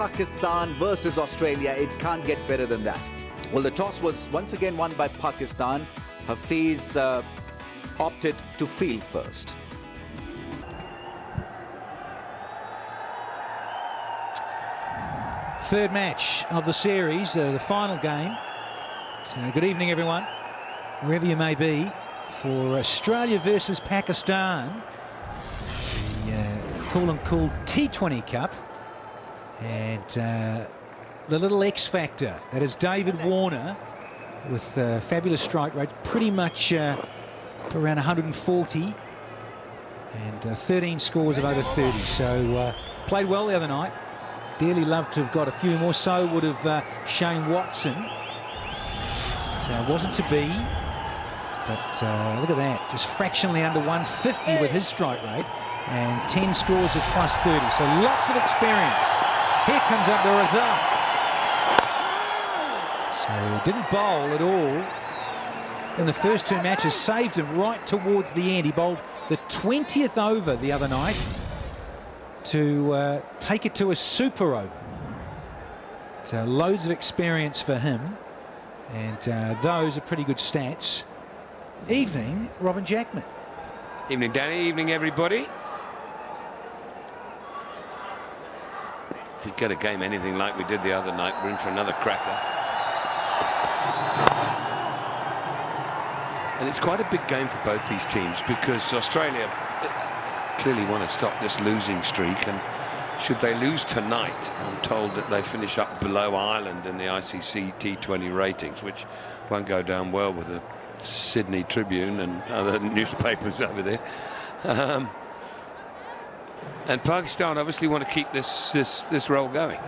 Pakistan versus Australia. It can't get better than that. Well, the toss was once again won by Pakistan. Hafiz opted to field first. Third match of the series, the final game. So good evening, everyone, wherever you may be, for Australia versus Pakistan, the cool T20 Cup, and the little X factor that is David Warner, with fabulous strike rate, pretty much around 140, and 13 scores of over 30. So played well the other night. Dearly loved to have got a few more. So would have Shane Watson. It wasn't to be, but look at that, just fractionally under 150 with his strike rate, and 10 scores of plus 30. So lots of experience. Here comes Abdul Razak. So he didn't bowl at all in the first two matches, saved him right towards the end. He bowled the 20th over the other night to take it to a super over. So loads of experience for him, and those are pretty good stats. Evening, Robin Jackman. Evening, Danny. Evening, everybody. If we get a game anything like we did the other night, we're in for another cracker. And it's quite a big game for both these teams, because Australia clearly want to stop this losing streak, and should they lose tonight, I'm told that they finish up below Ireland in the ICC T20 ratings, which won't go down well with the Sydney Tribune and other newspapers over there. And Pakistan obviously want to keep this roll going.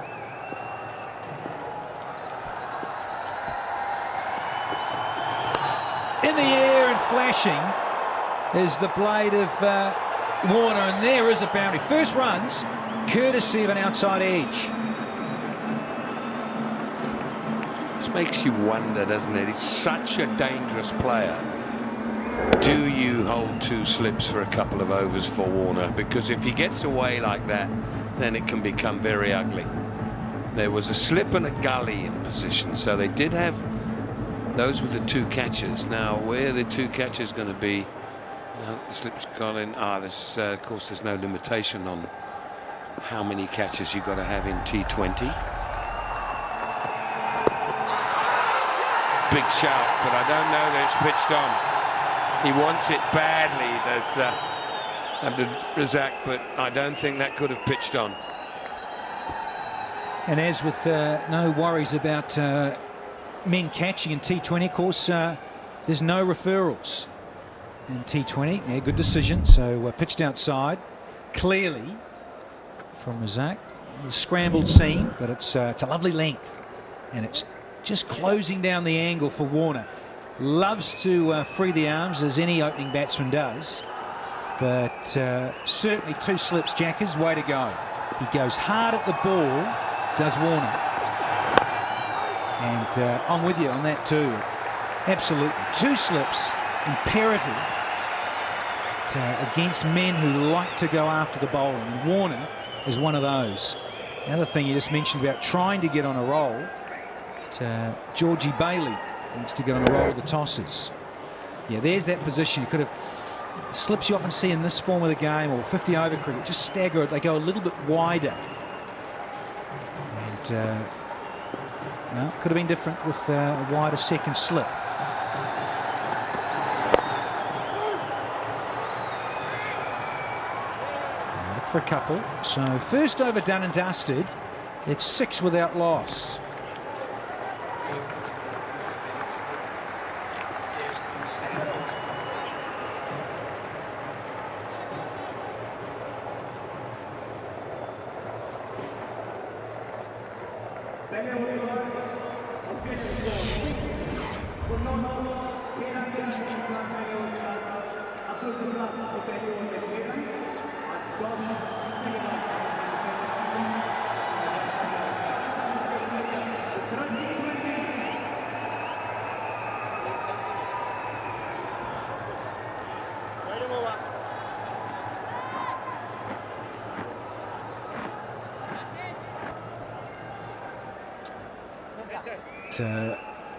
In the air and flashing is the blade of Warner, and there is a boundary. First runs courtesy of an outside edge. This makes you wonder, doesn't it? He's such a dangerous player. Do you hold two slips for a couple of overs for Warner? Because if he gets away like that, then it can become very ugly. There was a slip and a gully in position, so they did have those were the two catches. Now, where the two catches going to be? The slip's gone in. Of course, there's no limitation on how many catches you've got to have in T20. Big shout, but I don't know that it's pitched on. He wants it badly, there's Abdul Razak, but I don't think that could have pitched on. And as with no worries about men catching in T20, of course, there's no referrals in T20. Yeah, good decision. So pitched outside clearly from Razak. A scrambled seam, but it's a lovely length, and it's just closing down the angle for Warner. Loves to free the arms, as any opening batsman does, but certainly two slips, Jackers, way to go. He goes hard at the ball, does Warner, and I'm with you on that too. Absolutely, two slips, imperative against men who like to go after the bowling, and Warner is one of those. The other thing you just mentioned about trying to get on a roll, Georgie Bailey needs to get on a roll with the tosses. Yeah, there's that position. You could have slips you often see in this form of the game, or 50 over cricket, just stagger it. They go a little bit wider, and no, could have been different with a wider second slip. Look for a couple. So first over done and dusted. It's 6 without loss.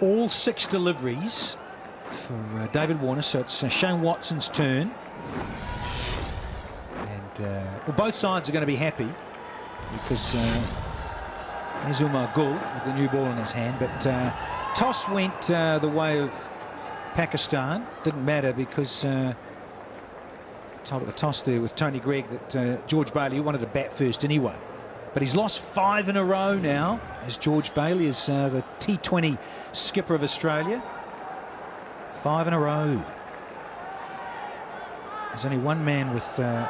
All 6 deliveries for David Warner, so it's Shane Watson's turn. And well, both sides are going to be happy because there's Umar Gul with the new ball in his hand, but toss went the way of Pakistan. Didn't matter because told at the toss there with Tony Gregg that George Bailey wanted to bat first anyway. But he's lost 5 in a row now, as George Bailey is the T20 skipper of Australia. 5 in a row. There's only one man with a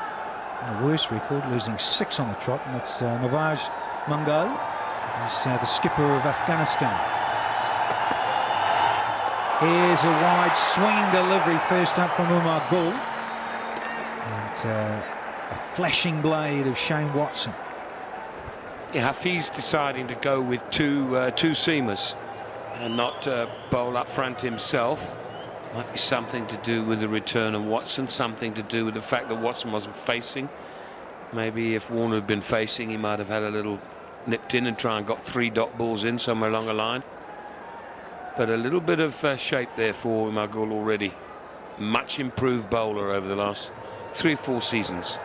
worse record, losing 6 on the trot, and that's Nawaz Mangal. He's the skipper of Afghanistan. Here's a wide swinging delivery first up from Umar Gul. And a flashing blade of Shane Watson. Yeah, Hafiz deciding to go with two seamers and not bowl up front himself. Might be something to do with the return of Watson, something to do with the fact that Watson wasn't facing. Maybe if Warner had been facing, he might have had a little nipped in and try and got 3 dot balls in somewhere along the line. But a little bit of shape there for Magul already. Much improved bowler over the last 3 or 4 seasons.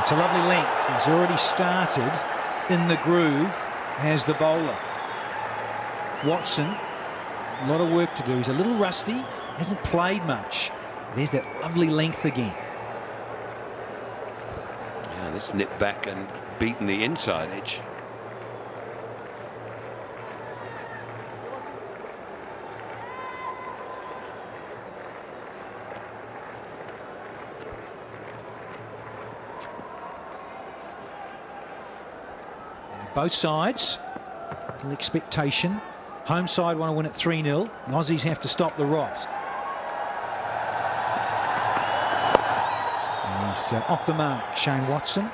It's a lovely length. He's already started in the groove as the bowler. Watson, a lot of work to do. He's a little rusty, hasn't played much. There's that lovely length again. Yeah, this nipped back and beaten the inside edge. Both sides, little expectation. Home side want to win at 3-0. The Aussies have to stop the rot. And he's off the mark, Shane Watson.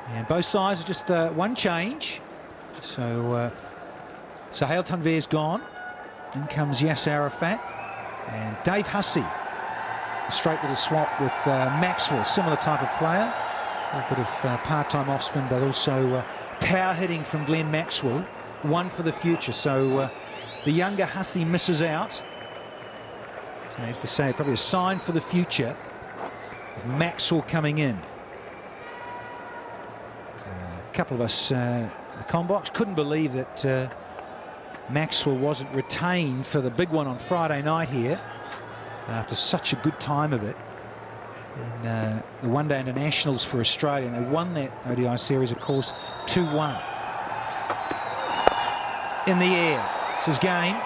And both sides are just one change. So Sahel Tanvir's gone. In comes Yasser Arafat. And Dave Hussey. A straight little swap with Maxwell, similar type of player. A bit of part-time off-spin, but also power hitting from Glenn Maxwell. One for the future. So the younger Hussey misses out. So I have to say, probably a sign for the future. With Maxwell coming in. A couple of us in the combox couldn't believe that Maxwell wasn't retained for the big one on Friday night here after such a good time of it in the one-day internationals for Australia. And they won that ODI series, of course, 2-1. In the air, it's his game,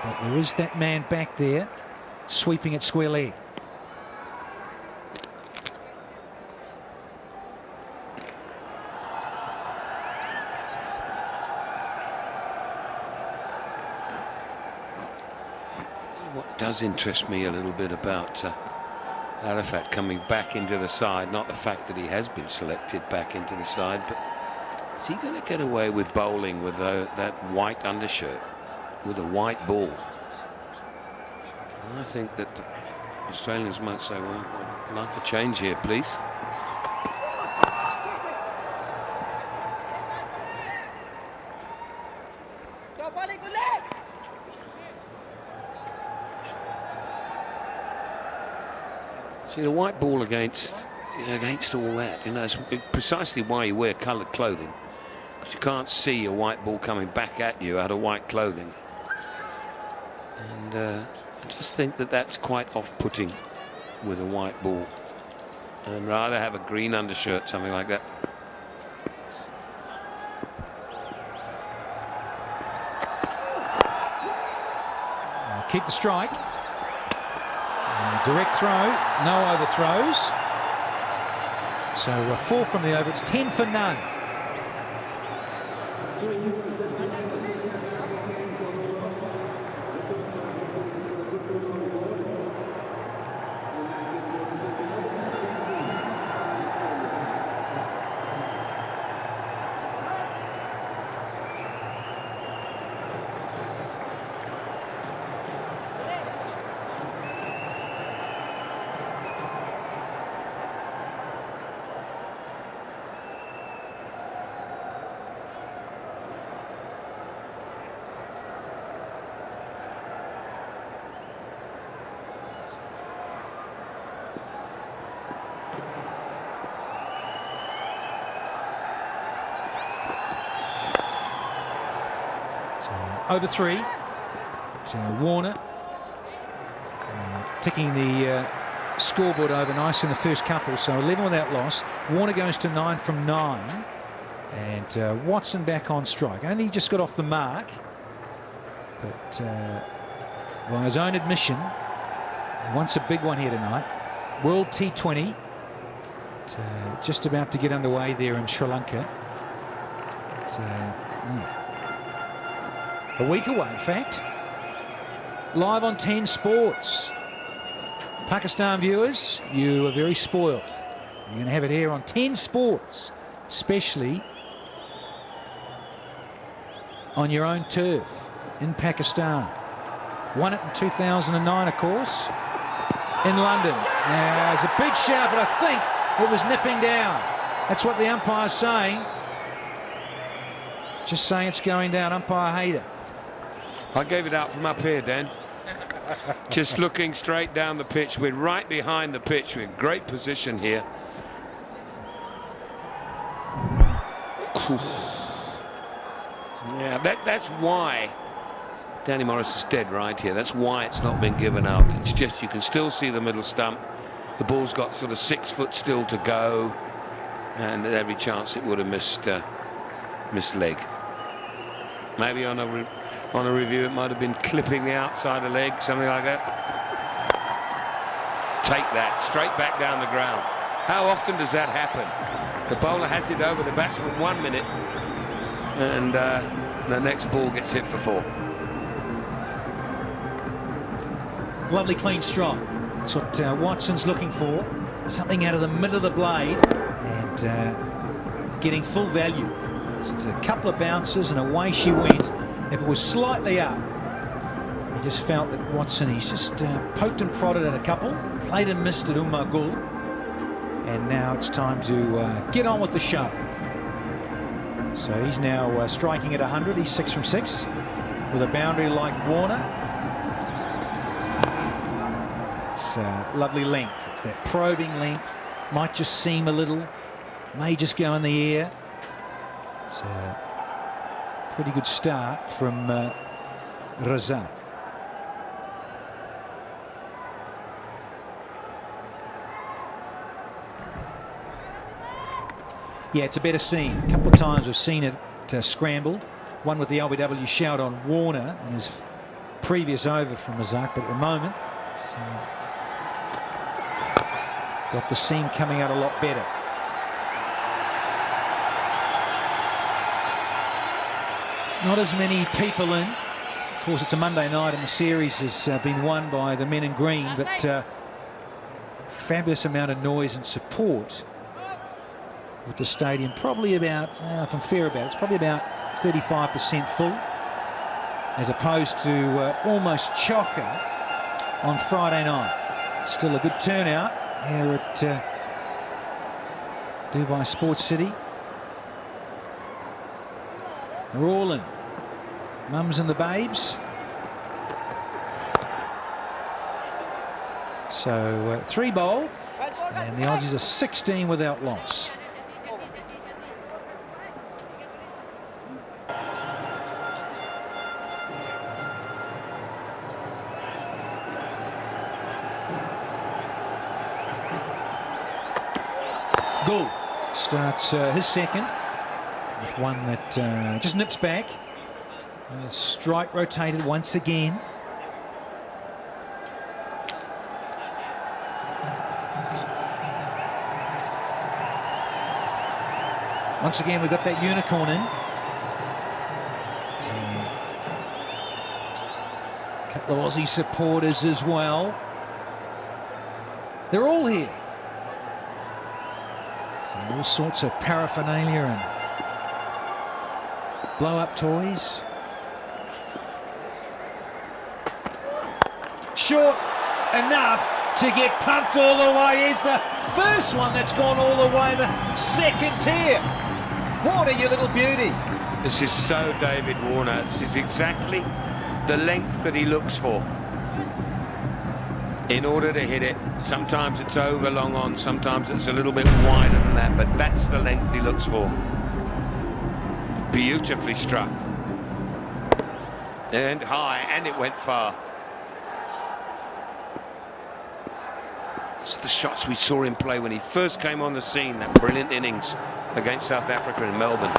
but there is that man back there sweeping at square leg. What does interest me a little bit about Arafat coming back into the side, not the fact that he has been selected back into the side, but is he going to get away with bowling with that white undershirt, with a white ball? And I think that the Australians might say, well, I'd like a change here, please. See, the white ball against all that, it's precisely why you wear coloured clothing, because you can't see a white ball coming back at you out of white clothing. And I just think that that's quite off-putting with a white ball, and rather have a green undershirt, something like that. Keep the strike. Direct throw, no overthrows. So 4 from the over, it's 10 for none. over 3. Warner ticking the scoreboard over nice in the first couple, so 11 without loss. Warner goes to 9 from 9, and Watson back on strike. Only just got off the mark, but by his own admission, he wants a big one here tonight. World T20 just about to get underway there in Sri Lanka. A week away, in fact. Live on 10 Sports. Pakistan viewers, you are very spoiled. You're going to have it here on 10 Sports, especially on your own turf in Pakistan. Won it in 2009, of course, in London. Now, it's a big shout, but I think it was nipping down. That's what the umpire's saying. Just saying it's going down. Umpire Hader. I gave it out from up here, Dan. Just looking straight down the pitch. We're right behind the pitch. We're in great position here. Yeah, that's why Danny Morris is dead right here. That's why it's not been given out. It's just you can still see the middle stump. The ball's got sort of 6 foot still to go, and at every chance it would have missed leg. Maybe on a review it might have been clipping the outside of leg, something like that. Take that straight back down the ground. How often does that happen? The bowler has it over the batsman 1 minute, and the next ball gets hit for 4. Lovely clean strike. That's what Watson's looking for. Something out of the middle of the blade, and getting full value. Just a couple of bounces and away she went. If it was slightly up, he just felt that Watson, he's just poked and prodded at a couple, played and missed at Gul, and now it's time to get on with the show. So he's now striking at 100. He's 6 from 6 with a boundary like Warner. It's lovely length. It's that probing length. Might just seem a little, may just go in the air. It's a pretty good start from Razak. Yeah, it's a better scene. A couple of times we've seen it scrambled. One with the LBW shout on Warner in his previous over from Razak, but at the moment, it's got the seam coming out a lot better. Not as many people in. Of course, it's a Monday night and the series has been won by the men in green, but fabulous amount of noise and support with the stadium. Probably about, if I'm fair about it, it's probably about 35% full, as opposed to almost chocker on Friday night. Still a good turnout here at Dubai Sports City. They're all in. Mums and the babes. So 3 bowl, and the Aussies are 16 without loss. Gul starts his second with one that just nips back. Strike rotated once again. Once again, we've got that unicorn in. A couple of Aussie supporters as well. They're all here. So all sorts of paraphernalia and blow-up toys. Short enough to get pumped all the way. Here's the first one that's gone all the way, the second tier. Warner, you little beauty. This is so David Warner. This is exactly the length that he looks for in order to hit it. Sometimes it's over long on, sometimes it's a little bit wider than that, but that's the length he looks for. Beautifully struck. And high, and it went far. It's the shots we saw him play when he first came on the scene, that brilliant innings against South Africa in Melbourne.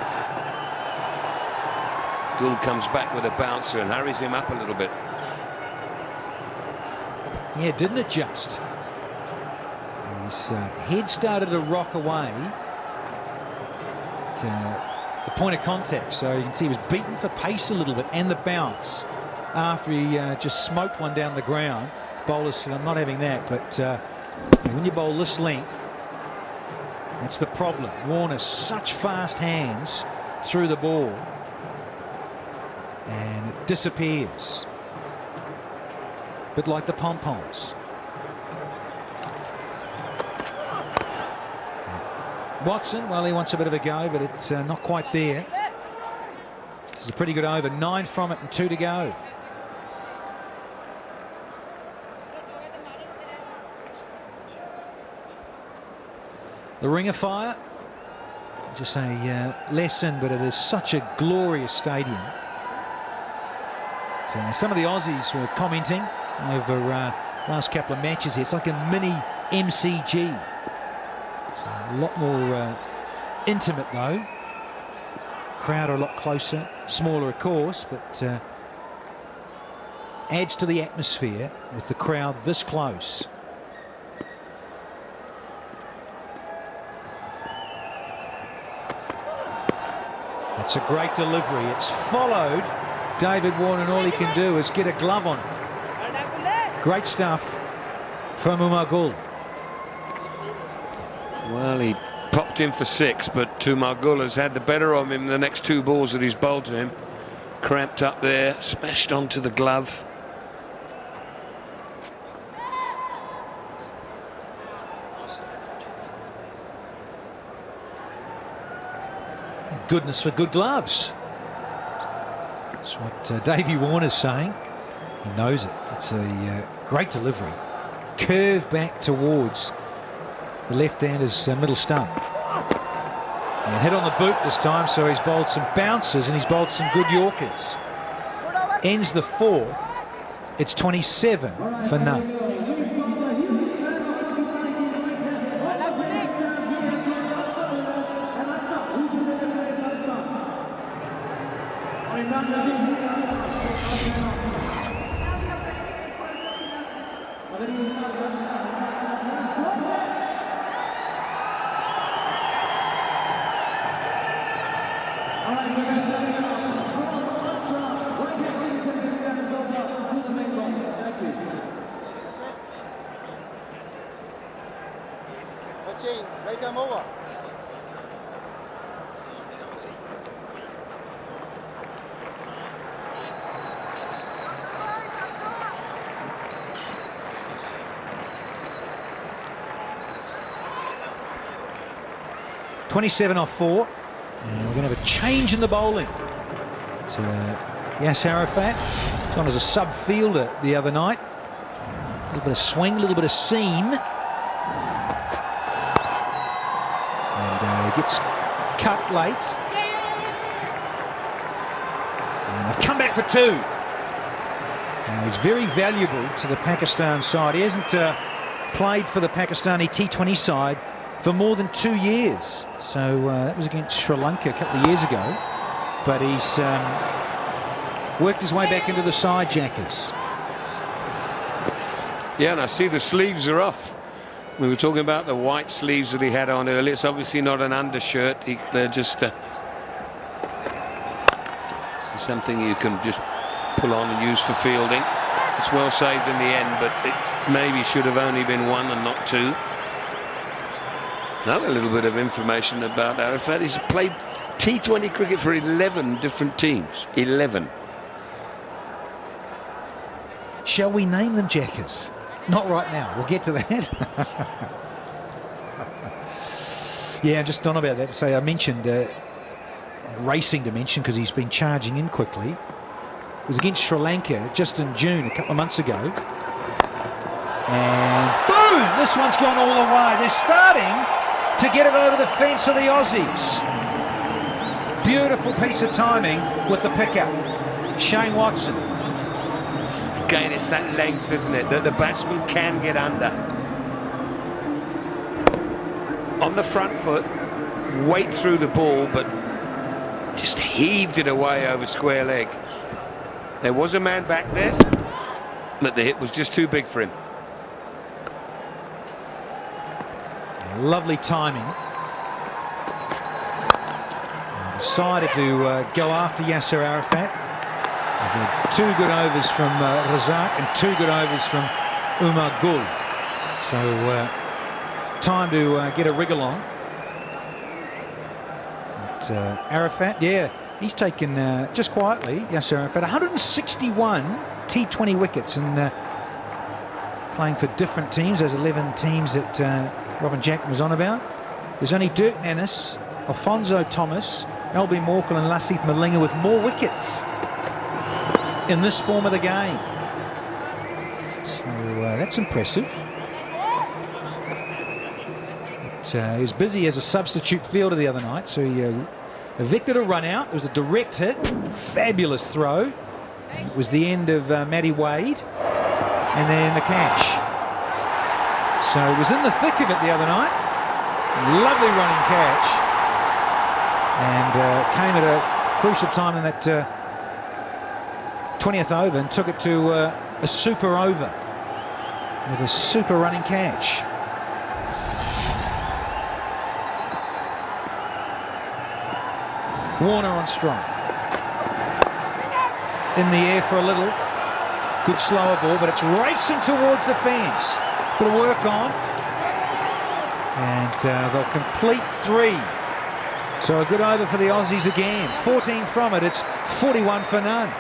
Gould comes back with a bouncer and hurries him up a little bit. Yeah, didn't adjust. His head started to rock away at the point of contact, so you can see he was beaten for pace a little bit and the bounce after he just smoked one down the ground. Bowlers said, I'm not having that, but when you bowl this length, that's the problem. Warner, such fast hands through the ball, and it disappears. Bit like the pom-poms. Watson, well, he wants a bit of a go, but it's not quite there. This is a pretty good over. 9 from it and 2 to go. The Ring of Fire, just a lesson, but it is such a glorious stadium. Some of the Aussies were commenting over last couple of matches here. It's like a mini MCG. It's a lot more intimate though. Crowd are a lot closer, smaller of course, but adds to the atmosphere with the crowd this close. It's a great delivery. It's followed David Warner, and all he can do is get a glove on it. Great stuff from Umar-Gull. Well, he popped in for 6, but Umar-Gull has had the better of him the next 2 balls that he's bowled to him. Cramped up there, smashed onto the glove. Goodness for good gloves. That's what Davey Warner's saying. He knows it. It's a great delivery. Curve back towards the left-hander's middle stump. And hit on the boot this time, so he's bowled some bouncers and he's bowled some good Yorkers. Ends the 4th. It's 27 for none. Right time over. .27 off 4, and we're going to have a change in the bowling. It's Yas Arafat, he's on as a sub-fielder the other night. A little bit of swing, a little bit of seam. And he gets cut late. And they've come back for 2. He's very valuable to the Pakistan side. He hasn't played for the Pakistani T20 side for more than 2 years. So that was against Sri Lanka a couple of years ago. But he's worked his way back into the side, Jackers. Yeah, and I see the sleeves are off. We were talking about the white sleeves that he had on earlier. It's obviously not an undershirt. They're just something you can just pull on and use for fielding. It's well saved in the end, but it maybe should have only been 1 and not 2. Another little bit of information about Arafat. He's played T20 cricket for 11 different teams. 11. Shall we name them, Jackers? Not right now. We'll get to that. Yeah, just on about that to say I mentioned racing dimension because he's been charging in quickly. It was against Sri Lanka just in June a couple of months ago. And boom! This one's gone all the way. They're starting to get it over the fence of the Aussies. Beautiful piece of timing with the pickup. Shane Watson. Again, it's that length, isn't it, that the batsman can get under. On the front foot, wait through the ball, but just heaved it away over square leg. There was a man back there, but the hit was just too big for him. Lovely timing. Decided to go after Yasser Arafat. They've had 2 good overs from Razak and 2 good overs from Umar Gul. So time to get a wriggle on. But, Arafat, yeah, he's taken just quietly, Yasser Arafat, 161 T20 wickets, and playing for different teams. Those 11 teams that Robin Jackman was on about. There's only Dirk Nannes, Alfonso Thomas, Albie Morkel and Lasith Malinga with more wickets in this form of the game. So that's impressive. But, he was busy as a substitute fielder the other night, so he evicted a run out. It was a direct hit, fabulous throw. It was the end of Matty Wade, and then the catch. So he was in the thick of it the other night. Lovely running catch, and came at a crucial time in that 20th over and took it to a super over with a super running catch. Warner on strike. In the air for a little. Good slower ball, but it's racing towards the fence. Bit of work on. And they'll complete 3. So a good over for the Aussies again. 14 from it. It's 41 for none.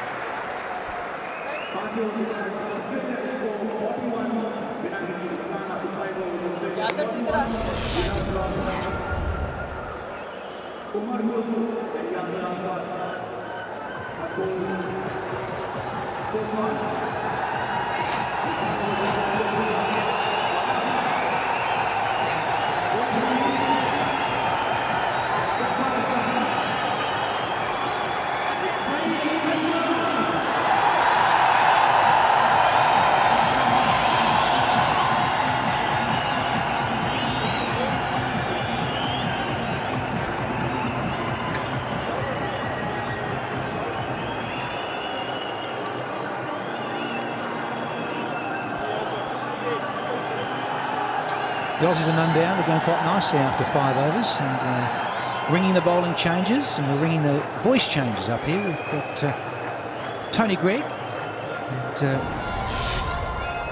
The Aussies are none down. They're going quite nicely after 5 overs, and ringing the bowling changes, and we're ringing the voice changes up here. We've got Tony Greig, and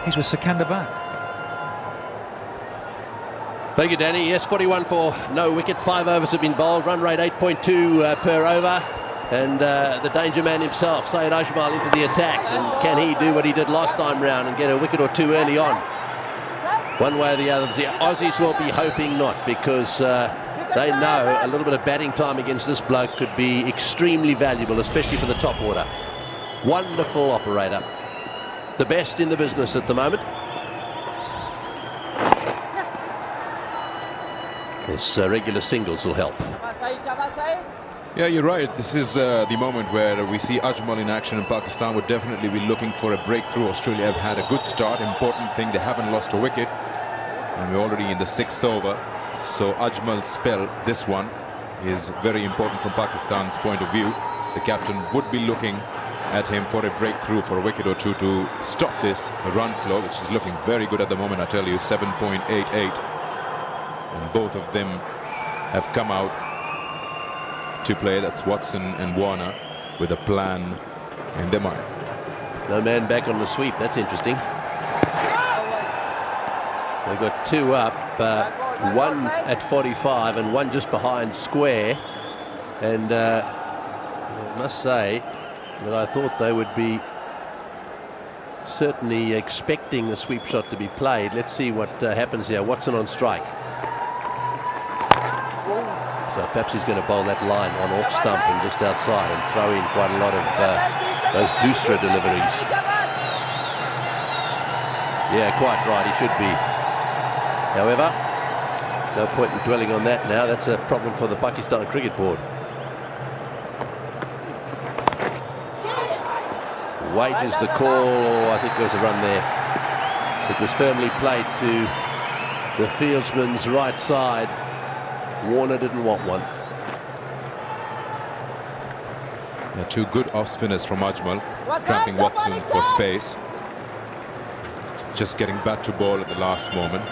he's with Sikandar Butt. Thank you, Danny. Yes, 41 for no wicket. 5 overs have been bowled. Run rate 8.2 per over. And the danger man himself, Syed Ajmal, into the attack. And can he do what he did last time round and get a wicket or 2 early on? One way or the other. The Aussies will be hoping not, because they know a little bit of batting time against this bloke could be extremely valuable, especially for the top order. Wonderful operator. The best in the business at the moment. This regular singles will help. Yeah, you're right. This is the moment where we see Ajmal in action, and Pakistan would definitely be looking for a breakthrough. Australia have had a good start. Important thing, they haven't lost a wicket. And we're already in the 6th over. So Ajmal's spell, this one, is very important from Pakistan's point of view. The captain would be looking at him for a breakthrough, for a wicket or 2 to stop this run flow, which is looking very good at the moment, I tell you, 7.88. And both of them have come out to play. That's Watson and Warner with a plan in their mind. No man back on the sweep. That's interesting. They've got 2 up, 1 at 45 and 1 just behind square. And I must say that I thought they would be certainly expecting the sweep shot to be played. Let's see what happens here. Watson on strike. So perhaps he's going to bowl that line on off stump and just outside and throw in quite a lot of those Dusra deliveries. Yeah, quite right, he should be. However, no point in dwelling on that now. That's a problem for the Pakistan Cricket Board. Wait is the call. Oh, I think there was a run there. It was firmly played to the fieldsman's right side. Warner didn't want one. Yeah, two good off spinners from Ajmal, trapping Watson for space. Just getting back to ball at the last moment,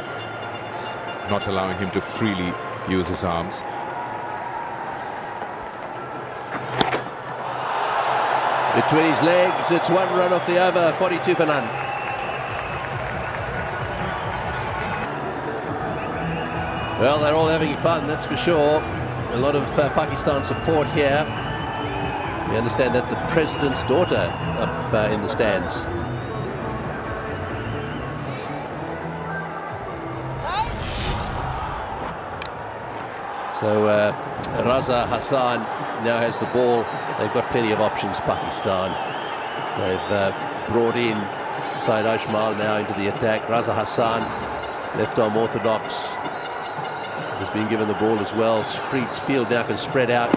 not allowing him to freely use his arms. Between his legs, it's one run off the over, 42 for none. Well, they're all having fun, that's for sure. A lot of Pakistan support here. We understand that the president's daughter up in the stands. So Raza Hassan now has the ball. They've got plenty of options, Pakistan. They've brought in Syed Ajmal now into the attack. Raza Hassan, left arm orthodox, has been given the ball as well. Freed's field now can spread out.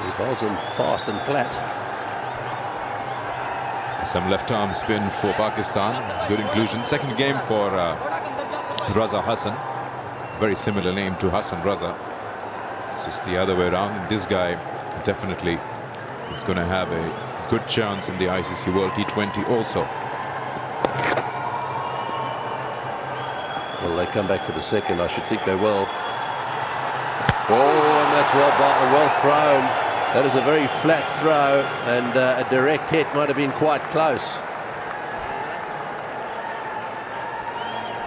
He bowls him fast and flat. Some left arm spin for Pakistan. Good inclusion. Second game for Raza Hassan. Very similar name to Hassan Raza. It's just the other way around. This guy definitely is going to have a good chance in the ICC World T20 also. Well, they come back for the second. I should think they will. Oh, and that's well thrown. That is a very flat throw, and a direct hit might have been quite close.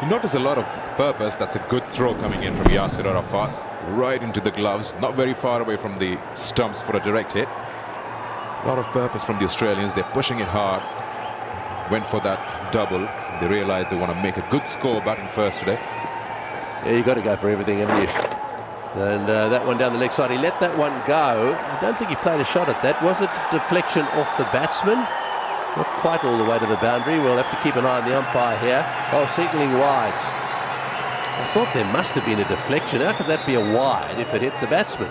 You notice a lot of purpose. That's a good throw coming in from Yasir Arafat, right into the gloves, not very far away from the stumps for a direct hit. A lot of purpose from the Australians. They're pushing it hard. Went for that double. They realized they want to make a good score batting first today. Yeah, you've got to go for everything, haven't you? And that one down the leg side, he let that one go. I don't think he played a shot at that. Was it a deflection off the batsman? Not quite all the way to the boundary. We'll have to keep an eye on the umpire here. Oh, signalling wides. I thought there must have been a deflection. How could that be a wide if it hit the batsman?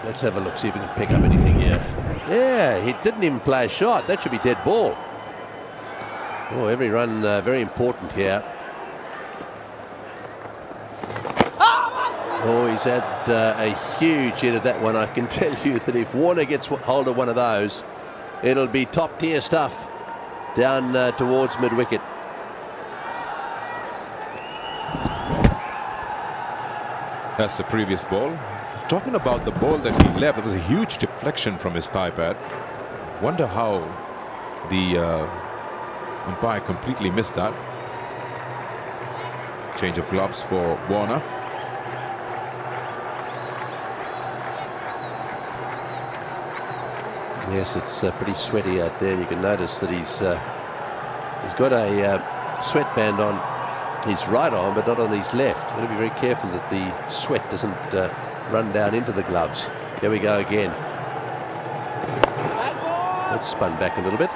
Let's have a look, see if we can pick up anything here. Yeah, he didn't even play a shot. That should be dead ball. Oh, every run very important here. Oh, he's had a huge hit of that one. I can tell you that if Warner gets hold of one of those, it'll be top tier stuff down towards mid-wicket. That's the previous ball. Talking about the ball that he left, there was a huge deflection from his thigh pad. Wonder how the umpire completely missed that. Change of gloves for Warner. Yes, it's pretty sweaty out there. You can notice that he's got a sweatband on his right arm, but not on his left. Got to be very careful that the sweat doesn't run down into the gloves. Here we go again. It's spun back a little bit.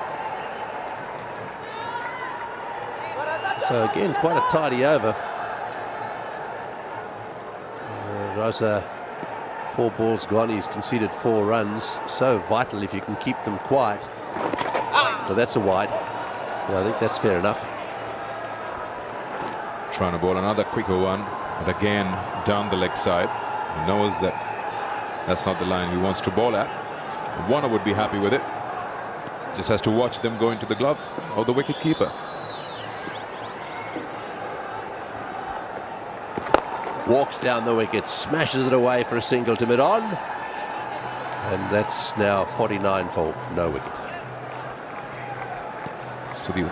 So again, quite a tidy over. Raza, 4 balls gone. He's conceded 4 runs. So vital if you can keep them quiet. So that's a wide. Yeah, I think that's fair enough. Trying to bowl another quicker one, but again down the leg side. He knows that that's not the line he wants to bowl at. Warner would be happy with it. Just has to watch them go into the gloves of the wicket keeper. Walks down the wicket, smashes it away for a single to mid-on. And that's now 49 for no wicket. So the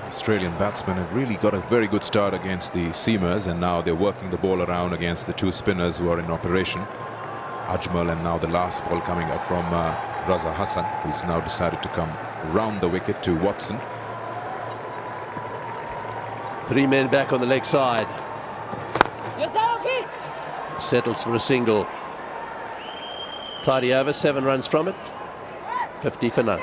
Australian batsmen have really got a very good start against the seamers, and now they're working the ball around against the 2 spinners who are in operation. Ajmal, and now the last ball coming up from Raza Hassan, who's now decided to come round the wicket to Watson. 3 men back on the leg side. Settles for a single. Tidy over, 7 runs from it. 50 for none.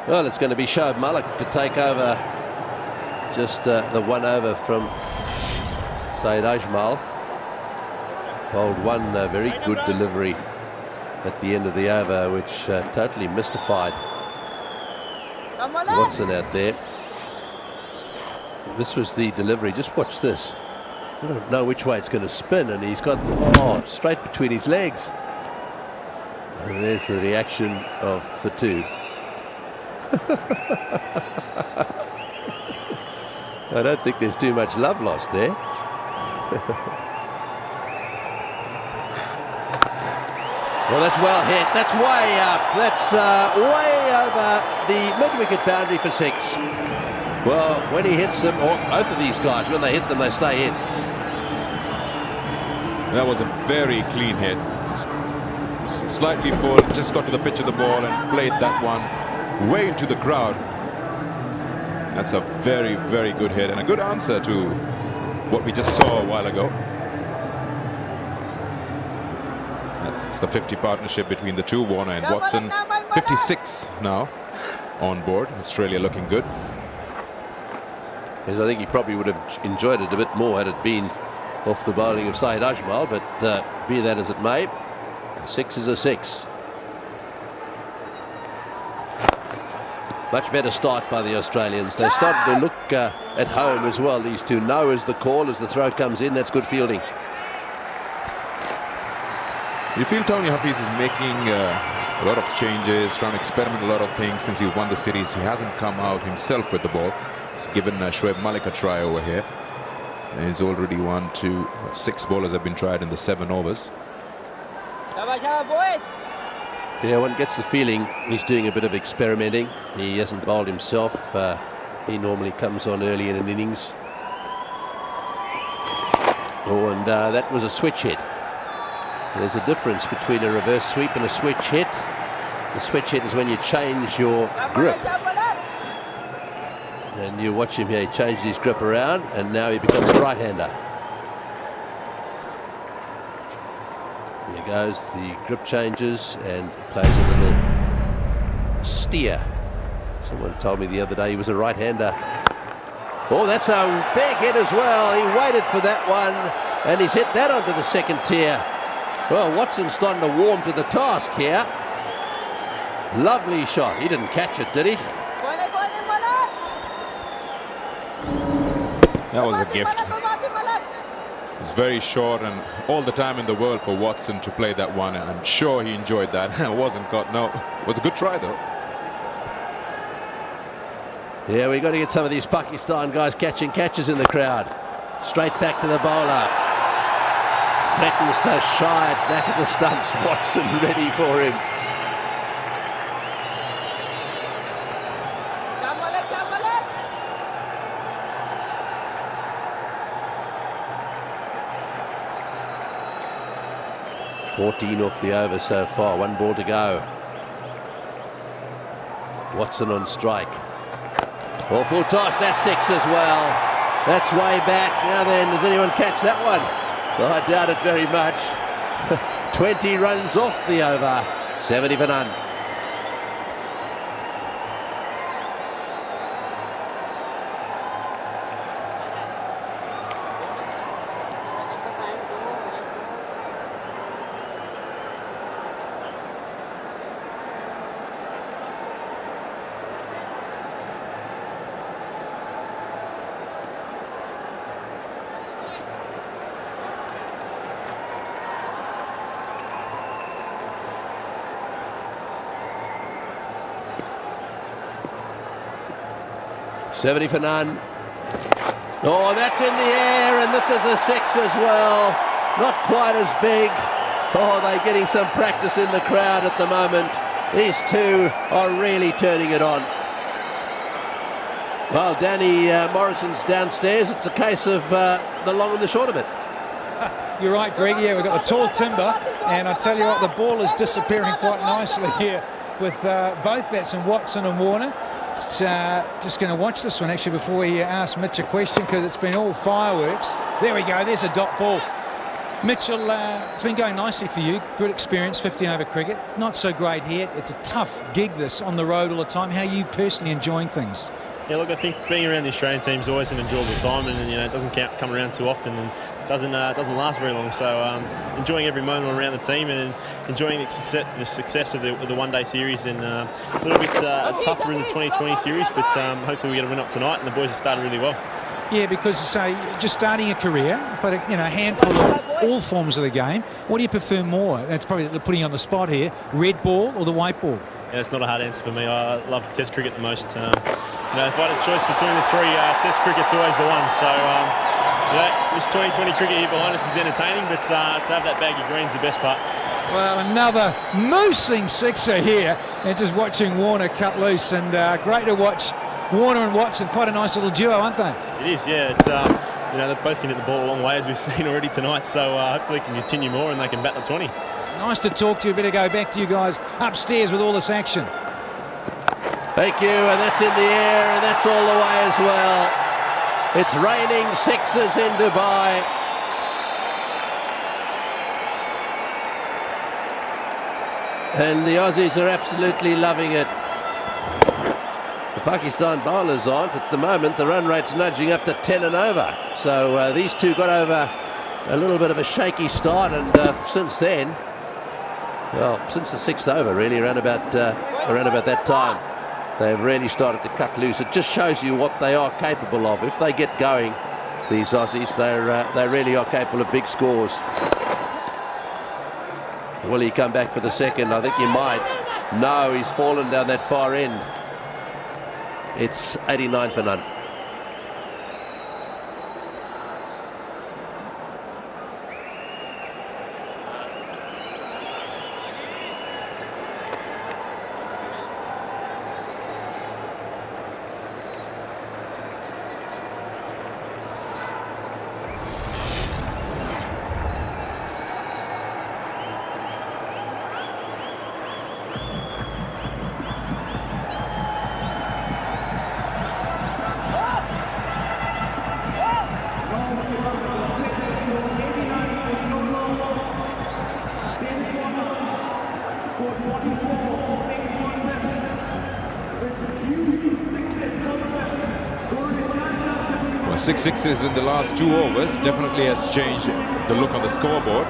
Well, it's going to be Shoaib Malik to take over just the 1 over from Saeed Ajmal. Bowled one very good delivery at the end of the over, which totally mystified Watson out there. This was the delivery. Just watch this. I don't know which way it's going to spin, and he's got straight between his legs. And there's the reaction of the two. I don't think there's too much love lost there. Well, that's well hit. That's way up. That's way over the mid-wicket boundary for 6. Well, when he hits them, or both of these guys, when they hit them, they stay in. That was a very clean hit. Slightly full, just got to the pitch of the ball and played that one way into the crowd. That's a very, very good hit and a good answer to what we just saw a while ago. It's the 50 partnership between the two, Warner and Watson. 56 now on board. Australia looking good. Yes, I think he probably would have enjoyed it a bit more had it been off the bowling of Saeed Ajmal, but be that as it may, 6 is a 6. Much better start by the Australians. They started to look at home as well, these two. No as the call as the throw comes in. That's good fielding. You feel Tony Hafiz is making a lot of changes, trying to experiment a lot of things since he won the series. He hasn't come out himself with the ball. He's given Shoaib Malik a try over here. And he's already 6 bowlers have been tried in the 7 overs. Yeah, one gets the feeling he's doing a bit of experimenting. He hasn't bowled himself. He normally comes on early in an innings. Oh, and that was a switch hit. There's a difference between a reverse sweep and a switch hit. The switch hit is when you change your grip. And you watch him here, he changed his grip around, and now he becomes a right-hander. Here goes, the grip changes and plays a little steer. Someone told me the other day he was a right-hander. Oh, that's a big hit as well. He waited for that one, and he's hit that onto the second tier. Well, Watson's starting to warm to the task here. Lovely shot. He didn't catch it, did he? That was a gift. It's very short and all the time in the world for Watson to play that one, and I'm sure he enjoyed that. It wasn't caught. No, it was a good try though. Yeah, we got to get some of these Pakistan guys catching catches in the crowd. Straight back to the bowler. Threatens to shy it back at the stumps. Watson ready for him. $14 off the over so far. 1 ball to go. Watson on strike. Full toss. That's 6 as well. That's way back. Now then, does anyone catch that one? Well, I doubt it very much. 20 runs off the over. 70 for none. $70 for none. Oh, that's in the air, and this is a 6 as well. Not quite as big. Oh, they're getting some practice in the crowd at the moment. These two are really turning it on. Well, Danny Morrison's downstairs. It's a case of the long and the short of it. You're right, Greg. Yeah, we've got the tall timber, and I tell you what, the ball is disappearing quite nicely here with both batsmen, Watson and Warner. It's, just going to watch this one actually before we ask Mitch a question, because it's been all fireworks. There we go. There's a dot ball. Mitchell, it's been going nicely for you. Good experience, 50 over cricket. Not so great here. It's a tough gig, this, on the road all the time. How are you personally enjoying things? Yeah, look, I think being around the Australian team is always an enjoyable time, and it doesn't come around too often, and doesn't last very long. So enjoying every moment around the team, and enjoying the success of the one-day series, and a little bit tougher in the 2020 series, but hopefully we get a win up tonight, and the boys have started really well. Yeah, because you say just starting a career, but a handful of all forms of the game. What do you prefer more? That's probably putting you on the spot here. Red ball or the white ball? Yeah, it's not a hard answer for me. I love Test cricket the most. If I had a choice between the three, Test cricket's always the one. So this 2020 cricket here behind us is entertaining, but to have that baggy green's the best part. Well, another moosing sixer here, and just watching Warner cut loose, and great to watch Warner and Watson. Quite a nice little duo, aren't they? It is, yeah. It's they both can hit the ball a long way, as we've seen already tonight. So hopefully they can continue more and they can bat the 20. Nice to talk to you. Better go back to you guys upstairs with all this action. Thank you, and that's in the air, and that's all the way as well. It's raining sixes in Dubai. And the Aussies are absolutely loving it. The Pakistan bowlers aren't. At the moment, the run rate's nudging up to 10 and over. So these two got over a little bit of a shaky start, and since then, well, since the 6th over, really, around about that time, they've really started to cut loose. It just shows you what they are capable of. If they get going, these Aussies, they really are capable of big scores. Will he come back for the second? I think he might. No, he's fallen down that far end. It's 89 for none. Well, 6 sixes in the last 2 overs definitely has changed the look on the scoreboard.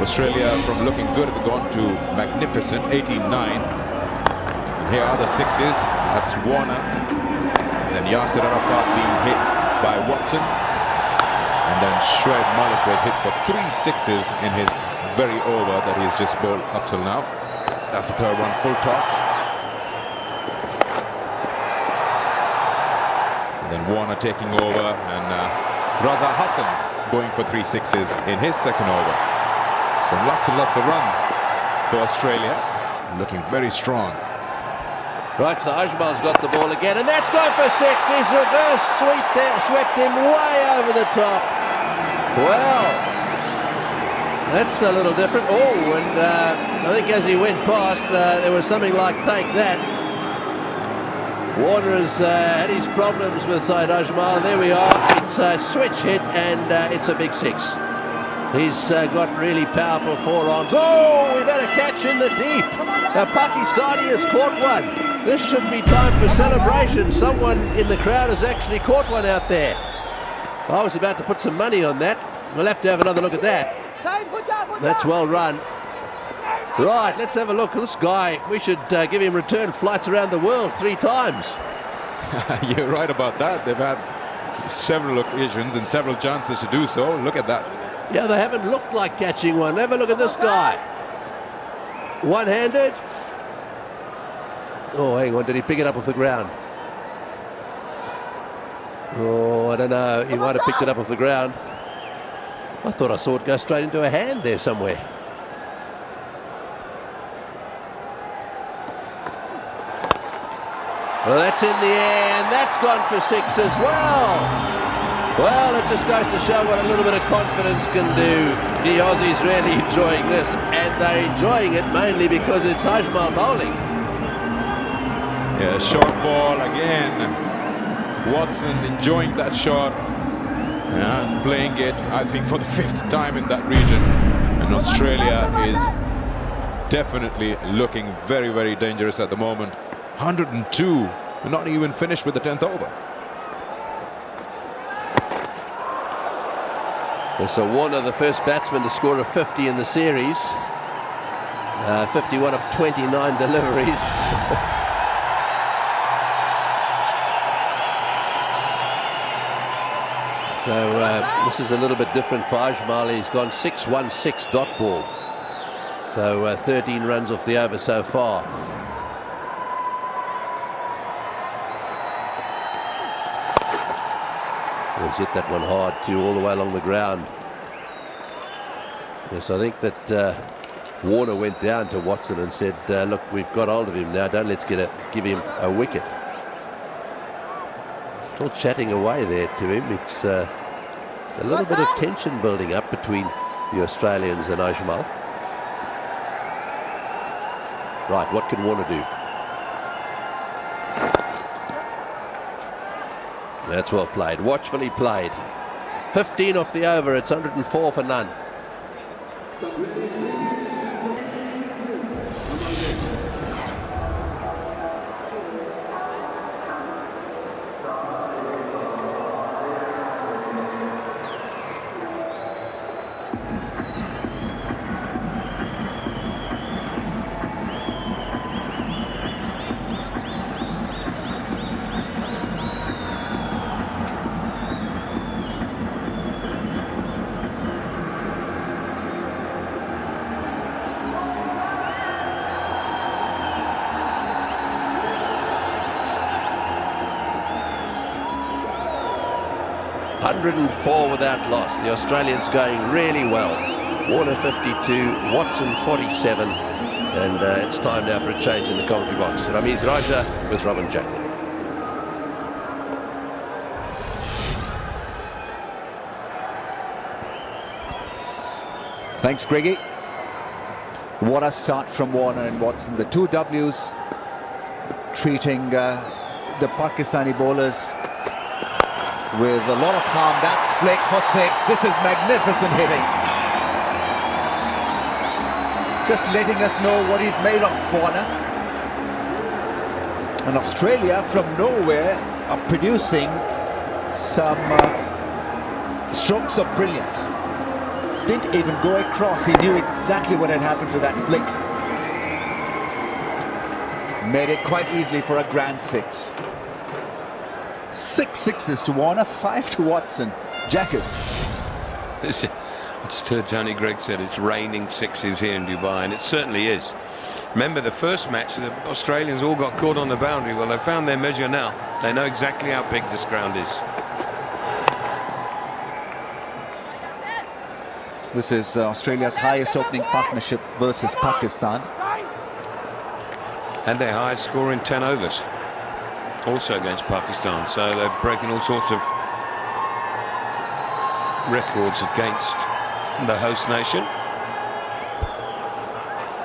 Australia, from looking good, have gone to magnificent, 18-9. And here are the sixes. That's Warner. And then Yasir Arafat being hit by Watson. And then Shoaib Malik was hit for 3 sixes in his very over that he's just bowled up till now. That's the third one, full toss. And then Warner taking over, and Raza Hassan going for 3 sixes in his second over. So lots and lots of runs for Australia, looking very strong. Right, so Ajmal's got the ball again, and that's gone for 6. He's reverse swept him way over the top. Well, that's a little different. Oh, and I think as he went past, there was something like take that. Warner has had his problems with Saeed Ajmal. There we are. It's a switch hit, and it's a big 6. He's got really powerful forearms. Oh, we've had a catch in the deep. Now, Pakistani has caught one. This should be time for celebration. Someone in the crowd has actually caught one out there. I was about to put some money on that. We'll have to have another look at that. That's well run. Right, let's have a look. This guy, we should give him return flights around the world 3 times. You're right about that. They've had several occasions and several chances to do so. Look at that. Yeah, they haven't looked like catching one. Have a look at this guy. One-handed. Oh, hang on. Did he pick it up off the ground? Oh, I don't know. He might have picked it up off the ground. I thought I saw it go straight into a hand there somewhere. Well, that's in the air, and that's gone for 6 as well. Well, it just goes to show what a little bit of confidence can do. The Aussies really enjoying this, and they're enjoying it mainly because it's Ajmal bowling. Yeah, short ball again. Watson enjoying that shot. Playing it, I think, for the 5th time in that region. And Australia is definitely looking very, very dangerous at the moment. 102, not even finished with the 10th over. So Warner, the first batsman to score a 50 in the series. 51 of 29 deliveries. So this is a little bit different for Ajmal. He's gone 6-1-6 dot ball. So 13 runs off the over so far. He's hit that one hard too, all the way along the ground. Yes, I think that Warner went down to Watson and said, look, we've got hold of him now, let's give him a wicket. Still chatting away there to him. It's a little bit of tension building up between the Australians and Ajmal. Right, what can Warner do? That's well played, watchfully played. 15 off the over, it's 104 for none. 104 without loss. The Australians going really well. Warner 52, Watson 47, and it's time now for a change in the commentary box. Ramiz Raja with Robin Jack. Thanks, Greggy. What a start from Warner and Watson. The two Ws treating the Pakistani bowlers with a lot of harm. That's flicked for 6. This is magnificent hitting. Just letting us know what he's made of, Warner. And Australia from nowhere are producing some strokes of brilliance. Didn't even go across. He knew exactly what had happened to that flick. Made it quite easily for a grand 6. 6 sixes to Warner, 5 to Watson. Jackers. I just heard Tony Greig said it's raining sixes here in Dubai, and it certainly is. Remember the first match, the Australians all got caught on the boundary. Well, they found their measure now. They know exactly how big this ground is. This is Australia's highest opening partnership versus Pakistan. And their highest score in 10 overs. Also against Pakistan. So they're breaking all sorts of records against the host nation.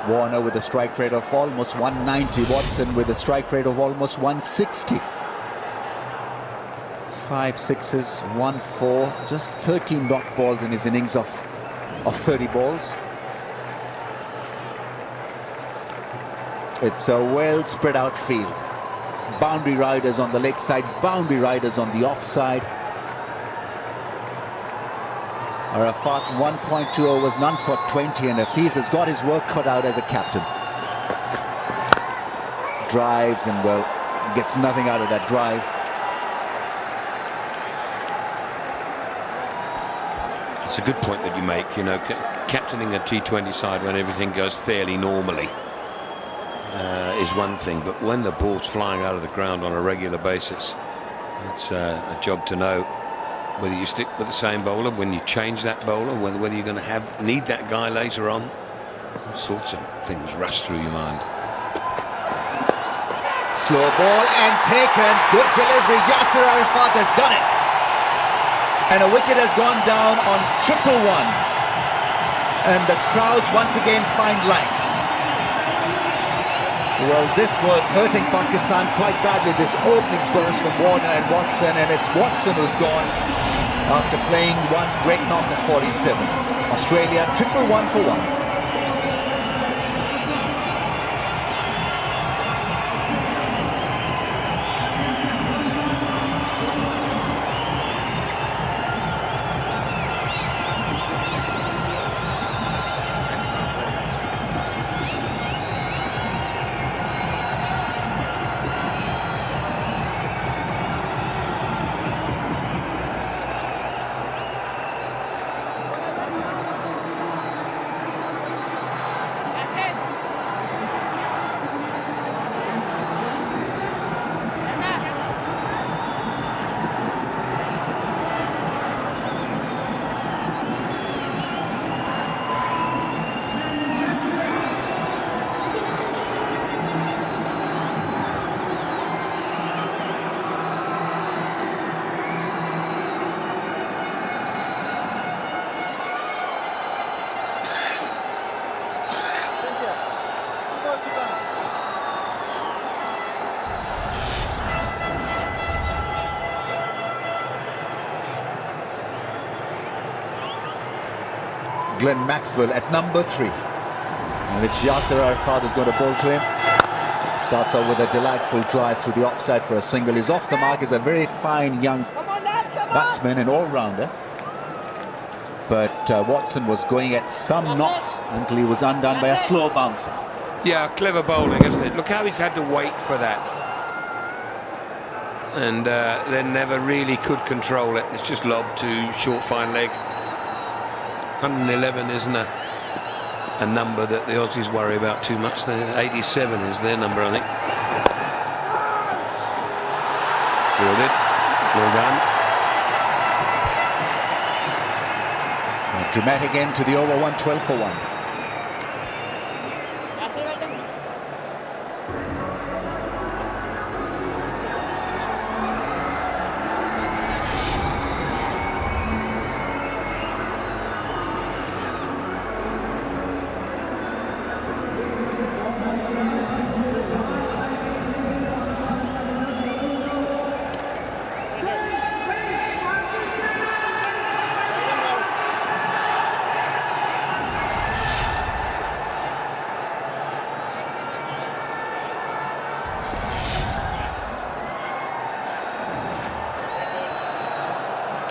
Warner with a strike rate of almost 190. Watson with a strike rate of almost 160. 5 sixes, 1 4. Just 13 dot balls in his innings of 30 balls. It's a well spread out field. Boundary riders on the leg side, boundary riders on the offside. Arafat 1.2 overs, none for 20, and Hafiz has got his work cut out as a captain. Drives and, well, gets nothing out of that drive. It's a good point that you make, you know, captaining a T20 side when everything goes fairly normally is one thing, but when the ball's flying out of the ground on a regular basis, it's a job to know whether you stick with the same bowler, when you change that bowler, whether you're going to need that guy later on. All sorts of things rush through your mind. Slow ball and taken. Good delivery. Yasir Arafat has done it. And a wicket has gone down on 111. And the crowds once again find life. Well, this was hurting Pakistan quite badly, this opening burst from Warner and Watson, and it's Watson who's gone. after playing one great knock of 47. Australia triple 1 for 1. Glenn Maxwell at number 3. And it's Yasser Arafat who's going to bowl to him. Starts off with a delightful drive through the offside for a single. He's off the mark. He's a very fine young batsman and all-rounder. But Watson was going at some knots until he was undone by a slow bouncer. Yeah, clever bowling, isn't it? Look how he's had to wait for that. And then never really could control it. It's just lobbed to short fine leg. 111 isn't a number that the Aussies worry about too much. 87 is their number, I think. Fielded. Well done. A dramatic end to the over, 112 for 1.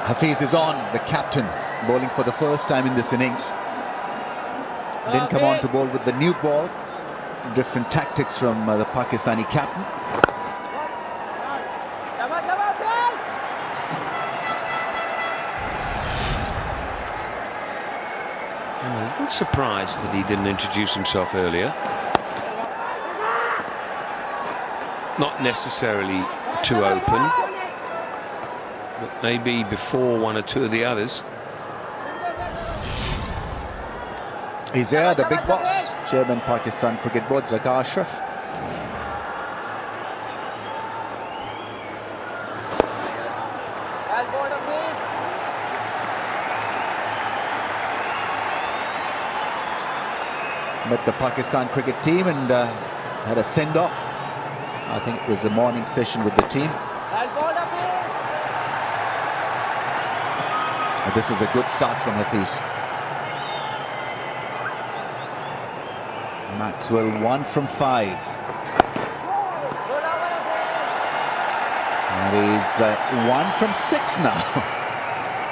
Hafiz is on, the captain, bowling for the first time in this innings. Didn't come on to bowl with the new ball. Different tactics from the Pakistani captain. I'm a little surprised that he didn't introduce himself earlier. Not necessarily too open, but maybe before one or two of the others. He's there, the big boss, Chairman Pakistan Cricket Board, Zakar Ashraf. Met the Pakistan cricket team and had a send-off. I think it was a morning session with the team. This is a good start from Hafiz. Maxwell 1 from 5. And he's 1 from 6 now.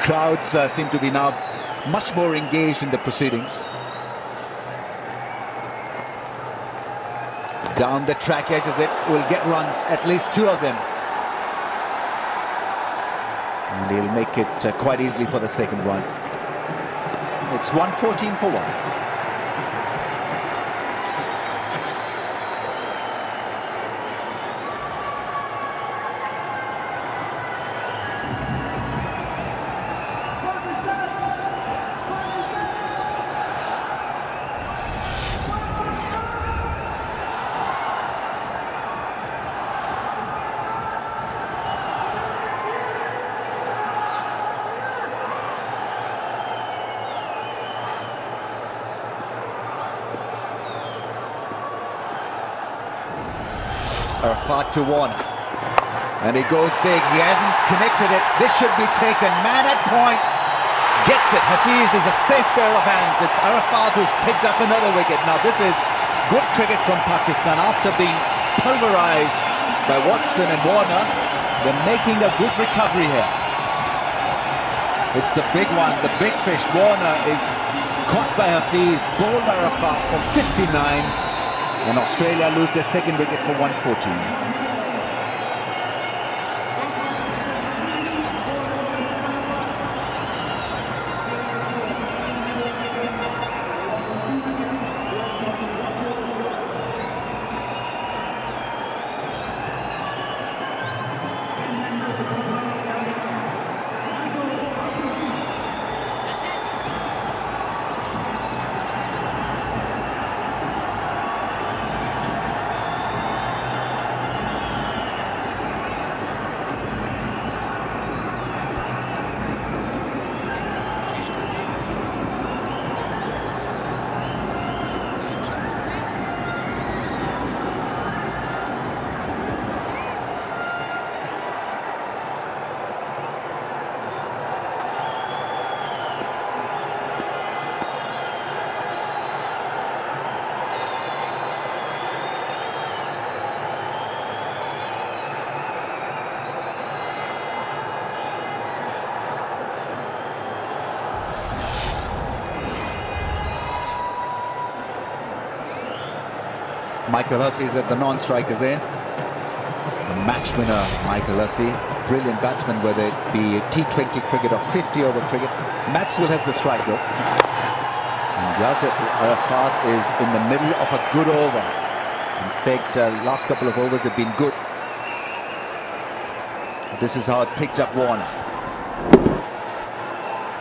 Crowds seem to be now much more engaged in the proceedings. Down the track edges, it will get runs, at least 2 of them. And he'll make it quite easily for the second one. It's 114 for 1. Arafat to Warner. And he goes big. He hasn't connected it. This should be taken. Man at point. Gets it. Hafiz is a safe pair of hands. It's Arafat who's picked up another wicket. Now this is good cricket from Pakistan after being pulverized by Watson and Warner. They're making a good recovery here. It's the big one, the big fish. Warner is caught by Hafiz, bowled by Arafat for 59, and Australia lose their second wicket for 114. Michael Hussey is at the non-strikers end. The match winner, Michael Hussey, brilliant batsman, whether it be T20 cricket or 50-over cricket. Maxwell has the strike though. And Yasir Arafat is in the middle of a good over. In fact, last couple of overs have been good. This is how it picked up Warner.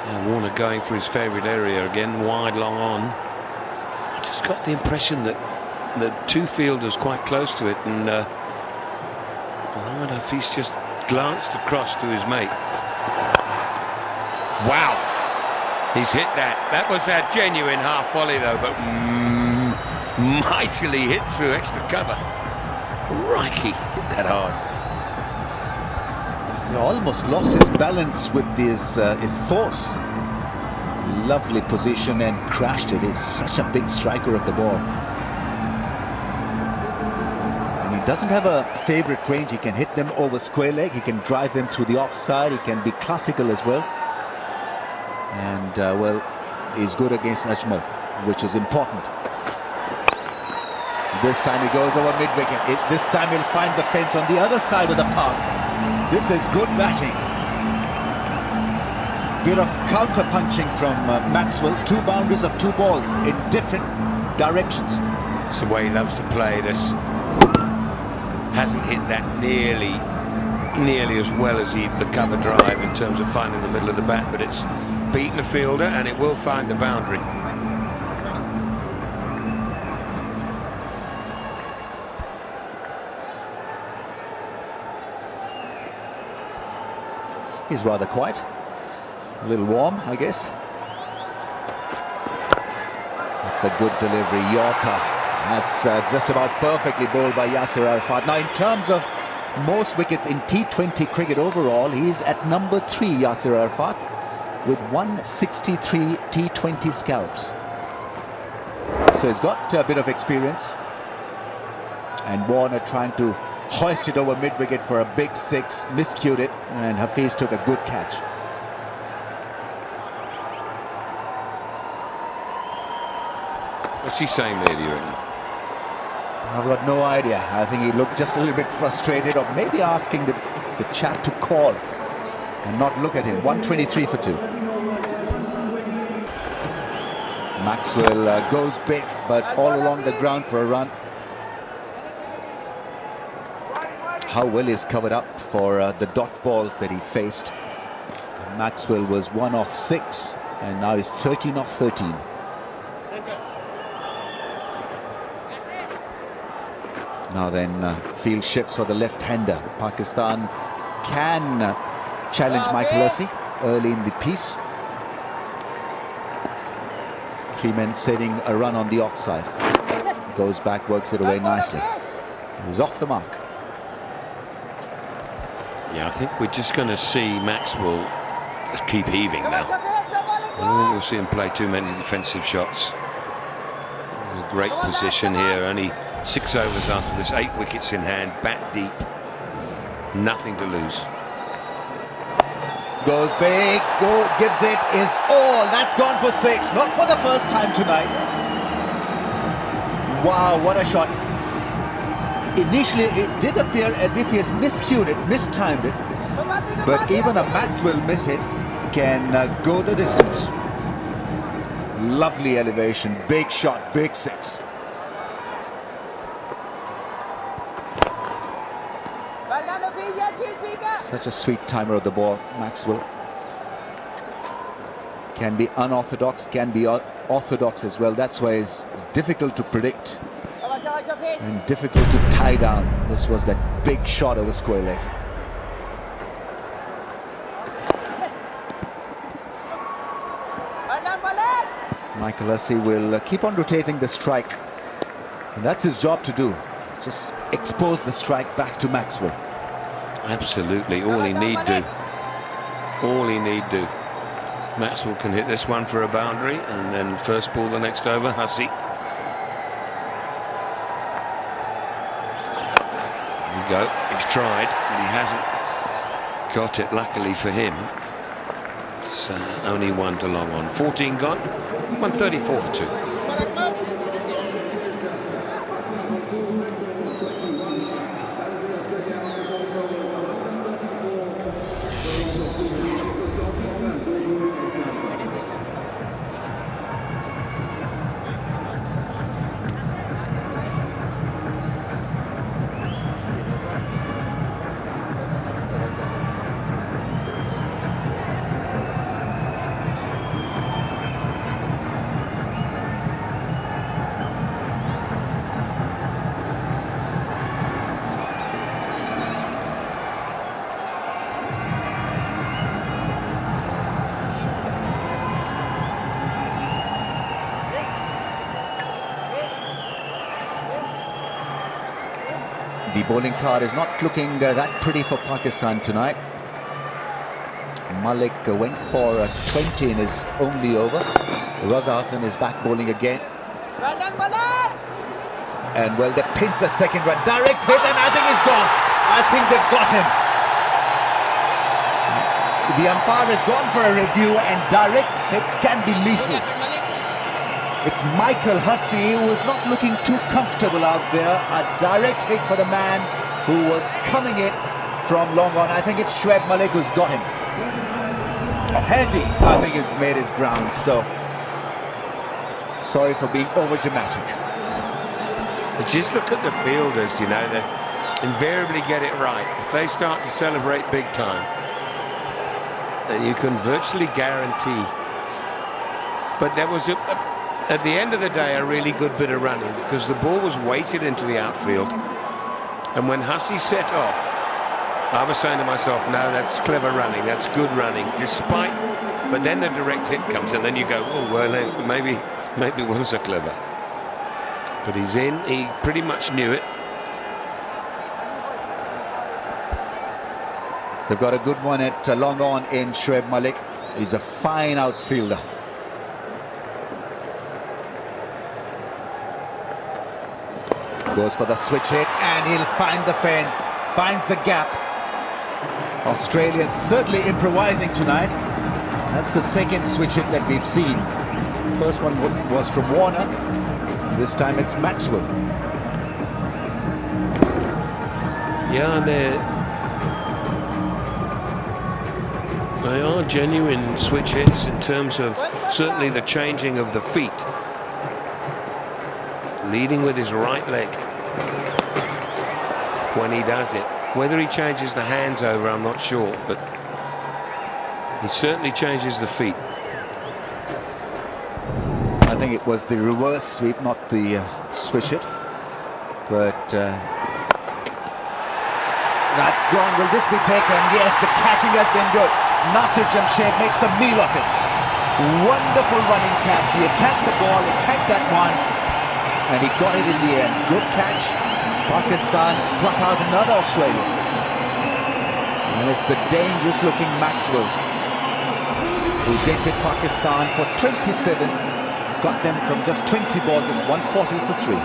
Yeah, Warner going for his favourite area again, wide, long on. I just got the impression that the two fielders quite close to it, and Mohammad Hafiz just glanced across to his mate. Wow, he's hit that. That was a genuine half volley though, but mightily hit through extra cover. Crikey, hit that hard. He almost lost his balance with his force. Lovely position and crashed it. He's such a big striker of the ball. Doesn't have a favorite range. He can hit them over square leg, he can drive them through the offside, he can be classical as well, and well, he's good against Ajmal, which is important. This time he goes over mid-wicket. This time he'll find the fence on the other side of the park. This is good batting. Bit of counter punching from Maxwell. 2 boundaries of 2 balls in different directions. It's the way he loves to play this. Hasn't hit that nearly as well as the cover drive in terms of finding the middle of the bat, but it's beaten the fielder and it will find the boundary. He's rather quiet, a little warm, I guess. It's a good delivery, Yorker. That's just about perfectly bowled by Yasir Arafat. Now, in terms of most wickets in T20 cricket overall, he's at number 3, Yasir Arafat, with 163 T20 scalps. So he's got a bit of experience. And Warner trying to hoist it over mid-wicket for a big 6, miscued it, and Hafiz took a good catch. What's he saying there, do you reckon? I've got no idea. I think he looked just a little bit frustrated, or maybe asking the chap to call and not look at him. 123 for 2. Maxwell goes big, but all along the ground for a run. How well he's covered up for the dot balls that he faced. Maxwell was 1 off 6, and now he's 13 off 13. Now then, field shifts for the left-hander. Pakistan can challenge Michael Hussey early in the piece. 3 men saving a run on the offside. Goes back, works it away nicely. He's off the mark. Yeah, I think we're just going to see Maxwell keep heaving now. I don't think we'll see him play too many defensive shots. A great position here, only 6 overs after this, 8 wickets in hand, bat deep, nothing to lose. Goes big, gives it his all. That's gone for 6, not for the first time tonight. Wow, what a shot. Initially, it did appear as if he has miscued it, mistimed it. But even a Maxwell miss hit can go the distance. Lovely elevation, big shot, big 6. Such a sweet timer of the ball, Maxwell. Can be unorthodox, can be orthodox as well. That's why it's difficult to predict and difficult to tie down. This was that big shot over square leg. Michael Hussey will keep on rotating the strike, and that's his job to do. Just expose the strike back to Maxwell. Absolutely, all he need do. All he need do. Maxwell can hit this one for a boundary, and then first ball the next over, Hussey. There you go, he's tried, but he hasn't got it, luckily for him. It's only 1 to long on. 14 gone, 134 for 2. The bowling card is not looking that pretty for Pakistan tonight. Malik went for 20 in his only over. Raza Hassan is back bowling again. And well, they pinch the second run. Directs hit, and I think he's gone. I think they've got him. The umpire has gone for a review, and direct hits can be lethal. It's Michael Hussey who is not looking too comfortable out there. A direct hit for the man who was coming in from long on. I think it's Shoaib Malik who's got him. Has he? I think he's made his ground. So sorry for being over dramatic. But just look at the fielders, you know, they invariably get it right. If they start to celebrate big time, then you can virtually guarantee. But there was at the end of the day, a really good bit of running, because the ball was weighted into the outfield. And when Hussey set off, I was saying to myself, no, that's clever running, that's good running, despite, but then the direct hit comes, and then you go, oh, well, maybe it wasn't so clever. But he's in, he pretty much knew it. They've got a good one at long on in Shoaib Malik. He's a fine outfielder. Goes for the switch hit, and he'll find the fence, finds the gap. Australians certainly improvising tonight. That's the second switch hit that we've seen. First one was from Warner. This time it's Maxwell. Yeah, they are genuine switch hits in terms of certainly the changing of the feet. Leading with his right leg when he does it. Whether he changes the hands over, I'm not sure, but he certainly changes the feet. I think it was the reverse sweep, not the switch hit. But that's gone. Will this be taken? Yes, the catching has been good. Nasir Jamshed makes a meal of it. Wonderful running catch. He attacked the ball, attacked that one, and he got it in the end. Good catch. Pakistan pluck out another Australian. And it's the dangerous-looking Maxwell who dented Pakistan for 27, got them from just 20 balls. It's 140 for 3.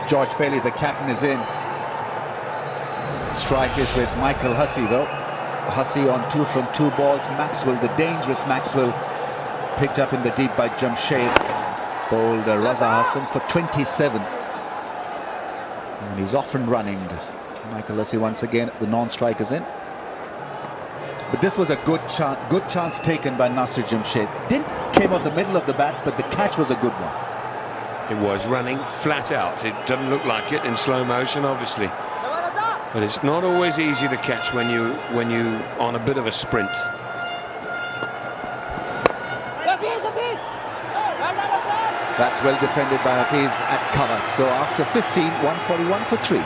George Bailey, the captain, is in. Strike is with Michael Hussey, though. Hussey on 2 from 2 balls. Maxwell, the dangerous Maxwell, picked up in the deep by Jamshed. Bowled Raza Hassan for 27. And he's off and running. Michael Hussey once again, the non-strikers in. But this was a good chance taken by Nasir Jamshed. Came on the middle of the bat, but the catch was a good one. It was running flat out. It doesn't look like it in slow motion, obviously, but it's not always easy to catch when you on a bit of a sprint. That's well defended by Hafiz at cover. So after 15, 141 for 3.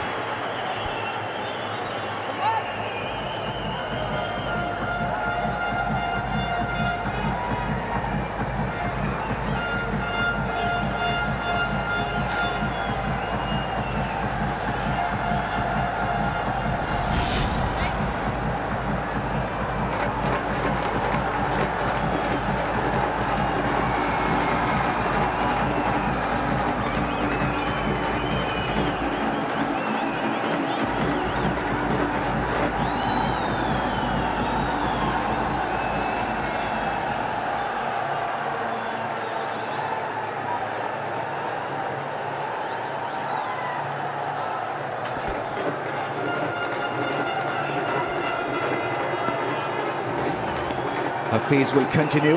Hafiz will continue.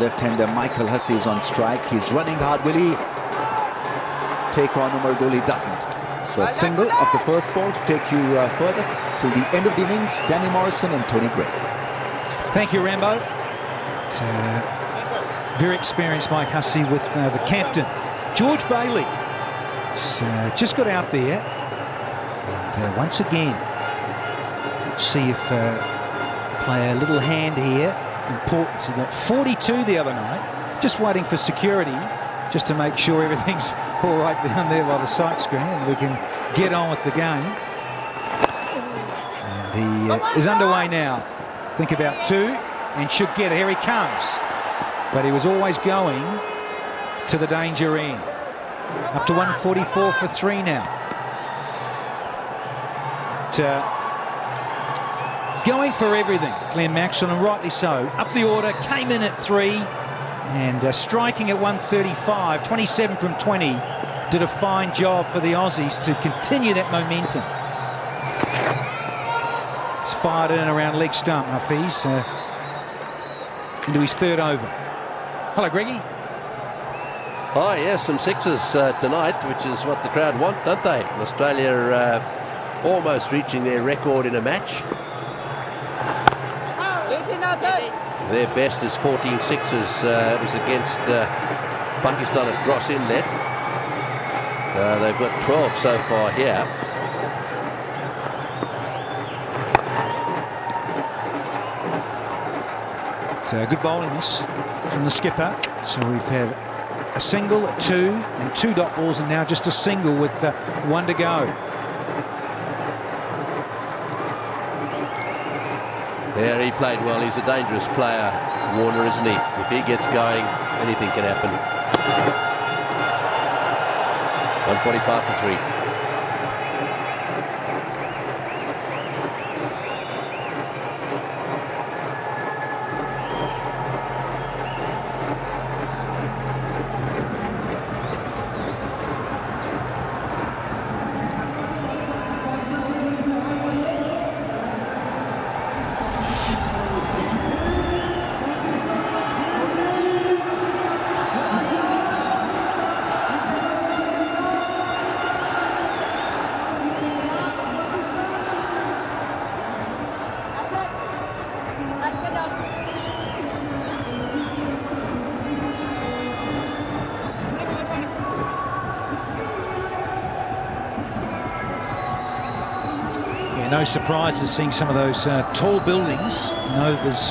Left-hander Michael Hussey is on strike. He's running hard. Will he take on Umar Gul? He doesn't. So a single of the first ball to take you further till the end of the innings. Danny Morrison and Tony Gray. Thank you, Rambo. Very experienced Mike Hussey with the captain, George Bailey. Just got out there. And once again, let's see if play a little hand here. Importance. He got 42 the other night. Just waiting for security, just to make sure everything's all right down there by the sight screen, and we can get on with the game. And he is underway now. Think about 2 and should get it. Here he comes. But he was always going to the danger end. Up to 144 for 3 now. Going for everything, Glenn Maxwell, and rightly so. Up the order, came in at 3, and striking at 135, 27 from 20. Did a fine job for the Aussies to continue that momentum. He's fired in around leg stump, Hafiz, into his 3rd over. Hello, Greggy. Oh, yes, some sixes tonight, which is what the crowd want, don't they? Australia almost reaching their record in a match. Their best is 14 sixes. It was against Pakistan at Gross Inlet. They've got 12 so far here. It's good bowling this from the skipper. So we've had a single, a 2, and 2 dot balls, and now just a single with 1 to go. Yeah, he played well. He's a dangerous player, Warner, isn't he? If he gets going, anything can happen. 145 for 3. No surprises seeing some of those tall buildings in overs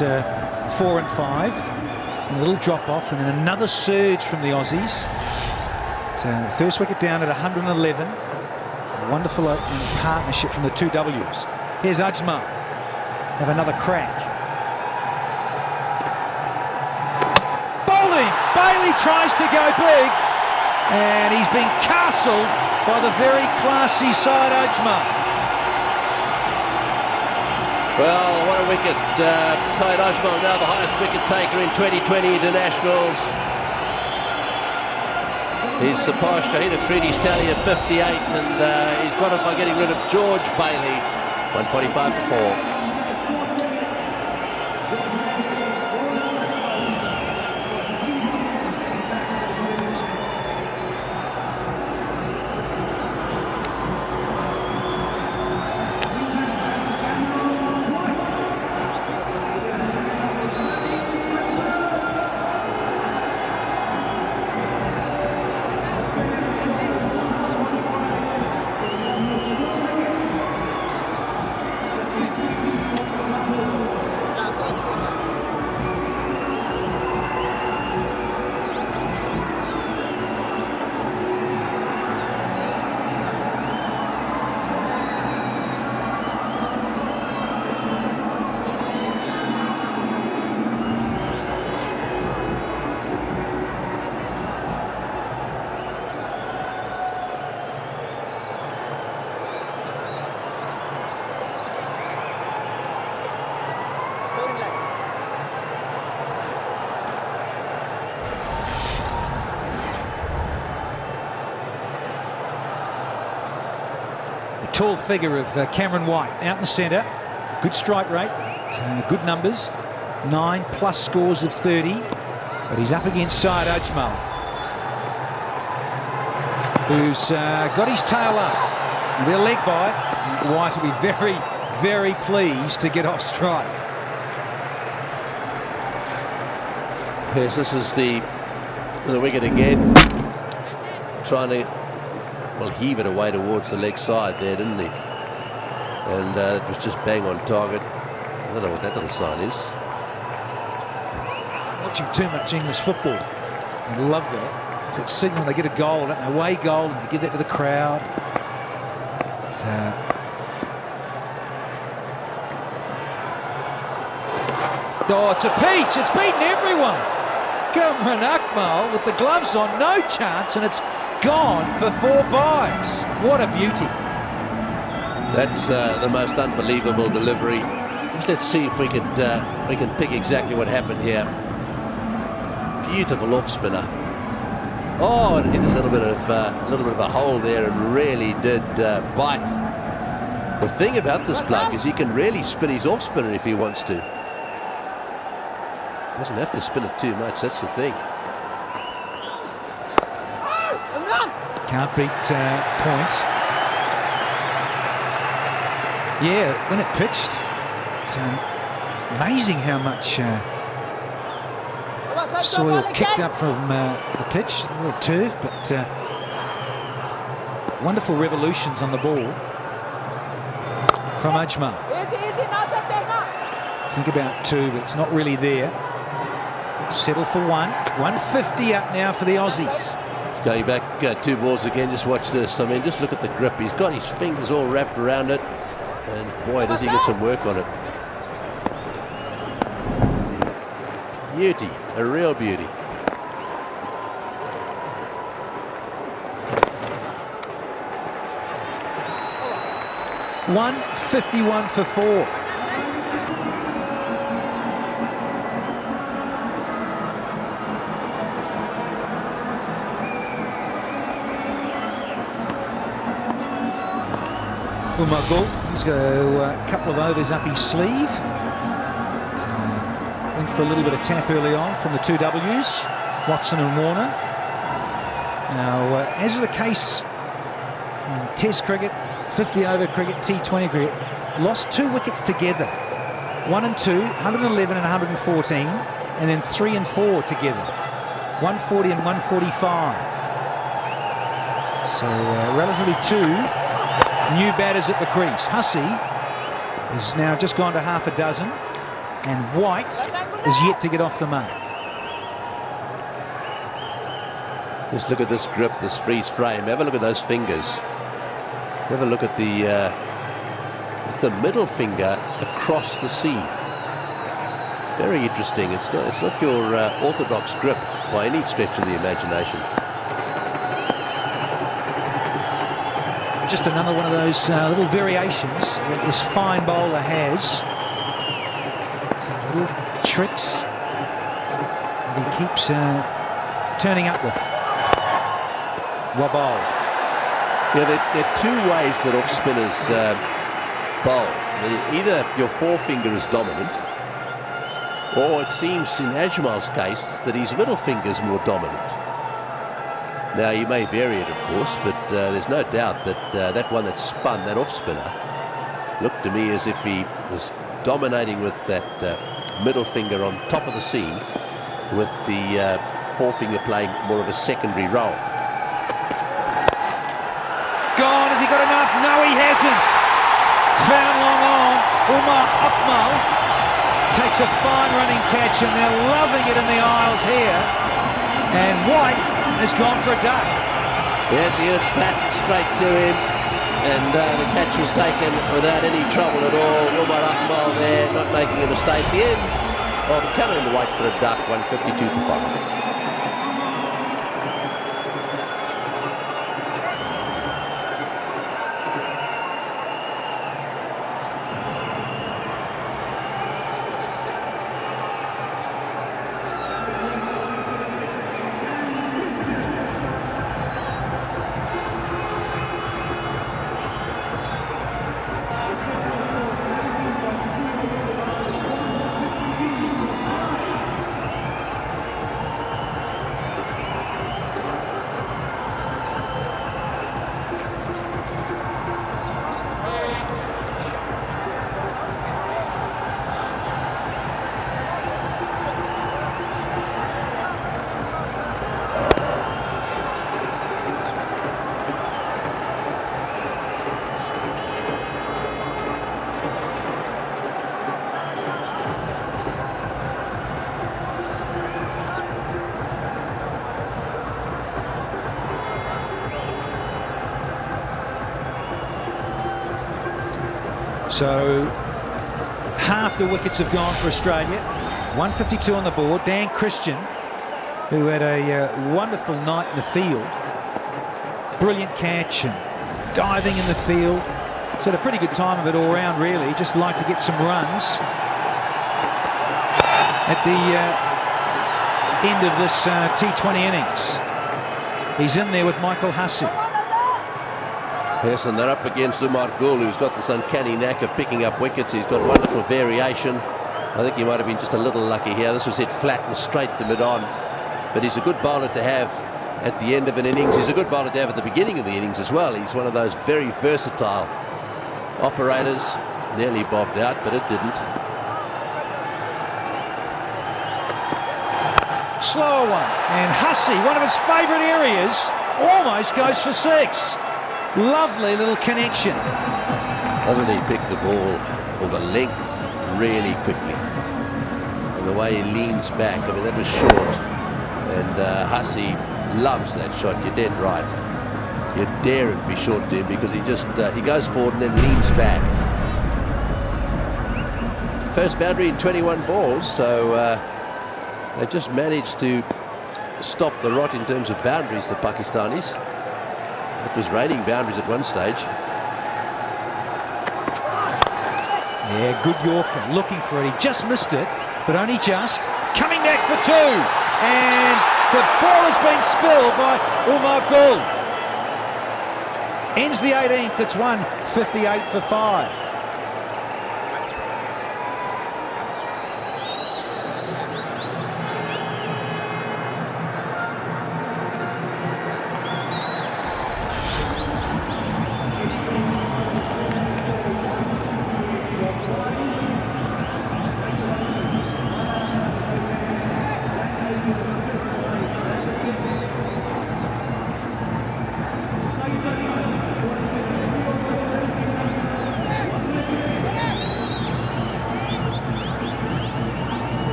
4 and 5. And a little drop off and then another surge from the Aussies. So first wicket down at 111. A wonderful opening partnership from the two Ws. Here's Ajmal. Have another crack. Bowling! Bailey tries to go big. And he's been castled by the very classy side Ajmal. Well, what a wicket. Syed Ajmal now the highest wicket taker in 2020 internationals. He's surpassed Shahid Afridi's tally of 58 and he's got it by getting rid of George Bailey. 145 for 4. Tall figure of Cameron White out in the centre. Good strike rate, good numbers, 9+ scores of 30, but he's up against Syed Ajmal, who's got his tail up. There'll be a leg bite. White will be very, very pleased to get off strike. Yes, this is the wicket again, trying to heave it away towards the leg side there, didn't he? And it was just bang on target. I don't know what that little sign is. Watching too much English football. I love that. It's that signal they get a goal, an away goal, and they give that to the crowd. Oh, it's a peach. It's beaten everyone. Cameron Akmal with the gloves on, no chance, and it's gone for 4 byes. What a beauty. That's the most unbelievable delivery. Let's see if we can pick exactly what happened here. Beautiful off spinner. Oh, it hit a little bit of a hole there and really did bite. The thing about this bloke is he can really spin his off spinner if he wants to. Doesn't have to spin it too much. That's the thing. Can't beat point. Yeah, when it pitched, it's amazing how much soil kicked up from the pitch. A little turf, but wonderful revolutions on the ball from Ajmal. Think about 2, but it's not really there. Settle for 1. 150 up now for the Aussies. Going back 2 balls again. Just watch this. I mean, just look at the grip. He's got his fingers all wrapped around it, and boy, does he get some work on it. Beauty, a real beauty. 151 for 4. Umagul, he's got a couple of overs up his sleeve. Went for a little bit of tap early on from the two Ws, Watson and Warner. Now, as is the case in Test cricket, 50-over cricket, T20 cricket, lost 2 wickets together. 1 and 2, 111 and 114, and then 3 and 4 together. 140 and 145. So, relatively 2 new batters at the crease. Hussey has now just gone to half a dozen, and White is yet to get off the mark. Just look at this grip, this freeze frame. Have a look at those fingers. Have a look at the middle finger across the seam. Very interesting. It's not your orthodox grip by any stretch of the imagination. Just another one of those little variations that this fine bowler has. Little tricks that he keeps turning up with. Wabal. Yeah, there are 2 ways that off spinners bowl. Either your forefinger is dominant, or it seems in Ajmal's case that his middle finger is more dominant. Now, you may vary it, of course, but there's no doubt that that one that spun, that off-spinner, looked to me as if he was dominating with that middle finger on top of the seam, with the forefinger playing more of a secondary role. Gone. Has he got enough? No, he hasn't. Found long on. Umar Akmal takes a fine running catch, and they're loving it in the aisles here. And White has gone for a duck. Yes, he hit it flat straight to him, and the catch was taken without any trouble at all. Umar Akmal there, not making a mistake. The end of Cameron White for a duck, 152 for 5. So half the wickets have gone for Australia. 152 on the board. Dan Christian, who had a wonderful night in the field. Brilliant catch and diving in the field. He's had a pretty good time of it all round, really. Just like to get some runs at the end of this T20 innings. He's in there with Michael Hussey. Yes, and they're up against Umar Gul, who's got this uncanny knack of picking up wickets. He's got wonderful variation. I think he might have been just a little lucky here. This was hit flat and straight to mid-on. But he's a good bowler to have at the end of an innings. He's a good bowler to have at the beginning of the innings as well. He's one of those very versatile operators. Nearly bobbed out, but it didn't. Slower one. And Hussey, one of his favourite areas, almost goes for 6. Lovely little connection. Doesn't he pick the ball or the length really quickly? And the way he leans back, I mean, that was short. And Hussey loves that shot. You're dead right. You daren't be short to him because he just he goes forward and then leans back. First boundary in 21 balls, so they just managed to stop the rot in terms of boundaries, the Pakistanis. It was raining boundaries at one stage. Yeah, good Yorker, looking for it. He just missed it, but only just. Coming back for 2. And the ball has been spilled by 𝐑𝐄. Ends the 18th, it's 158 for 5.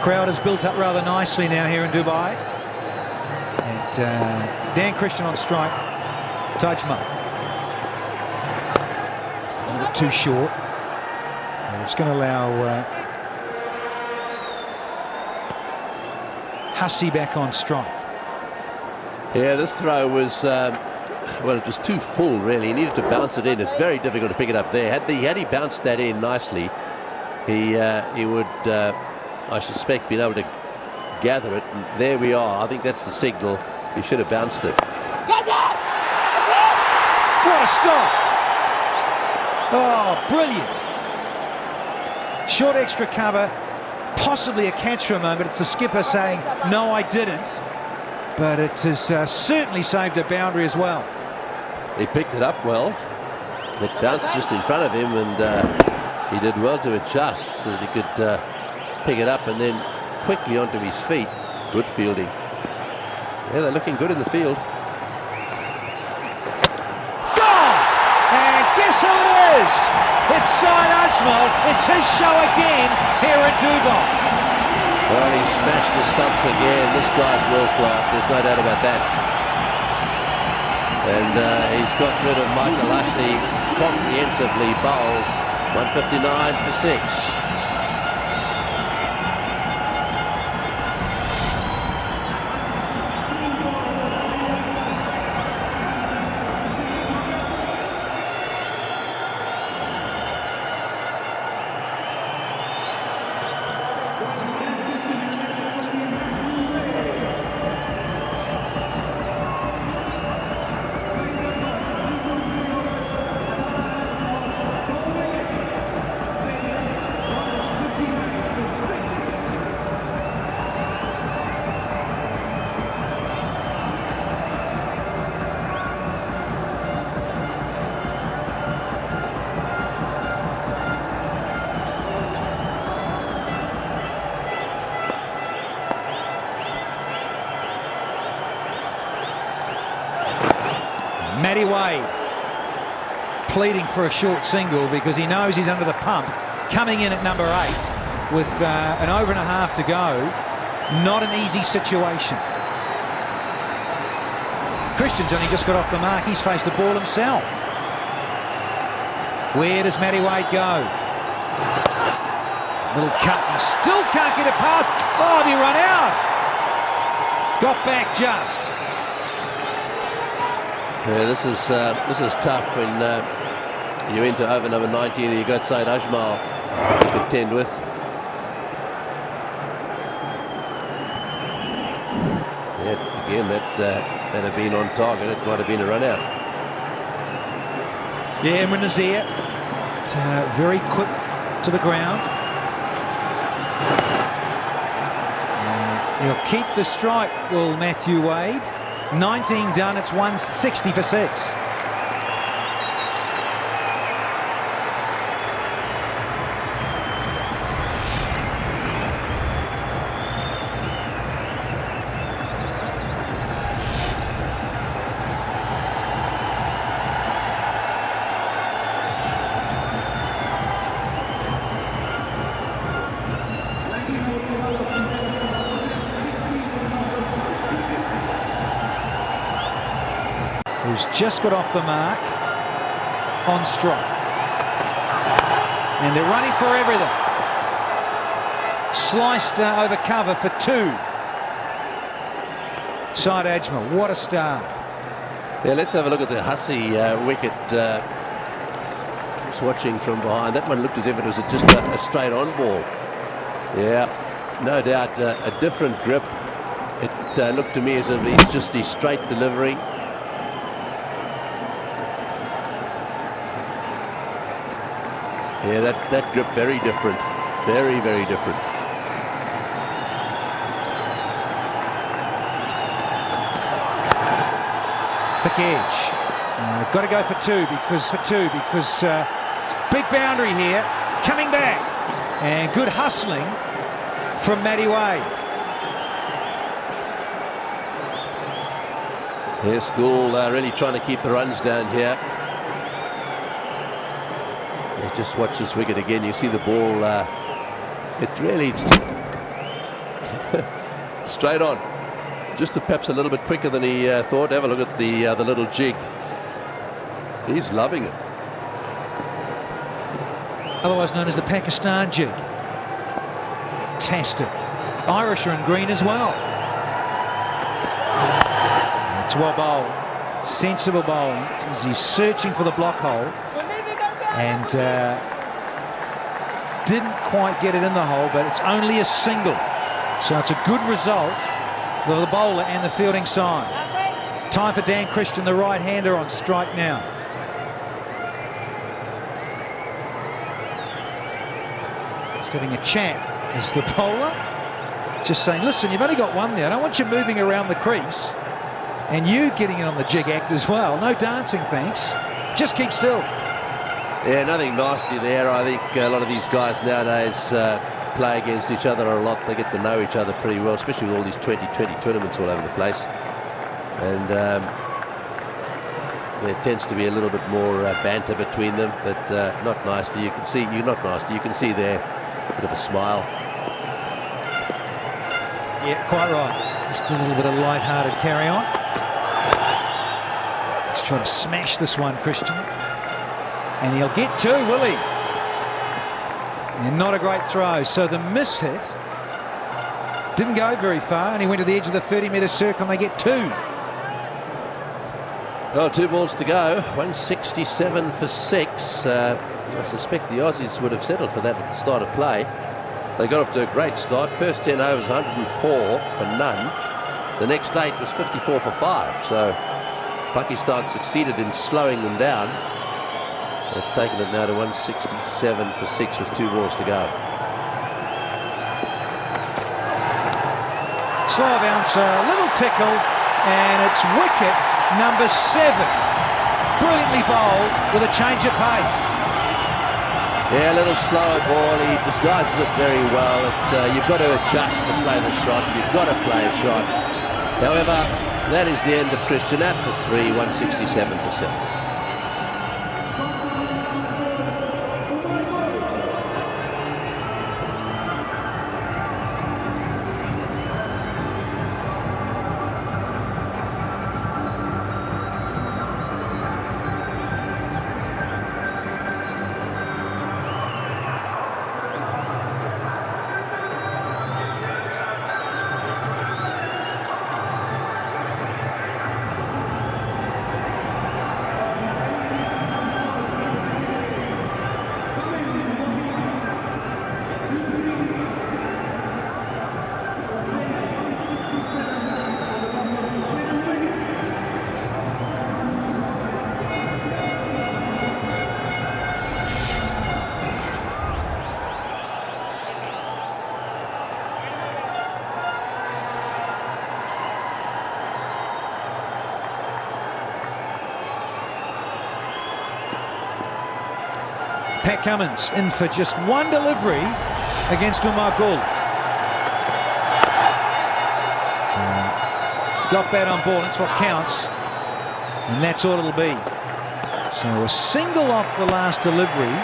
Crowd has built up rather nicely now here in Dubai. And Dan Christian on strike. 𝐑𝐄-𝐋𝐈𝐕𝐄. Just a little bit too short. And it's going to allow Hussey back on strike. Yeah, this throw was, well, it was too full, really. He needed to bounce it in. It's very difficult to pick it up there. Had he bounced that in nicely, he would... I suspect being able to gather it, and there we are. I think that's the signal. He should have bounced it. What a stop! Oh, brilliant! Short extra cover, possibly a catch for a moment. It's the skipper saying, no, I didn't. But it has certainly saved a boundary as well. He picked it up well. It bounced just in front of him, and he did well to adjust so that he could pick it up and then quickly onto his feet. Good fielding. Yeah, they're looking good in the field. Gone! And guess who it is? It's 𝐑𝐄-𝐋𝐈𝐕𝐄. It's his show again here in Dubai. Well, he smashed the stumps again. This guy's world class. There's no doubt about that. And he's got rid of Michael Hussey comprehensively bowled. 159 for 6. Matty Wade pleading for a short single because he knows he's under the pump. Coming in at number 8 with an over and a half to go. Not an easy situation. Christian's only just got off the mark. He's faced a ball himself. Where does Matty Wade go? Little cut. He still can't get it past. Oh, he run out. Got back just. Yeah, this is tough when you're into over number 19 and you got 𝐑𝐄-𝐋𝐈𝐕𝐄 to contend with. Yeah, again, that had been on target. It might have been a run out. Yeah, Imran Nazir, very quick to the ground. He'll keep the strike, will Matthew Wade. 19 done, it's 160 for 6. Who's just got off the mark on strike. And they're running for everything. Sliced over cover for 2. Side Ajmal, what a start. Yeah, let's have a look at the Hussey wicket. Just watching from behind. That one looked as if it was just a straight on ball. Yeah, no doubt a different grip. It looked to me as if it's just the straight delivery. Yeah, that grip very different. Very, very different. Thick edge. Got to go for 2 because it's a big boundary here. Coming back. And good hustling from Matty Way. Here's Gould really trying to keep the runs down here. Yeah, just watch this wicket again. You see the ball. It's straight on. Just perhaps a little bit quicker than he thought. Have a look at the little jig. He's loving it. Otherwise known as the Pakistan jig. Fantastic. Irish are in green as well. It's well bowled. Sensible bowling because he's searching for the block hole and didn't quite get it in the hole, but it's only a single. So it's a good result for the bowler and the fielding side. Time for Dan Christian, the right-hander, on strike now. Just having a chat as the bowler. Just saying, listen, you've only got one there. I don't want you moving around the crease. And you getting in on the jig act as well. No dancing, thanks. Just keep still. Yeah, nothing nasty there. I think a lot of these guys nowadays play against each other a lot. They get to know each other pretty well, especially with all these 2020 tournaments all over the place. And there tends to be a little bit more banter between them, but not nasty. You can see, not nasty. You can see there a bit of a smile. Yeah, quite right. Just a little bit of light-hearted carry on. Let's try to smash this one, Christian. And he'll get 2, will he? And not a great throw. So the miss hit didn't go very far, and he went to the edge of the 30-metre circle, and they get 2. Well, 2 balls to go. 167 for 6. I suspect the Aussies would have settled for that at the start of play. They got off to a great start. First 10 overs, 104 for none. The next 8 was 54 for 5. So Pakistan succeeded in slowing them down. They've taken it now to 167 for 6 with 2 balls to go. Slow bouncer, little tickle, and it's wicket number 7. Brilliantly bowled with a change of pace. Yeah, a little slower ball. He disguises it very well. You've got to adjust to play the shot. You've got to play a shot. However, that is the end of Christian at for 3, 167 for 7. Pat Cummins in for just 1 delivery against Umar Gould. Got bat on ball, that's what counts, and that's all it'll be. So a single off the last delivery,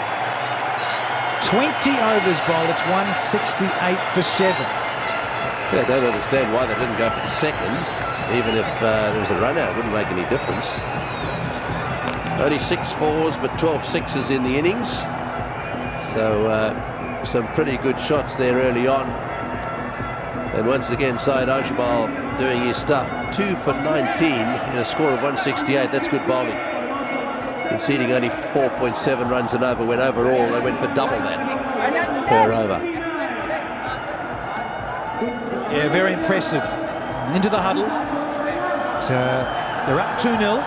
20 overs bowled, it's 168 for 7. Yeah, I don't understand why they didn't go for the second. Even if there was a run out, it wouldn't make any difference. Only 6 fours, but 12 sixes in the innings. So some pretty good shots there early on. And once again, Syed Ajmal doing his stuff. 2 for 19 in a score of 168. That's good bowling. Conceding only 4.7 runs an over, when overall they went for double that per over. Yeah, very impressive. Into the huddle. They're up 2-0,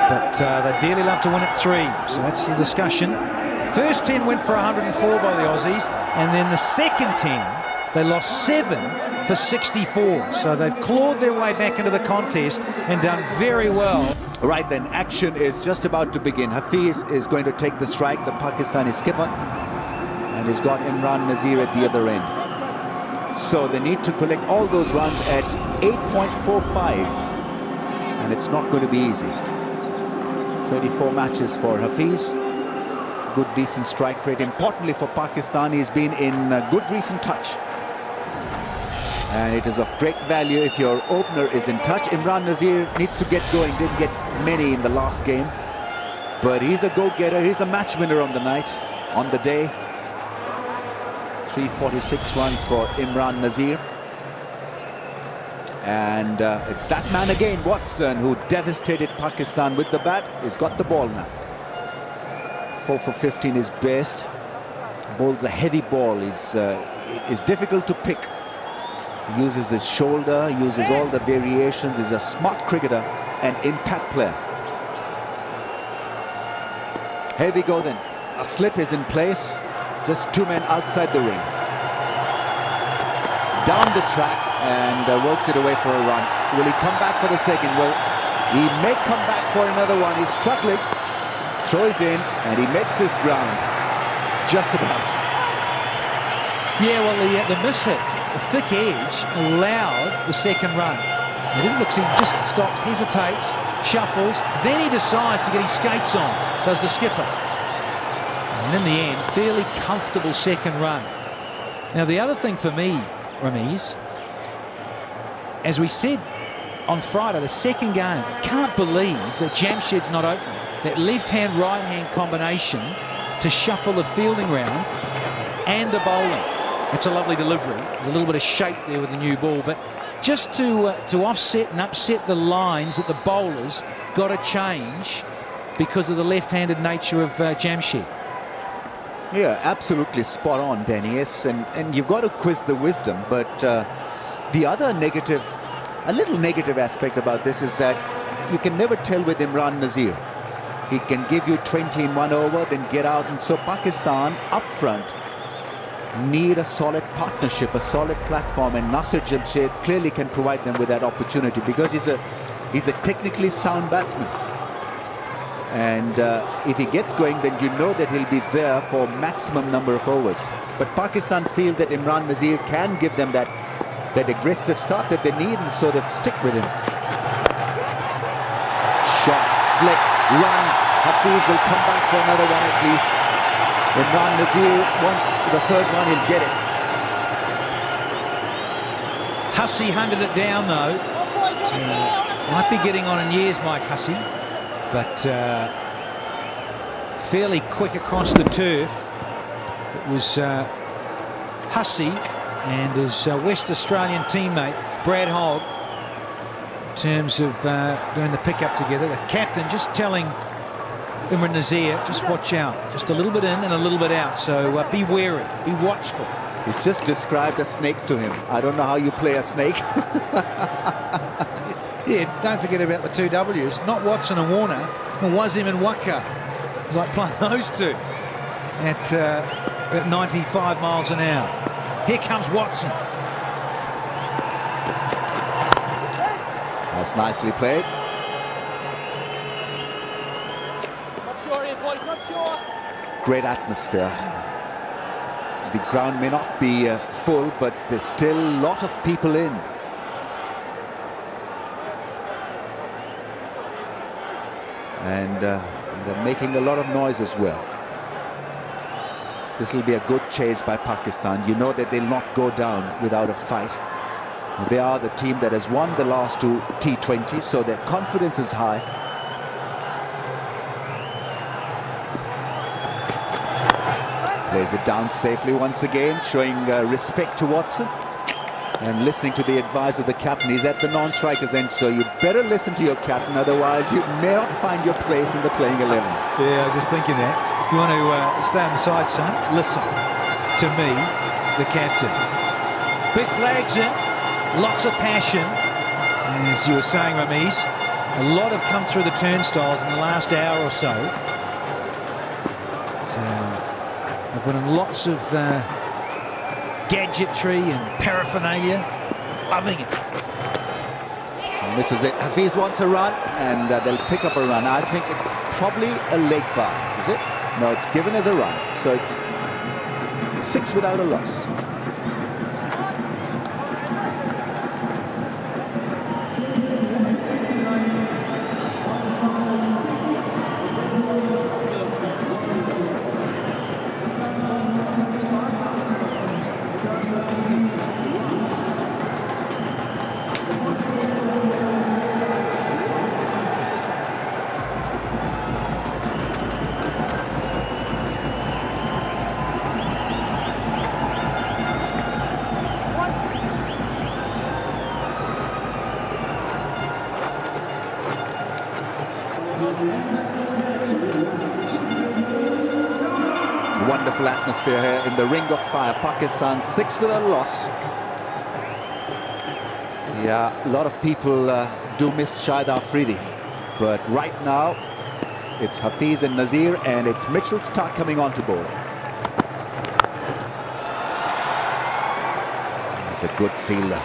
but they dearly love to win at 3. So that's the discussion. First 10 went for 104 by the Aussies, and then the second 10 they lost 7 for 64. So they've clawed their way back into the contest and done very well. Right then, action is just about to begin. Hafiz is going to take the strike, the Pakistani skipper, and he's got Imran Nazir at the other end. So they need to collect all those runs at 8.45, and it's not going to be easy. 34 matches for Hafiz. Good, decent strike rate. Importantly for Pakistan, he's been in good recent touch. And it is of great value if your opener is in touch. Imran Nazir needs to get going. Didn't get many in the last game, but he's a go-getter. He's a match winner on the night, on the day. 346 runs for Imran Nazir. And it's that man again, Watson, who devastated Pakistan with the bat. He's got the ball now. 4 for 15 is best. Bowls a heavy ball. Is difficult to pick. He uses his shoulder, uses all the variations. He's a smart cricketer and impact player. Here we go then. A slip is in place. Just 2 men outside the ring. Down the track and works it away for a run. Will he come back for the second? Well, he may come back for another one. He's struggling. Throws in and he makes his ground. Just about. Yeah, well, the miss-hit, the thick edge, allowed the second run. He didn't look, he just stops, hesitates, shuffles, then he decides to get his skates on, does the skipper. And in the end, fairly comfortable second run. Now, the other thing for me, Ramiz, as we said on Friday, the second game, I can't believe that Jamshed's not open. That left-hand, right-hand combination to shuffle the fielding round and the bowling. It's a lovely delivery. There's a little bit of shape there with the new ball, but just to offset and upset the lines that the bowlers got to change because of the left-handed nature of Jamshed. Yeah, absolutely spot on, Danny. Yes, and you've got to quiz the wisdom, but the other negative, a little negative aspect about this is that you can never tell with Imran Nazir. He can give you 20 in 1 over, then get out, and so Pakistan up front need a solid partnership, a solid platform, and Nasir Jamshed clearly can provide them with that opportunity because he's a technically sound batsman. And if he gets going, then you know that he'll be there for maximum number of overs. But Pakistan feel that Imran Nazir can give them that aggressive start that they need, and so they stick with him. Shot, flick, runs. Hafiz will come back for another one at least. Imran Nazir, once the third one, he'll get it. Hussey hunted it down though. Might be getting on in years, Mike Hussey, but fairly quick across the turf. It was Hussey and his West Australian teammate Brad Hogg, in terms of doing the pickup together. The captain just telling Imran Nazir, just watch out, just a little bit in and a little bit out, so be wary, be watchful. He's just described a snake to him. I don't know how you play a snake. Yeah, don't forget about the 2 Ws, not Watson and Warner, but Wasim and Waka. It's like playing those two at 95 miles an hour. Here comes Watson. That's nicely played. Great atmosphere. The ground may not be full, but there's still a lot of people in. And they're making a lot of noise as well. This will be a good chase by Pakistan. You know that they'll not go down without a fight. They are the team that has won the last 2 T20s, so their confidence is high. Lays it down safely once again, showing respect to Watson and listening to the advice of the captain. He's at the non-strikers end, so you better listen to your captain, otherwise you may not find your place in the playing 11. Yeah, I was just thinking that. You want to stay on the side, son? Listen to me, the captain. Big flags in, lots of passion. As you were saying, Ramiz, a lot have come through the turnstiles in the last hour or so. I've been in lots of gadgetry and paraphernalia. Loving it. Misses it. Hafiz wants a run, and they'll pick up a run. I think it's probably a leg bar, is it? No, it's given as a run. So it's 6 without a loss. Wonderful atmosphere here in the Ring of Fire. Pakistan 6 with a loss. Yeah, a lot of people do miss Shahid Afridi, but right now it's Hafiz and Nazir, and it's Mitchell Starc coming on to bowl. He's a good fielder.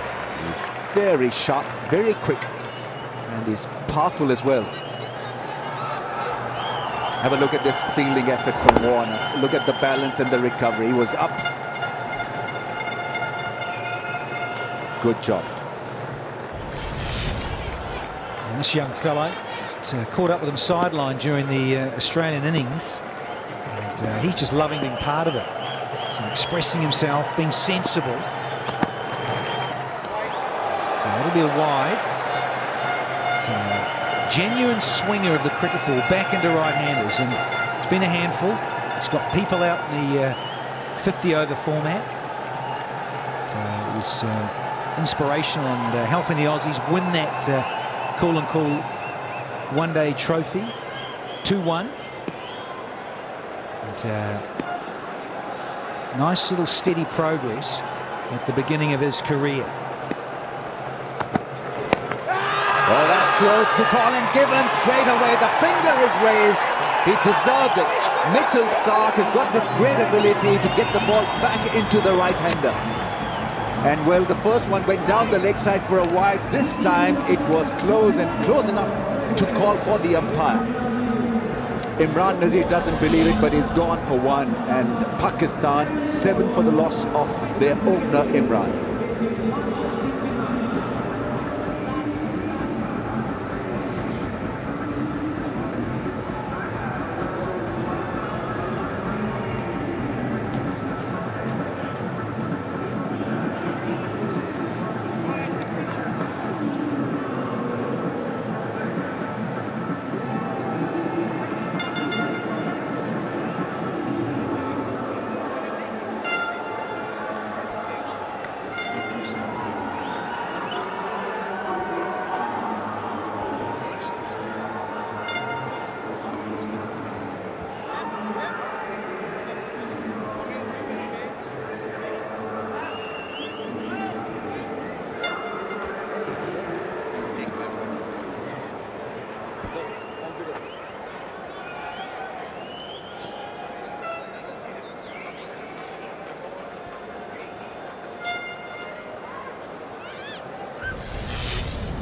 He's very sharp, very quick, and he's powerful as well. Have a look at this fielding effort from Warner. Look at the balance and the recovery. He was up. Good job. And this young fellow caught up with him sideline during the Australian innings. And he's just loving being part of it. So expressing himself, being sensible. So it'll be a wide. Genuine swinger of the cricket ball back into right-handers, and it's been a handful. He's got people out in the 50-over format. It was inspirational and helping the Aussies win that cool and cool one-day trophy, 2-1. And nice little steady progress at the beginning of his career. Oh, that's close to Colin Given. Straight away, the finger is raised. He deserved it. Mitchell Starc has got this great ability to get the ball back into the right-hander. And well, the first one went down the leg side for a wide. This time it was close, and close enough to call for the umpire. Imran Nazir doesn't believe it, but he's gone for one. And Pakistan 7 for the loss of their opener, Imran.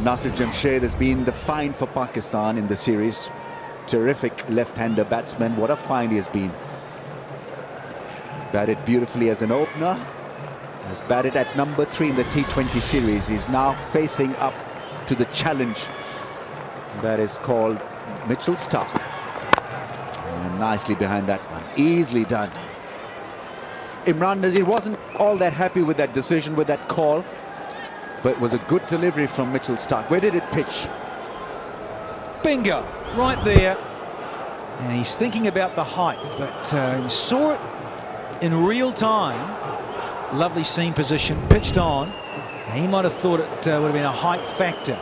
Nasir Jamshed has been the find for Pakistan in the series. Terrific left-hander batsman. What a find he has been. Batted beautifully as an opener. Has batted at number 3 in the T20 series. He's now facing up to the challenge that is called Mitchell Starc. And nicely behind that one. Easily done. Imran Nazir wasn't all that happy with that decision, with that call. But it was a good delivery from Mitchell Starc. Where did it pitch? Bingo, right there. And he's thinking about the height, but he saw it in real time. Lovely seam position, pitched on. He might have thought it would have been a height factor,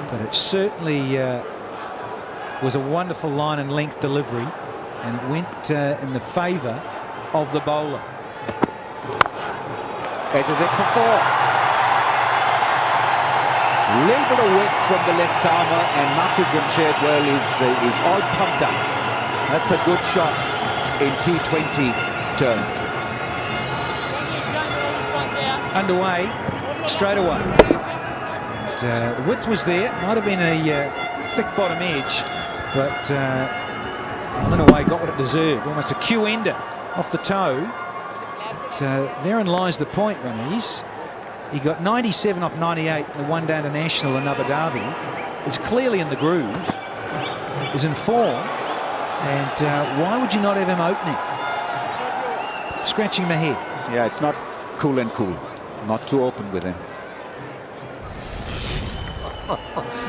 but it certainly was a wonderful line and length delivery, and it went in the favour of the bowler. This is it for 4. Little bit of width from the left armour, and Nasir Jamshed, well, is all pumped up. That's a good shot in T20 term. Underway straight away. The width was there. Might have been a thick bottom edge, but in a way got what it deserved. Almost a Q ender off the toe. But therein lies the point, Rameez. He got 97 off 98 in the one-day international in Abu Dhabi. Is clearly in the groove, is in form, and why would you not have him opening? Scratching my head. Yeah, it's not cool and cool. Not too open with him.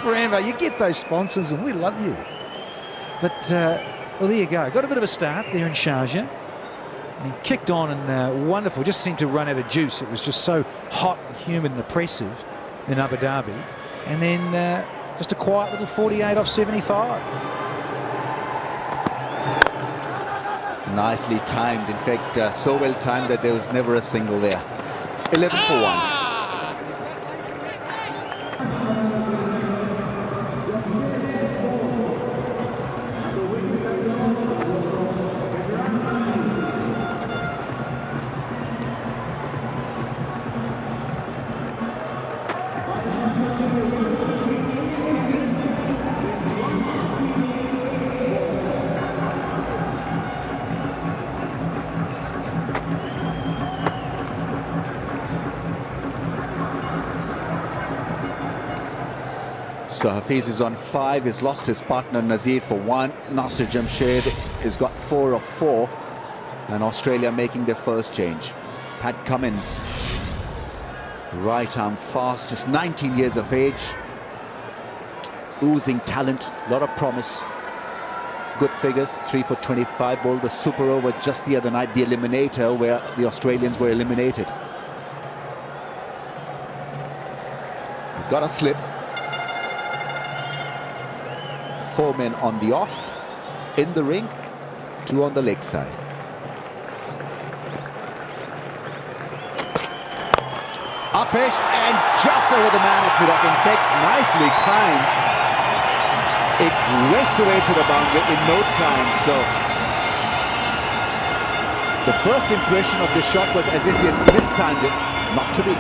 Rambo, you get those sponsors and we love you. But, well, there you go. Got a bit of a start there in Sharjah. And kicked on and wonderful. Just seemed to run out of juice. It was just so hot and humid and oppressive in Abu Dhabi. And then just a quiet little 48 off 75. Nicely timed. In fact, so well timed that there was never a single there. 11 for 1. So Hafiz is on 5, he's lost his partner Nazir for 1. Nasir Jamshed has got 4 of 4, and Australia making their first change. Pat Cummins, right arm fast, just 19 years of age, oozing talent, a lot of promise. Good figures, 3 for 25, bowled the super over just the other night, the eliminator, where the Australians were eliminated. He's got a slip. 4 men on the off, in the ring, 2 on the leg side. Upish and just over the man at mid-off. In fact, nicely timed. It raced away to the boundary in no time. So the first impression of the shot was as if he has mistimed it. Not to be.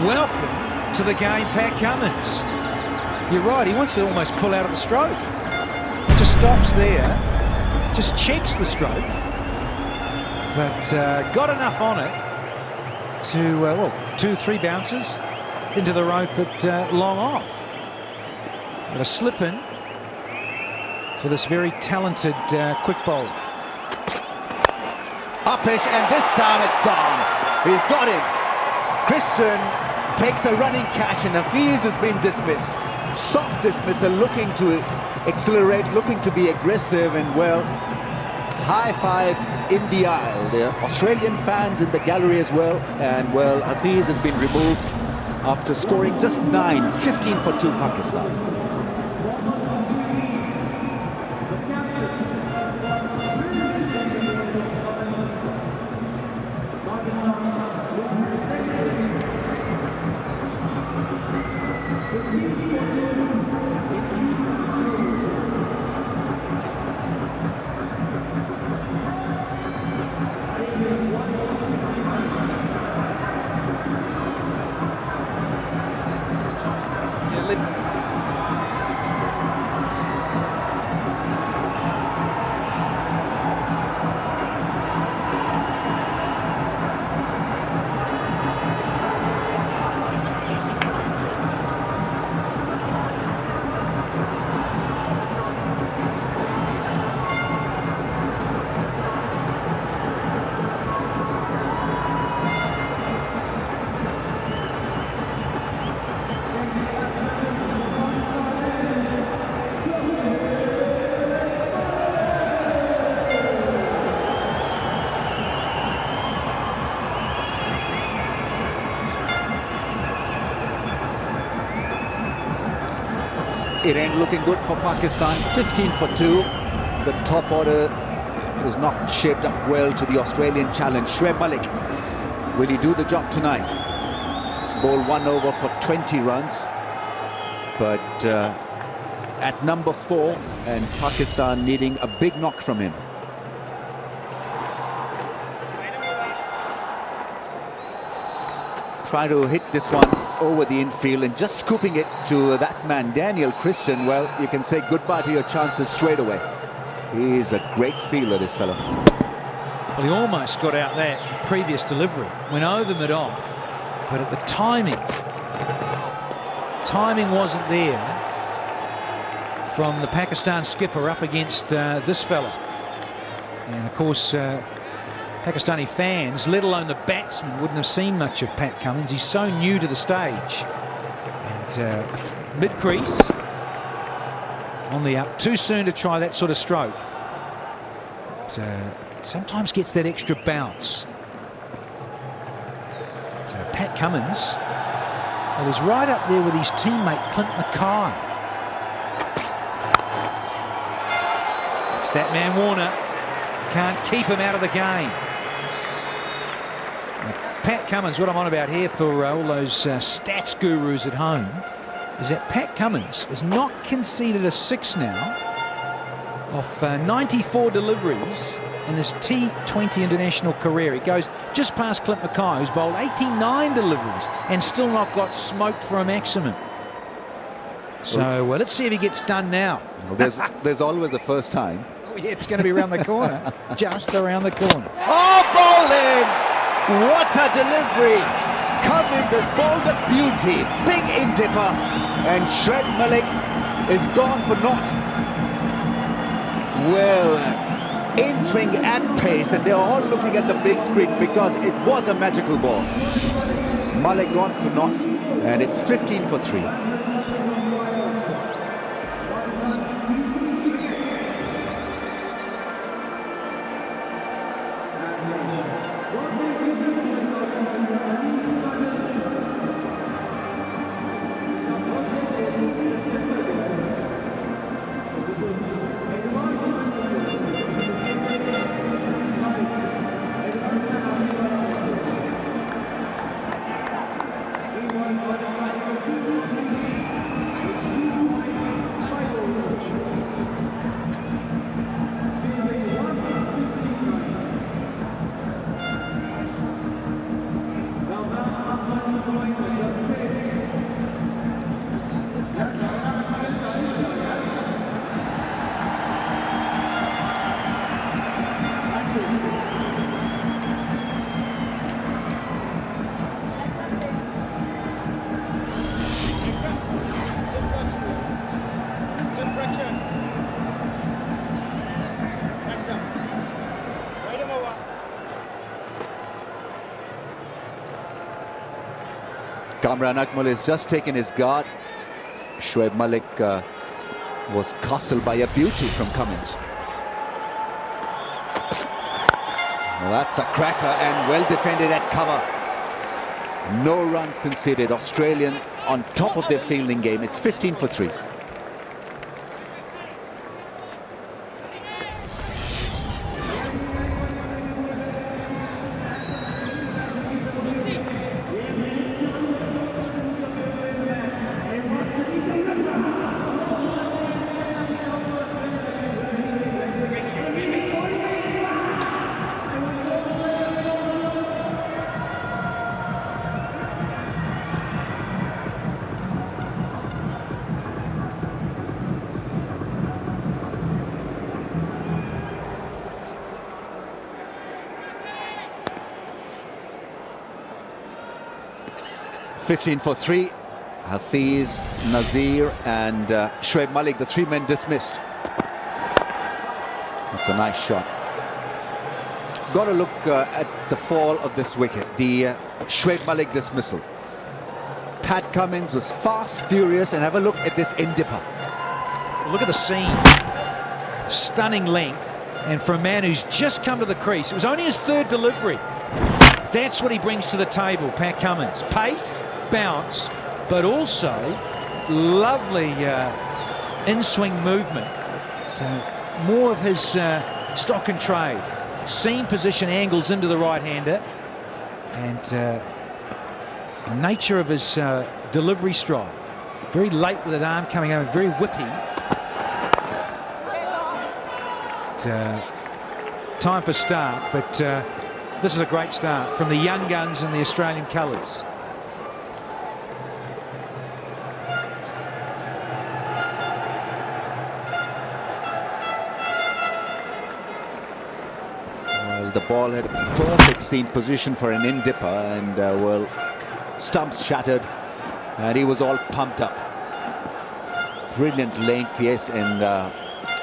Welcome to the game, Pat Cummins. You're right, he wants to almost pull out of the stroke. Just stops there, just checks the stroke, but got enough on it to, well, 2-3 bounces into the rope at long off. But a slip in for this very talented quick bowler. Upish, and this time it's gone. He's got him. Christian takes a running catch, and Hafiz has been dismissed. Soft dismissal, looking to accelerate, looking to be aggressive, and well, high fives in the aisle. The Australian fans in the gallery as well, and well, Hafiz has been removed after scoring just 9, 15 for 2 Pakistan. It ain't looking good for Pakistan. 15 for 2. The top order is not shaped up well to the Australian challenge. Shoaib Malik, will he do the job tonight? Bowl 1 over for 20 runs. But at number 4, and Pakistan needing a big knock from him. Try to hit this one over the infield and just scooping it to that man, Daniel Christian. Well, you can say goodbye to your chances straight away. He's a great fielder, this fellow. Well, he almost got out that previous delivery, went over mid-off, but at the timing wasn't there from the Pakistan skipper up against this fella. And of course, Pakistani fans, let alone the batsmen, wouldn't have seen much of Pat Cummins. He's so new to the stage. And mid-crease, on the up. Too soon to try that sort of stroke. But, sometimes gets that extra bounce. So Pat Cummins, well, he's right up there with his teammate Clint Mackay. It's that man Warner. Can't keep him out of the game. Pat Cummins, what I'm on about here for all those stats gurus at home, is that Pat Cummins has not conceded a 6 now off 94 deliveries in his T20 international career. He goes just past Clint Mackay, who's bowled 89 deliveries and still not got smoked for a maximum. So let's see if he gets done now. Well, there's always the first time. Oh yeah, it's going to be around the corner. Just around the corner. Oh, bowling! What a delivery! Cummins has bowled a beauty. Big in dipper. And Shoaib Malik is gone for naught. Well, in swing at pace, and they're all looking at the big screen because it was a magical ball. Malik gone for naught, and it's 15 for 3. Just fraction. Next one. Right him over. Kamran Akmal has just taken his guard. Shoaib Malik was castled by a beauty from Cummins. Well, that's a cracker and well defended at cover. No runs conceded. Australian on top of their fielding game. It's 15 for 3. $15 for 3. Hafiz, Nazir and Shoaib Malik, the 3 men dismissed. That's a nice shot. Got to look at the fall of this wicket, the Shoaib Malik dismissal. Pat Cummins was fast, furious, and have a look at this in-dipper. Look at the seam. Stunning length. And for a man who's just come to the crease, it was only his 3rd delivery. That's what he brings to the table, Pat Cummins. Pace, bounce, but also lovely in-swing movement. So more of his stock and trade. Seam position angles into the right-hander, and the nature of his delivery strike. Very late with that arm coming over, very whippy. Time for start, but this is a great start from the young guns in the Australian colours. Well, the ball had a perfect seam position for an in-dipper, and well, stumps shattered, and he was all pumped up. Brilliant length, yes, and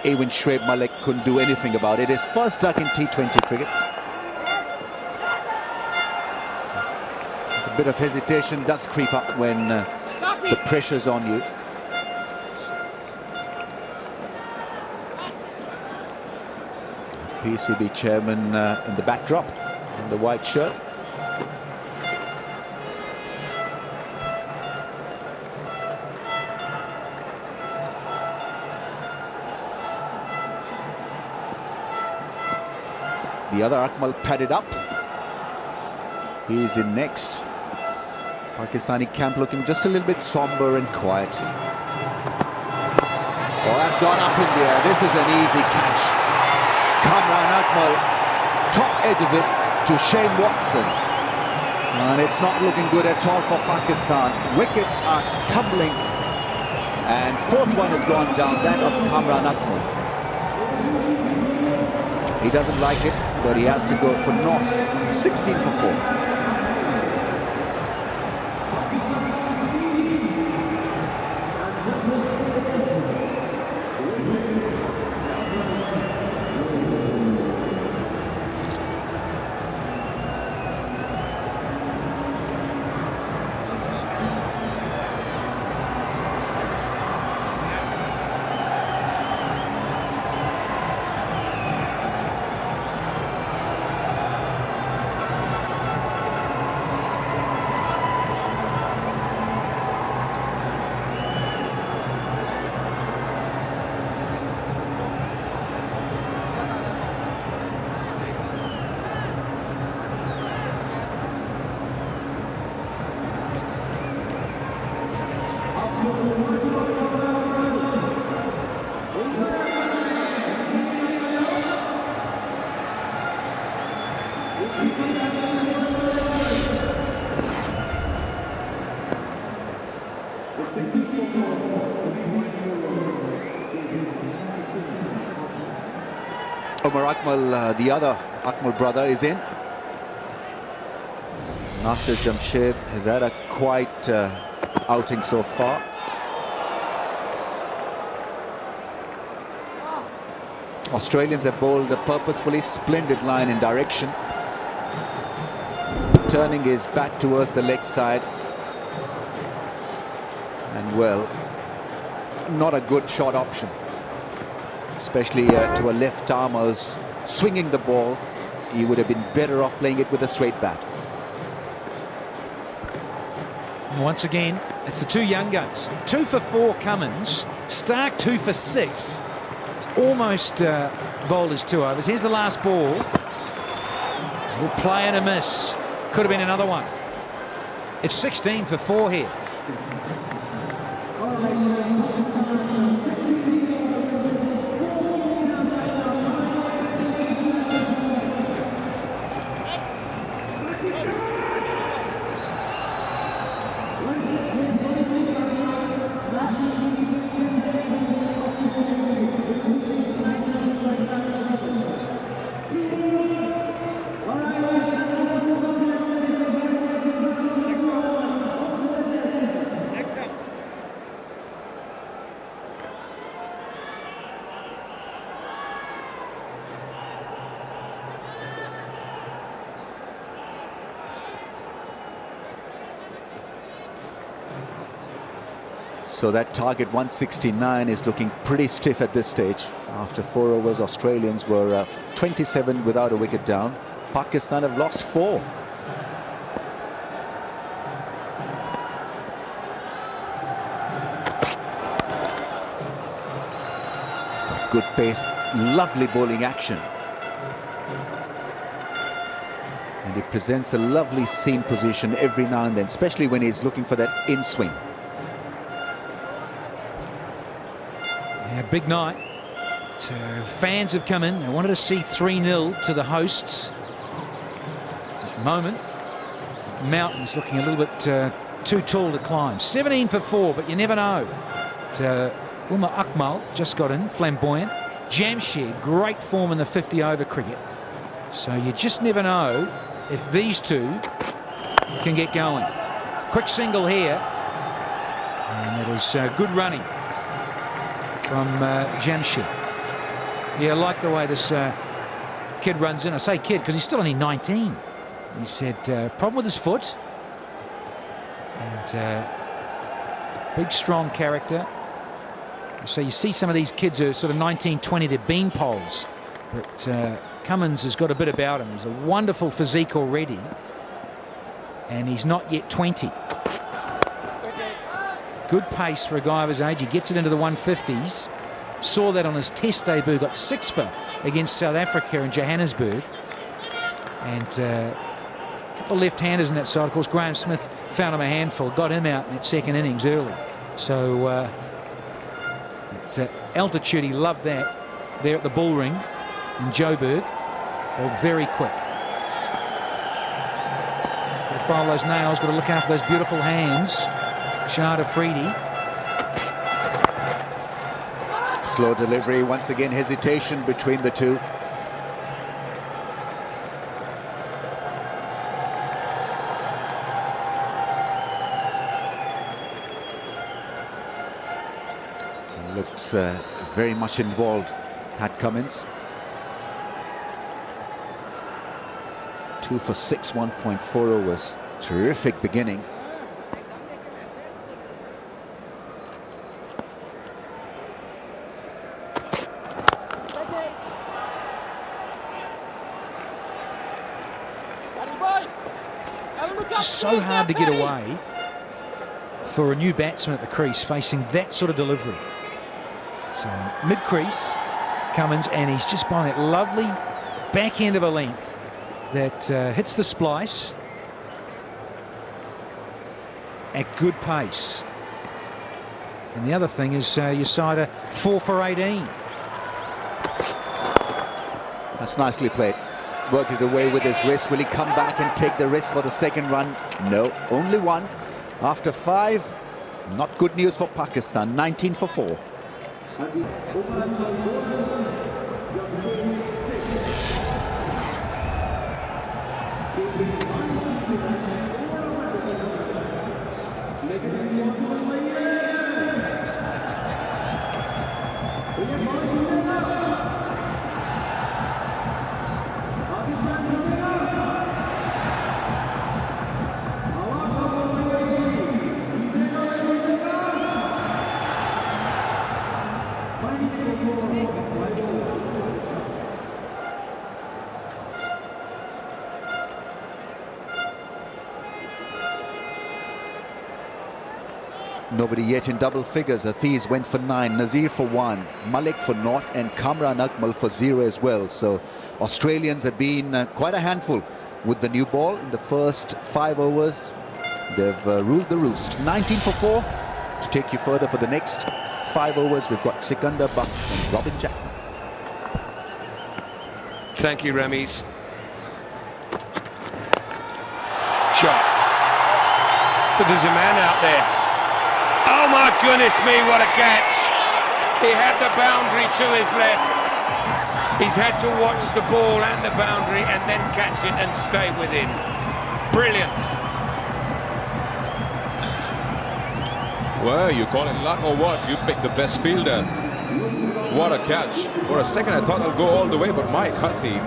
Ewan Shoaib Malik couldn't do anything about it. His first duck in T20 cricket. A bit of hesitation does creep up when the pressure's on you. PCB chairman in the backdrop in the white shirt. The other Akmal padded up. He's in next. Pakistani camp looking just a little bit somber and quiet. Oh, that's gone up in the air. This is an easy catch. Kamran Akmal top edges it to Shane Watson. And it's not looking good at all for Pakistan. Wickets are tumbling. And fourth one has gone down, that of Kamran Akmal. He doesn't like it, but he has to go for naught. 16 for 4. Omar Akmal, the other Akmal brother, is in. Nasir Jamshed has had a quiet outing so far. Australians have bowled a purposefully splendid line in direction, turning his bat towards the leg side, and well, not a good shot option, especially to a left armer's swinging the ball. He would have been better off playing it with a straight bat. Once again, it's the two young guns. 2 for 4 Cummins, Stark 2 for 6. It's almost bowled as 2 overs. Here's the last ball. We'll play and a miss. Could have been another one. It's 16 for 4 here. So that target 169 is looking pretty stiff at this stage. After 4 overs, Australians were 27 without a wicket down. Pakistan have lost 4. Good pace, lovely bowling action. And he presents a lovely seam position every now and then, especially when he's looking for that in-swing. Yeah, big night. Fans have come in. They wanted to see 3-0 to the hosts. At the moment, Mountain's looking a little bit too tall to climb. 17 for 4, but you never know. 𝐑𝐄-𝐋𝐈𝐕𝐄 just got in, flamboyant. Jamshed, great form in the 50-over cricket. So you just never know if these two can get going. Quick single here. And it is good running from Jamshed. Yeah, I like the way this kid runs in. I say kid because he's still only 19. He said problem with his foot. And big, strong character. So you see some of these kids are sort of 19, 20, they're bean poles. But Cummins has got a bit about him. He's a wonderful physique already. And he's not yet 20. Good pace for a guy of his age. He gets it into the 150s. Saw that on his test debut. Got 6 for against South Africa in Johannesburg. And a couple of left-handers in that side. Of course, Graham Smith found him a handful. Got him out in that second innings early. So at altitude, he loved that there at the bull ring in Joburg. Balled very quick. Got to file those nails. Got to look after those beautiful hands. Shard Afridi. Slow delivery, once again hesitation between the two. Looks very much involved, Pat Cummins. 2 for 6, 1.4 overs. Terrific beginning. Just so hard to get away for a new batsman at the crease facing that sort of delivery. So mid-crease, Cummins, and he's just bowling that lovely back end of a length that hits the splice at good pace. And the other thing is your side are 4 for 18. That's nicely played. Worked it away with his wrist. Will he come back and take the risk for the second run? No, only one. After 5, not good news for Pakistan. 19 for 4. Nobody yet in double figures. Hafiz went for 9, Nazir for 1, Malik for 0, and Kamran Akmal for 0 as well. So Australians have been quite a handful with the new ball in the first 5 overs. They've ruled the roost. 19 for 4. To take you further for the next 5 overs, we've got Sikandar Buck and Robin Jackman. Thank you, Rameez. Shot. But there's a man out there. Oh my goodness me, what a catch. He had the boundary to his left. He's had to watch the ball and the boundary and then catch it and stay within. Brilliant. Well, you call it luck or what? You picked the best fielder. What a catch. For a second I thought I'll go all the way, but Mike Hussey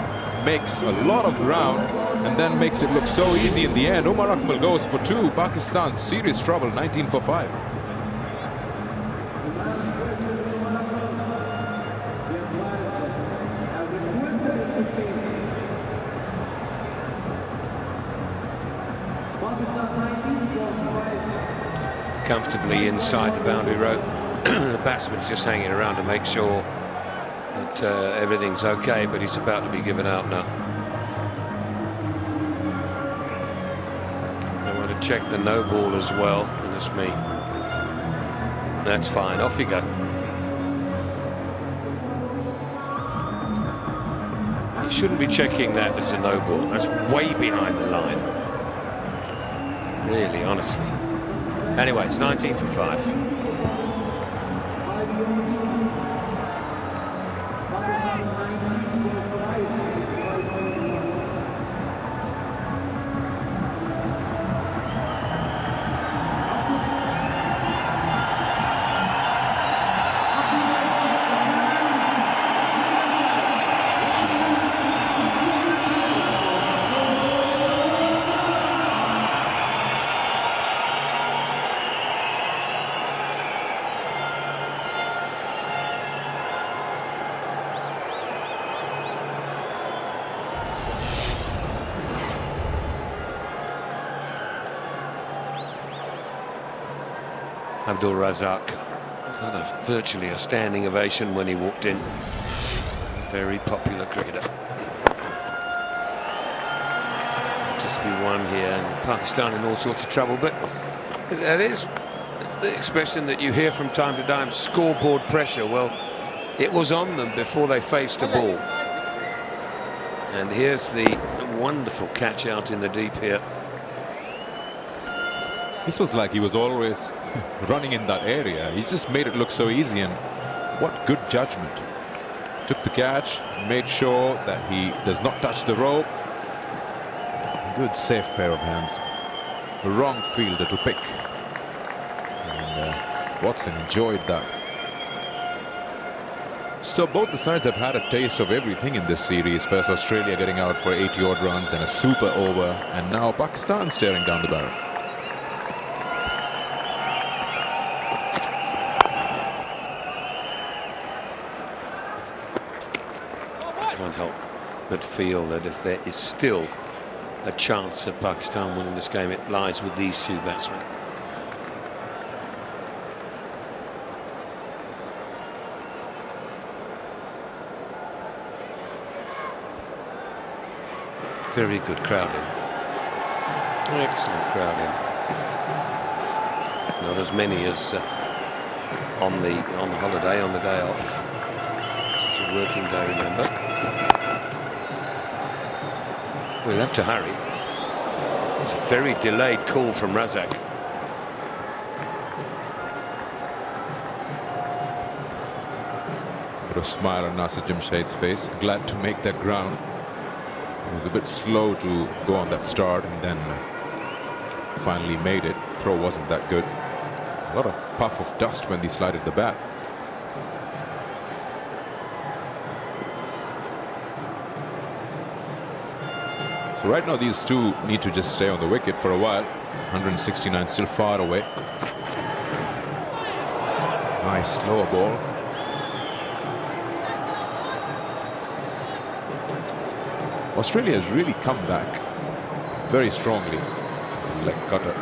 makes a lot of ground and then makes it look so easy in the end. Umar Akmal goes for 2. Pakistan serious trouble, 19 for 5. Comfortably inside the boundary rope. The batsman's just hanging around to make sure that everything's okay, but he's about to be given out now. I want to check the no ball as well. Goodness me. That's fine. Off you go. You shouldn't be checking that as a no ball. That's way behind the line. Really, honestly. Anyway, it's 19 for 5. Abdul Razak got virtually a standing ovation when he walked in. Very popular cricketer. Just be one here, and Pakistan in all sorts of trouble. But that is the expression that you hear from time to time: scoreboard pressure. Well, it was on them before they faced a ball. And here's the wonderful catch out in the deep here. This was like he was always running in that area. He's just made it look so easy, and what good judgment. Took the catch, made sure that he does not touch the rope. Good safe pair of hands. The wrong fielder to pick. And Watson enjoyed that. So both the sides have had a taste of everything in this series. First Australia getting out for 80 odd runs, then a super over, and now Pakistan staring down the barrel. Can't help but feel that if there is still a chance of Pakistan winning this game, it lies with these two batsmen. Very good crowding. Excellent crowding. Not as many as on the holiday, on the day off. It's a working day, remember. We'll have to hurry. It's a very delayed call from Razak. Put a smile on Nasir Jamshed's face. Glad to make that ground. He was a bit slow to go on that start, and then finally made it. Throw wasn't that good. A lot of puff of dust when they slided the bat. So right now these two need to just stay on the wicket for a while. 169 still far away. Nice slower ball. Australia has really come back very strongly. It's a leg cutter.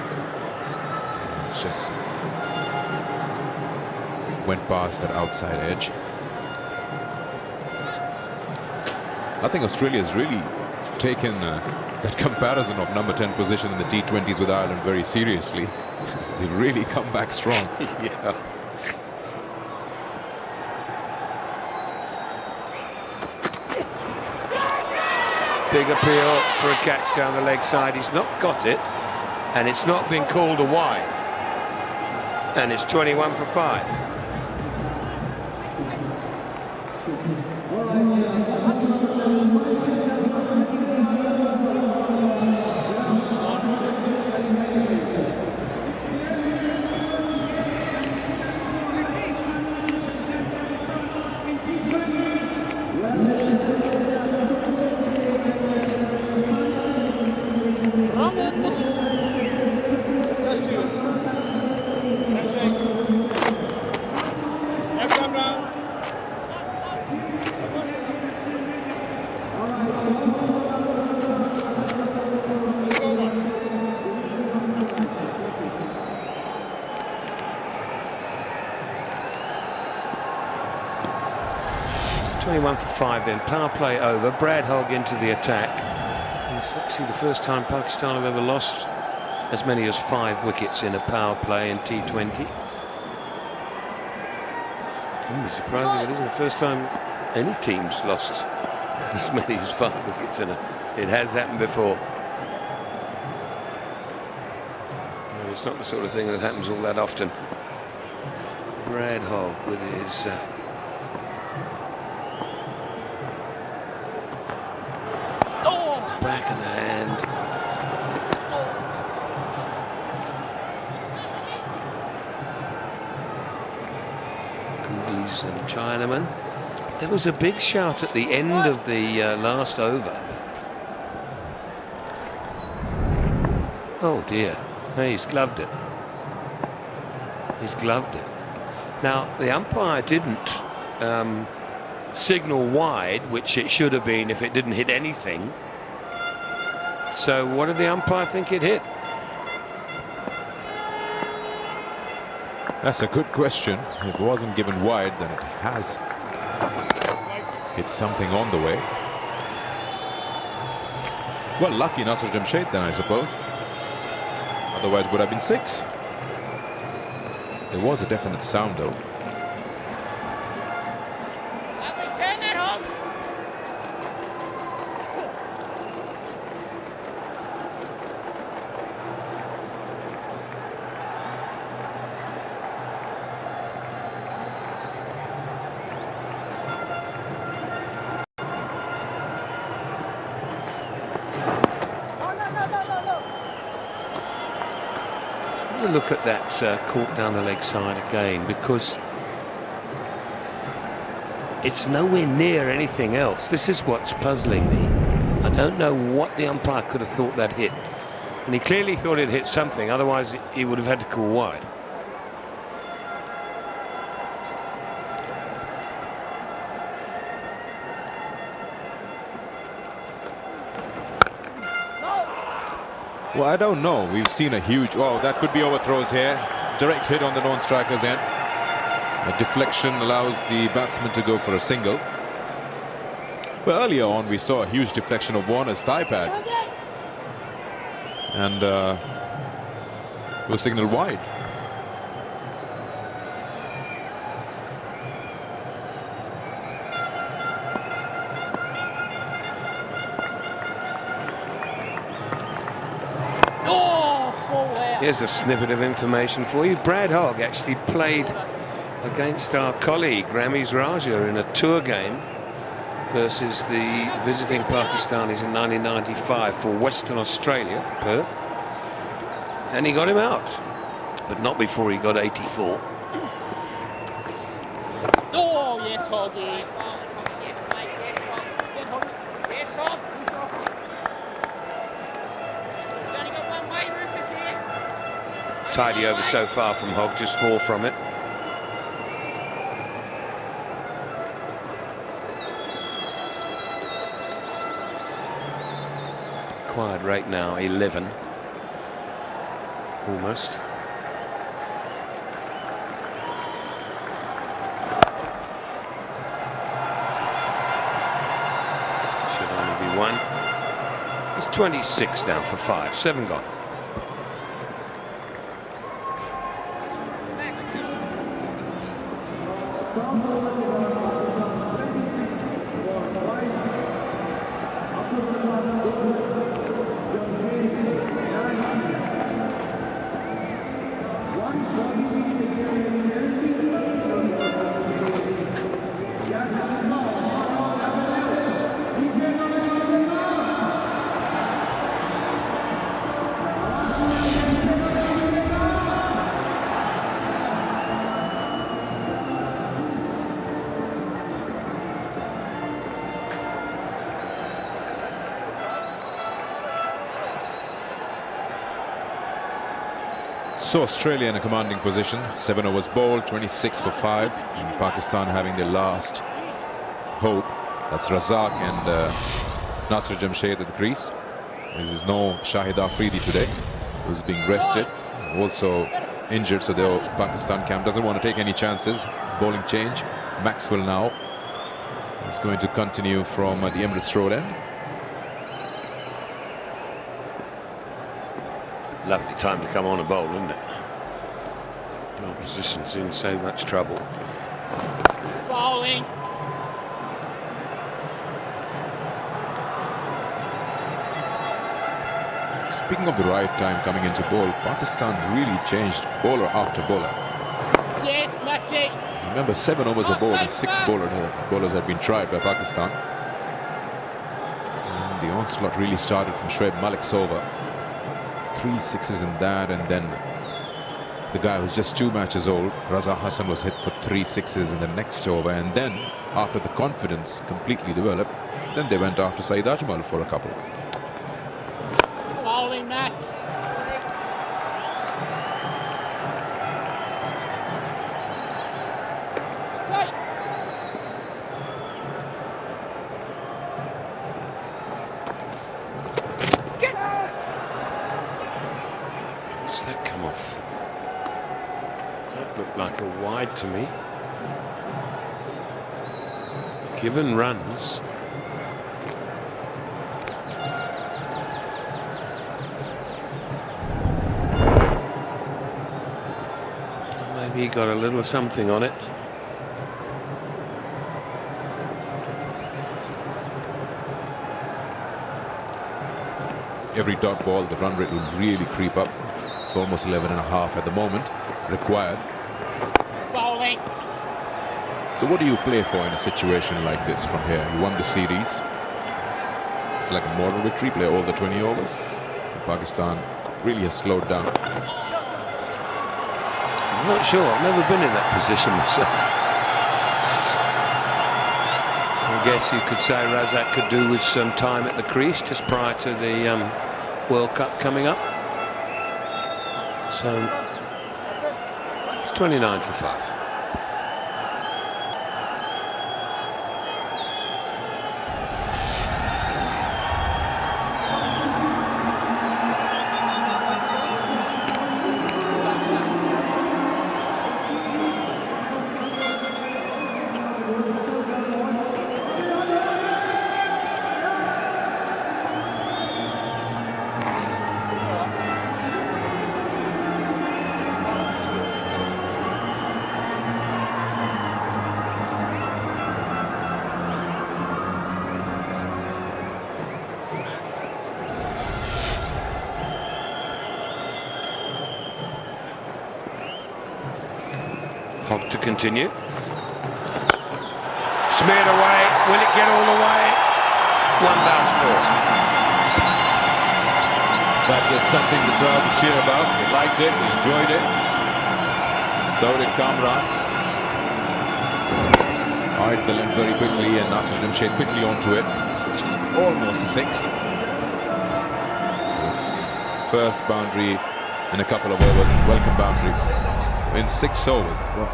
It's just went past that outside edge. I think Australia has really taken that comparison of number 10 position in the T20s with Ireland very seriously. They've really come back strong. Yeah. Big appeal for a catch down the leg side. He's not got it, and it's not been called a wide. And it's 21 for 5. Just touched you. Handshake. Left arm round. 21 for 5 then. Power play over. Brad Hogg into the attack. It's actually the first time Pakistan have ever lost as many as 5 wickets in a power play in T20. Surprising, it isn't the first time any team's lost as many as 5 wickets in a. It has happened before. No, it's not the sort of thing that happens all that often. Brad Hogg with his back of the hand. Coolies and Chinaman. There was a big shout at the end of the last over. Oh dear, hey, he's gloved it. He's gloved it. Now, the umpire didn't signal wide, which it should have been if it didn't hit anything. So what did the umpire think it hit? That's a good question. If it wasn't given wide, then it has hit something on the way. Well, lucky Nasser Jamshed then, I suppose. Otherwise would have been 6. There was a definite sound though. Look at that caught down the leg side again, because it's nowhere near anything else. This is what's puzzling me. I don't know what the umpire could have thought that hit, and he clearly thought it hit something, otherwise he would have had to call wide. Well, I don't know. We've seen a huge... Oh, that could be overthrows here. Direct hit on the non-striker's end. A deflection allows the batsman to go for a single. Well, earlier on, we saw a huge deflection of Warner's thigh pad. And it was signaled wide. Here's a snippet of information for you. Brad Hogg actually played against our colleague Ramiz Raja in a tour game versus the visiting Pakistanis in 1995 for Western Australia, Perth. And he got him out, but not before he got 84. Oh, yes, Hoggy. Oh, yes, mate. Yes, Hog. Said Hoggy. Yes, Hog. He's only got one way, Rufus, here. Tidy over so far from Hogg, just 4 from it. Acquired rate now 11, almost. Should only be 1. It's 26 now for 5, 7 gone. So Australia in a commanding position, 7 overs bowled, 26 for 5. And Pakistan having their last hope. That's Razak and Nasser Jamshed at the crease. There is no Shahid Afridi today, who's being rested, also injured, so the Pakistan camp doesn't want to take any chances. Bowling change, Maxwell now. is going to continue from the Emirates Road end. Lovely time to come on a bowl, isn't it? The opposition's in so much trouble. Bowling. Speaking of the right time coming into bowl, Pakistan really changed bowler after bowler. Yes, Maxi. Remember, 7 overs of bowled and 6 bowlers had been tried by Pakistan. And the onslaught really started from Shoaib Malik's over. 3 sixes in that, and then the guy who's just 2 matches old, Raza Hassan, was hit for 3 sixes in the next over. And then, after the confidence completely developed, then they went after Saeed Ajmal for a couple. Bowling, Max. Tight. What's that come off? That looked like a wide to me. Given runs. Maybe he got a little something on it. Every dot ball, the run rate will really creep up. It's almost 11.5 at the moment required. Bowling. So what do you play for in a situation like this from here? You won the series. It's like a moral victory, play all the 20 overs. Pakistan really has slowed down. I'm not sure, I've never been in that position myself. I guess you could say Razak could do with some time at the crease just prior to the World Cup coming up. So it's 29 for 5. Hogg to continue. Smeared away. Will it get all the way? One last ball. That was something the crowd would cheer about. They liked it, they enjoyed it. So did Kamran. Eyed the length very quickly, and Nasir Jamshed quickly onto it, which is almost a 6. So first boundary in a couple of overs, and welcome boundary in 6 overs. Well,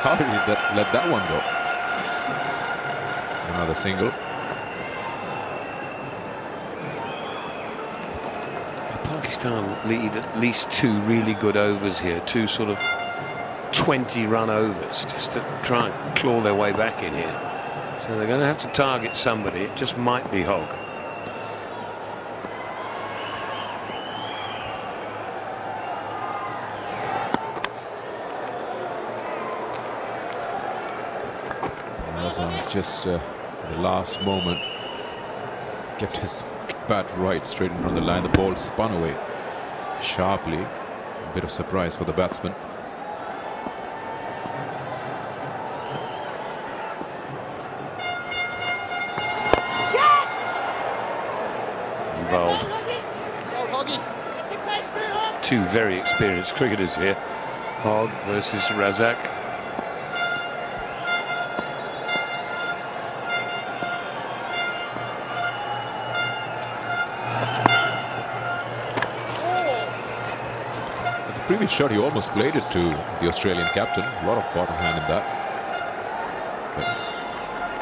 how did he let that one go? Another single. Pakistan lead at least 2 really good overs here, 2 sort of 20-run overs, just to try and claw their way back in here. So they're going to have to target somebody. It just might be Hogg. Just the last moment kept his bat right straight in front of the line. The ball spun away sharply. A bit of surprise for the batsman. Involved. 2 very experienced cricketers here. Hogg versus Razak. Previous shot, he almost played it to the Australian captain. A lot of bottom hand in that. But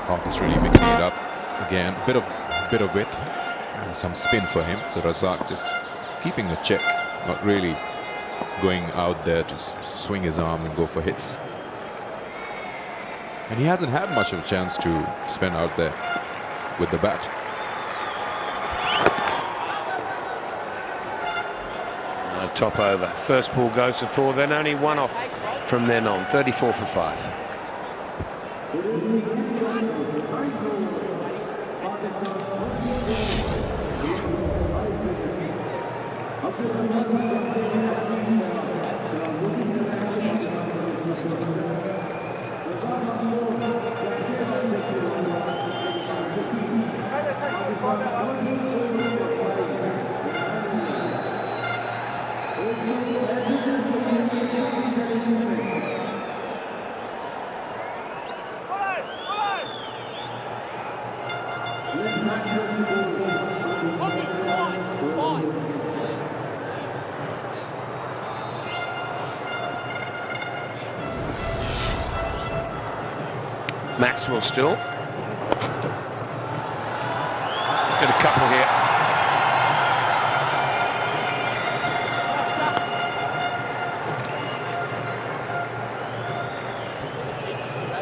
Hogg is really mixing it up again. Bit of width and some spin for him. So Razak just keeping a check, not really going out there to swing his arms and go for hits. And he hasn't had much of a chance to spend out there with the bat. Top over. First ball goes to 4, then only 1 off from then on. 34 for 5. Maxwell still. Got a couple here.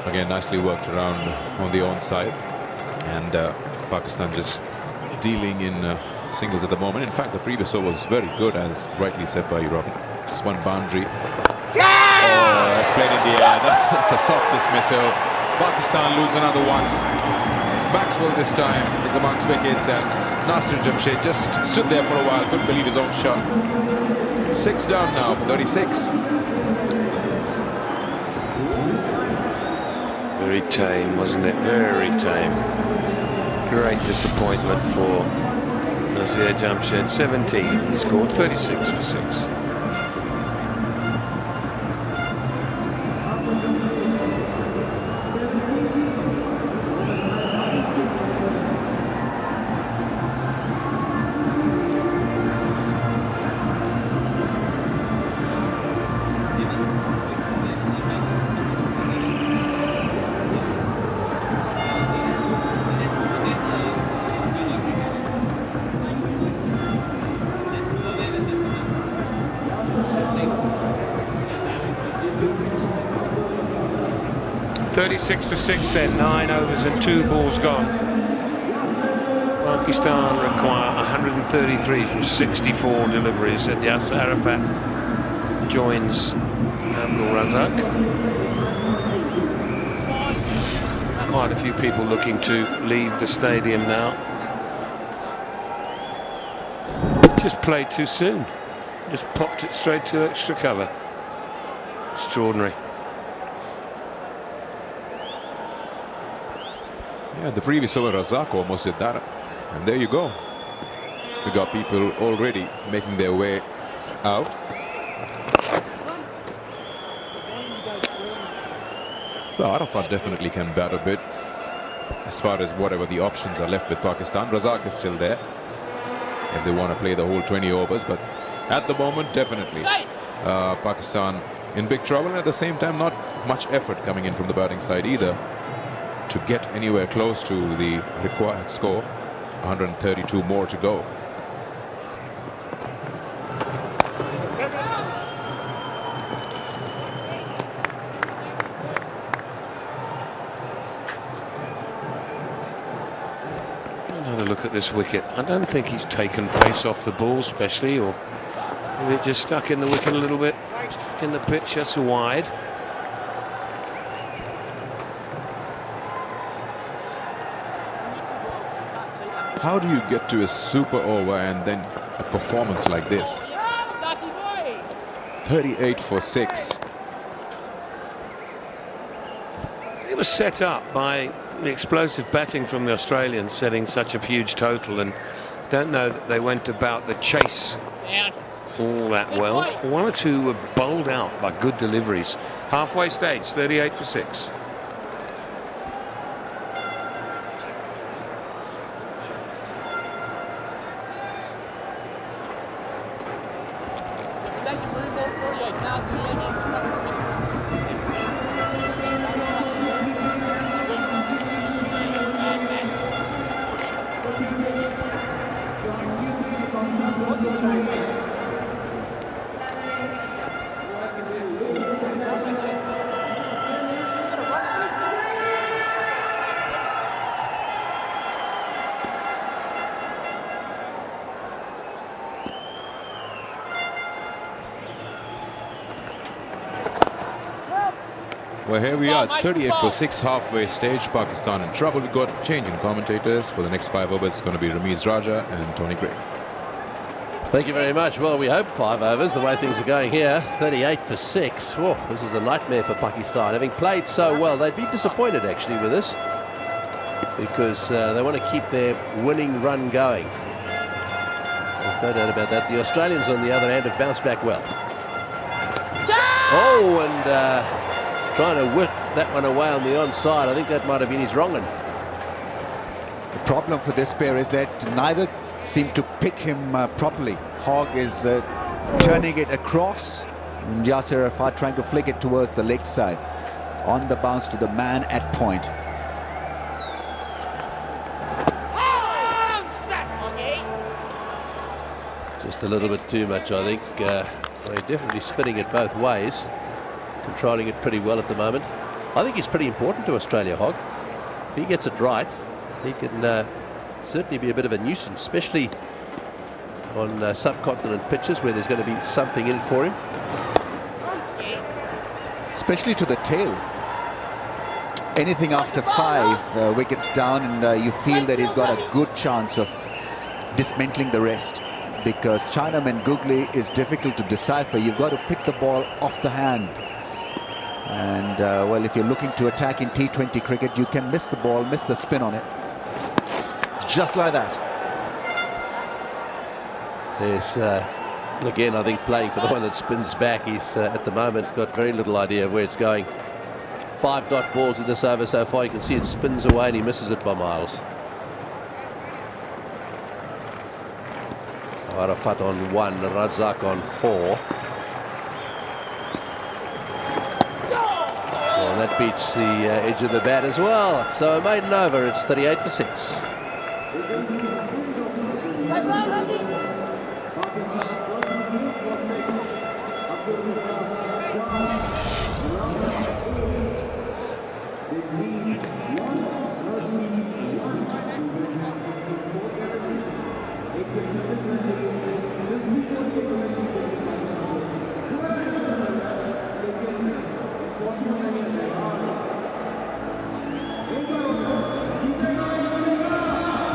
Again, nicely worked around on the onside, and Pakistan just dealing in singles at the moment. In fact, the previous over was very good, as rightly said by you, Robin. Just one boundary. Oh, that's played in the air. That's a soft dismissal. Pakistan lose another one. Maxwell this time is amongst wickets, and Nasir Jamshed just stood there for a while, couldn't believe his own shot. 6 down now for 36. Very tame, wasn't it? Very tame. Great disappointment for Nasir Jamshed. 17. He scored 36 for 6. For 6 then, 9 overs and 2 balls gone. Pakistan require 133 from 64 deliveries, and Yasser Arafat joins Abdul Razak. Quite a few people looking to leave the stadium now. Just played too soon. Just popped it straight to extra cover. Extraordinary. Yeah, the previous over, Razak almost did that. And there you go. We got people already making their way out. Well, Arafat definitely can bat a bit as far as whatever the options are left with Pakistan. Razak is still there if they want to play the whole 20 overs. But at the moment, definitely Pakistan in big trouble. And at the same time, not much effort coming in from the batting side either to get anywhere close to the required score. 132 more to go. Another look at this wicket. I don't think he's taken pace off the ball especially, or maybe it just stuck in the wicket a little bit, stuck in the pitch. That's wide. How do you get to a super over and then a performance like this? 38 for 6. It was set up by the explosive batting from the Australians, setting such a huge total, and don't know that they went about the chase all that well. 1 or 2 were bowled out by good deliveries. Halfway stage, 38 for 6. Well, here we are. It's 38 for 6, halfway stage. Pakistan in trouble. We got change in commentators for the next 5 overs. It's going to be Ramiz Raja and Tony Gray. Thank you very much. Well, we hope 5 overs, the way things are going here. 38 for 6. Whoa, this is a nightmare for Pakistan. Having played so well, they'd be disappointed actually with this, because they want to keep their winning run going. There's no doubt about that. The Australians, on the other hand, have bounced back well. Oh, and trying to work that one away on the onside. I think that might have been his wrong one. The problem for this pair is that neither seem to pick him properly. Hogg is turning it across, and Yasir Arafat trying to flick it towards the leg side. On the bounce to the man at point. Just a little bit too much, I think. They're definitely spinning it both ways, controlling it pretty well at the moment. I think he's pretty important to Australia, Hogg. If he gets it right, he can certainly be a bit of a nuisance, especially on subcontinent pitches where there's going to be something in for him. Especially to the tail. Anything after 5 wickets down, and you feel that he's got a good chance of dismantling the rest, because Chinaman Googly is difficult to decipher. You've got to pick the ball off the hand. And, well, if you're looking to attack in T20 cricket, you can miss the ball, miss the spin on it. Just like that. There's, again, I think playing for the one that spins back. He's, at the moment, got very little idea of where it's going. 5 dot balls in this over so far. You can see it spins away and he misses it by miles. So Arafat on 1, Razak on 4. And that beats the edge of the bat as well. So a maiden over, it's 38 for 6.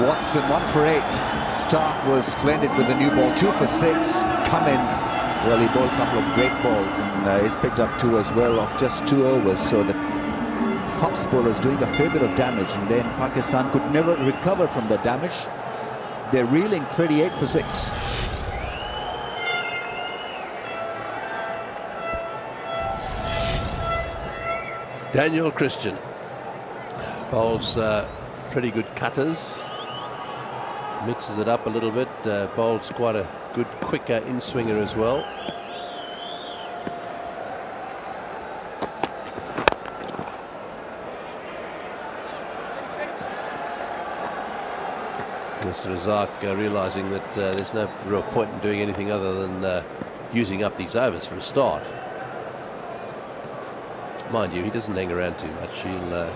Watson 1 for 8. Stark was splendid with the new ball. 2 for 6. Cummins, well, he bowled a couple of great balls, and he's picked up 2 as well off just 2 overs. So the fast bowlers doing a fair bit of damage, and then Pakistan could never recover from the damage. They're reeling. 38 for 6. Daniel Christian bowls pretty good cutters, mixes it up a little bit, bowls quite a good quicker in-swinger as well. Mr. Razak realising that there's no real point in doing anything other than using up these overs for a start. Mind you, he doesn't hang around too much. He'll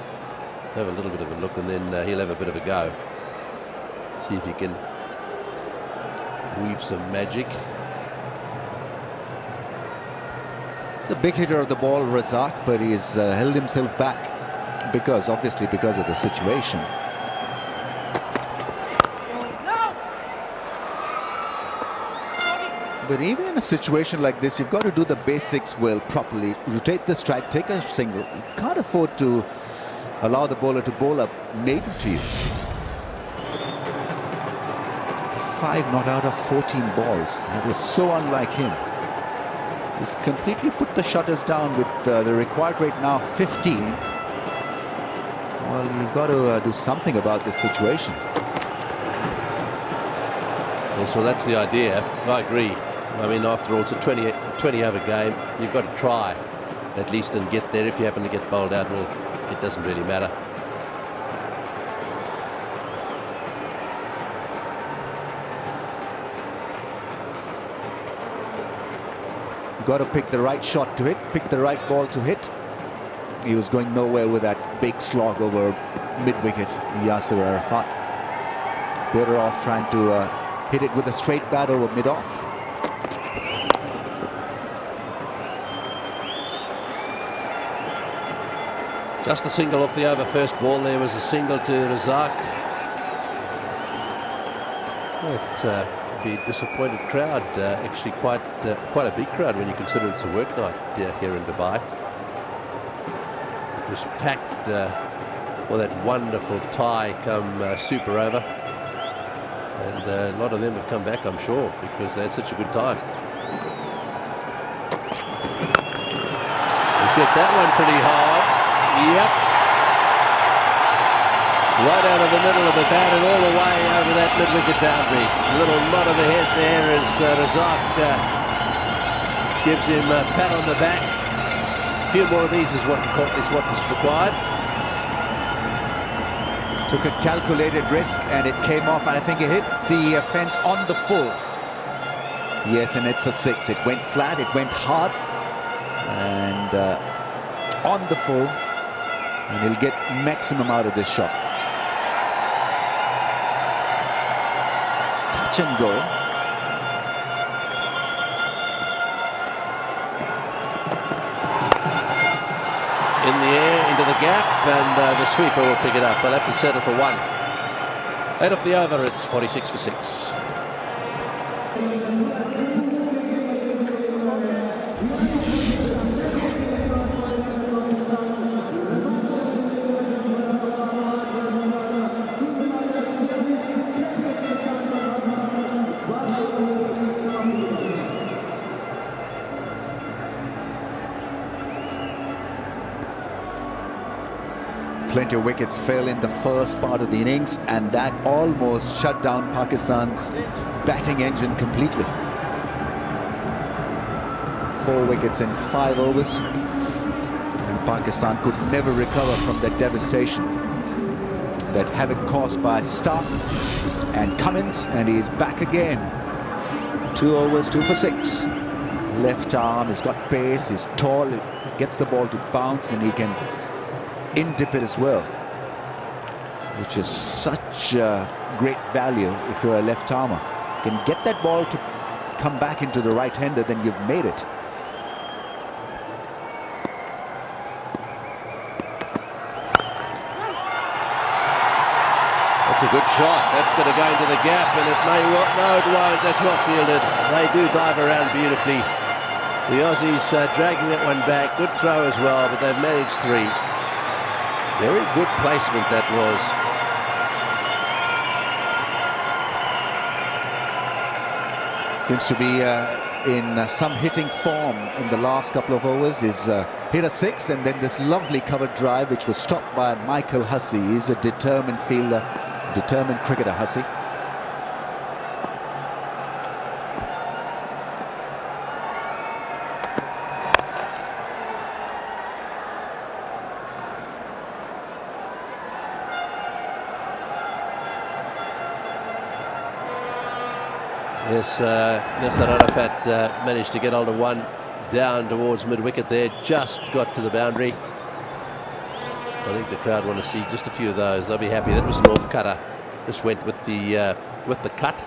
have a little bit of a look, and then he'll have a bit of a go. See if he can weave some magic. It's a big hitter of the ball, Razak, but he's held himself back because of the situation. But even in a situation like this, you've got to do the basics well, properly. Rotate the strike, take a single. You can't afford to allow the bowler to bowl a maiden to you. 5 not out of 14 balls. That is so unlike him. He's completely put the shutters down with the required rate now 15. Well, you've got to do something about this situation. Yes, well, that's the idea. I agree. I mean, after all, it's a 20 over game. You've got to try at least and get there. If you happen to get bowled out, well, it doesn't really matter. You've got to pick the right shot to hit, pick the right ball to hit. He was going nowhere with that big slog over mid-wicket, Yasir Arafat. Better off trying to hit it with a straight bat over mid-off. Just a single off the over first ball. There was a single to Razak. It would be a disappointed crowd. Actually, quite a big crowd when you consider it's a work night here in Dubai. It was packed for that wonderful tie come super over, and a lot of them have come back, I'm sure, because they had such a good time. He hit that one pretty hard. Yep. Right out of the middle of the bat and all the way over that mid-wicket boundary. A little nod of the head there as Razak gives him a pat on the back. A few more of these is what is required. Took a calculated risk and it came off, and I think it hit the fence on the full. Yes, and it's a 6. It went flat, it went hard, and on the full, and he'll get maximum out of this shot. Touch and go. In the air, into the gap, and the sweeper will pick it up. They'll have to settle for 1. 8 off the over, it's 46 for 6. Plenty of wickets fell in the first part of the innings, and that almost shut down Pakistan's batting engine completely. 4 wickets in 5 overs, and Pakistan could never recover from that devastation, that havoc caused by Stark and Cummins, and he's back again. 2 overs, 2 for 6. Left arm, he's got pace, he's tall, gets the ball to bounce, and he can in-dip it as well, which is such great value if you're a left-armer. You can get that ball to come back into the right-hander, then you've made it. That's a good shot. That's going to go into the gap, and it may well, no, it won't. That's well fielded. They do dive around beautifully. The Aussies dragging that one back. Good throw as well, but they've managed 3. Very good placement that was. Seems to be in some hitting form in the last couple of overs. He's hit a 6, and then this lovely covered drive which was stopped by Michael Hussey. He's a determined fielder, determined cricketer, Hussey. Yes, Nasser Arafat managed to get hold of one down towards mid-wicket there, just got to the boundary. I think the crowd want to see just a few of those. They'll be happy. That was an off-cutter. This went with the cut.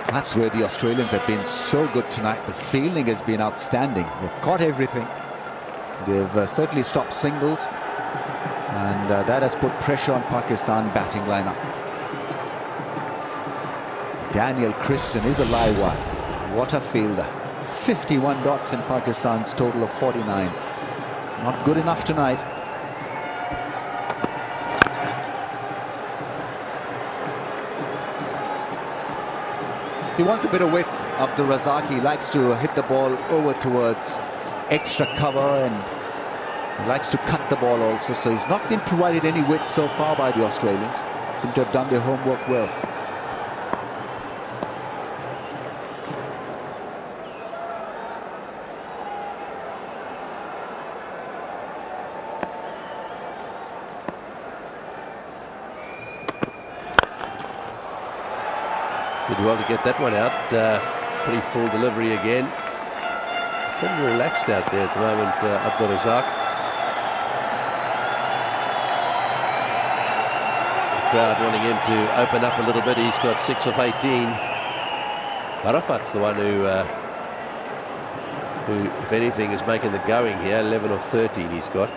That's where the Australians have been so good tonight. The fielding has been outstanding. They've got everything. They've certainly stopped singles, and that has put pressure on Pakistan batting lineup. Daniel Christian is a live one. What a fielder. 51 dots in Pakistan's total of 49. Not good enough tonight. He wants a bit of width, Abdul Razak. He likes to hit the ball over towards extra cover, and he likes to cut the ball also. So he's not been provided any width so far by the Australians. Seem to have done their homework well. Did well to get that one out. Pretty full delivery again. Pretty relaxed out there at the moment, Abdul Razak. crowd wanting him to open up a little bit. He's got 6 of 18. Arafat's the one who, if anything, is making the going here. 11 of 13 he's got.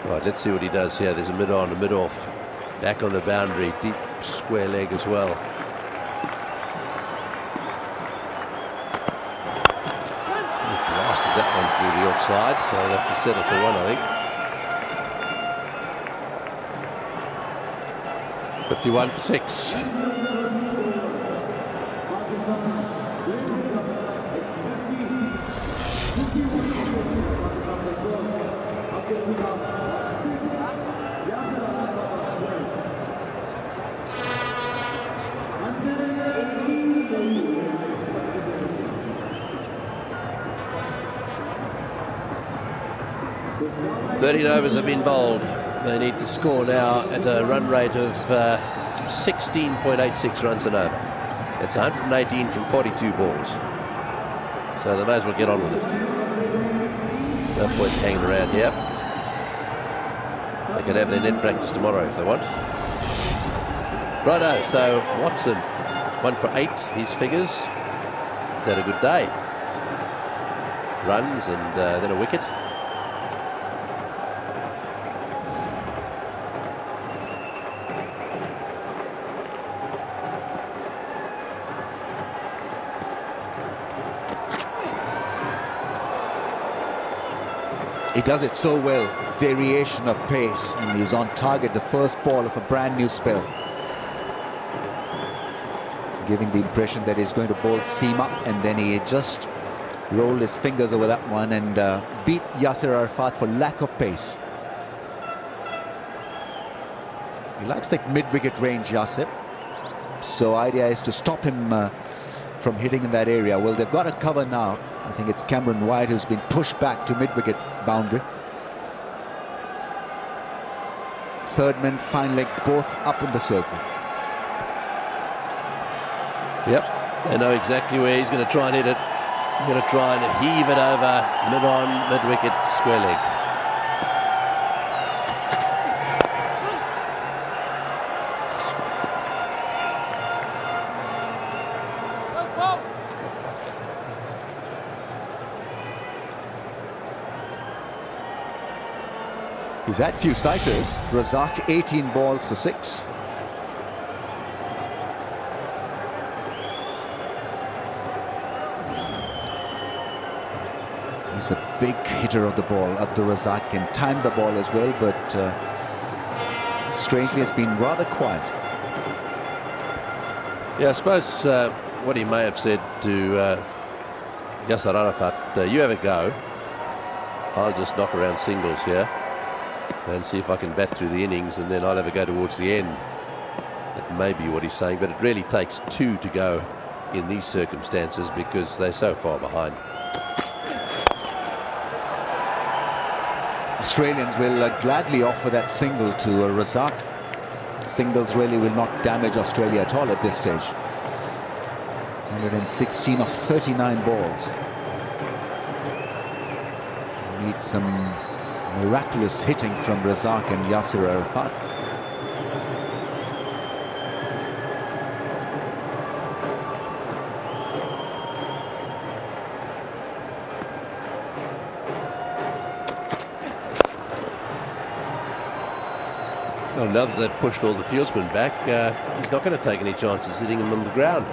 Right, let's see what he does here. There's a mid-on, a mid-off. Back on the boundary, deep square leg as well. He blasted that one through the offside. They'll have to settle for one, I think. 51 for 6. Thirteen overs have been bowled. They need to score now at a run rate of 16.86 runs an over. It's 118 from 42 balls. So they may as well get on with it. No point hanging around here. They can have their net practice tomorrow if they want. Righto, so Watson, 1 for 8, his figures. He's had a good day. Runs and then a wicket. He does it so well, variation of pace, and he's on target the first ball of a brand new spell, giving the impression that he's going to bowl seam up, and then he just rolled his fingers over that one and beat Yasir Arafat for lack of pace. He likes that mid-wicket range, Yasir, so idea is to stop him from hitting in that area. Well, they've got a cover now. I think it's Cameron White who's been pushed back to mid-wicket boundary. Third man, fine leg, both up in the circle. Yep, they know exactly where he's going to try and hit it. He's going to try and heave it over mid-on, mid-wicket, square leg. He's had few sighters. Razak 18 balls for 6. He's a big hitter of the ball. Abdul Razak can time the ball as well, but strangely has been rather quiet. Yeah, I suppose what he may have said to Yasir Arafat, you have a go. I'll just knock around singles here and see if I can bat through the innings, and then I'll have a go towards the end. That may be what he's saying, but it really takes 2 to go in these circumstances because they're so far behind. Australians will gladly offer that single to Razak. Singles really will not damage Australia at all at this stage. 116 of 39 balls. Need some miraculous hitting from Razak and Yasir Arafat. Well, now that they've pushed all the fieldsmen back, he's not going to take any chances hitting him on the ground.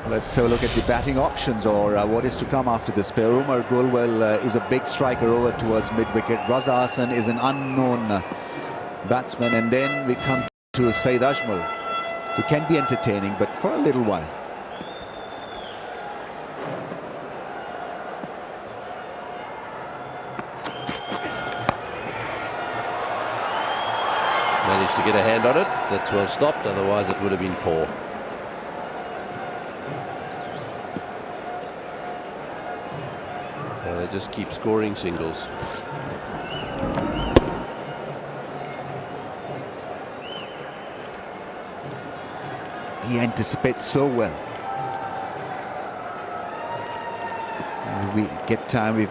Let's have a look at the batting options, or what is to come after this pair. Umar Gulwell is a big striker over towards mid-wicket. Raza Hassan is an unknown batsman, and then we come to Saeed Ajmal, who can be entertaining, but for a little while. Managed to get a hand on it. That's well stopped, otherwise it would have been 4. They just keep scoring singles. He anticipates so well. We get time. We've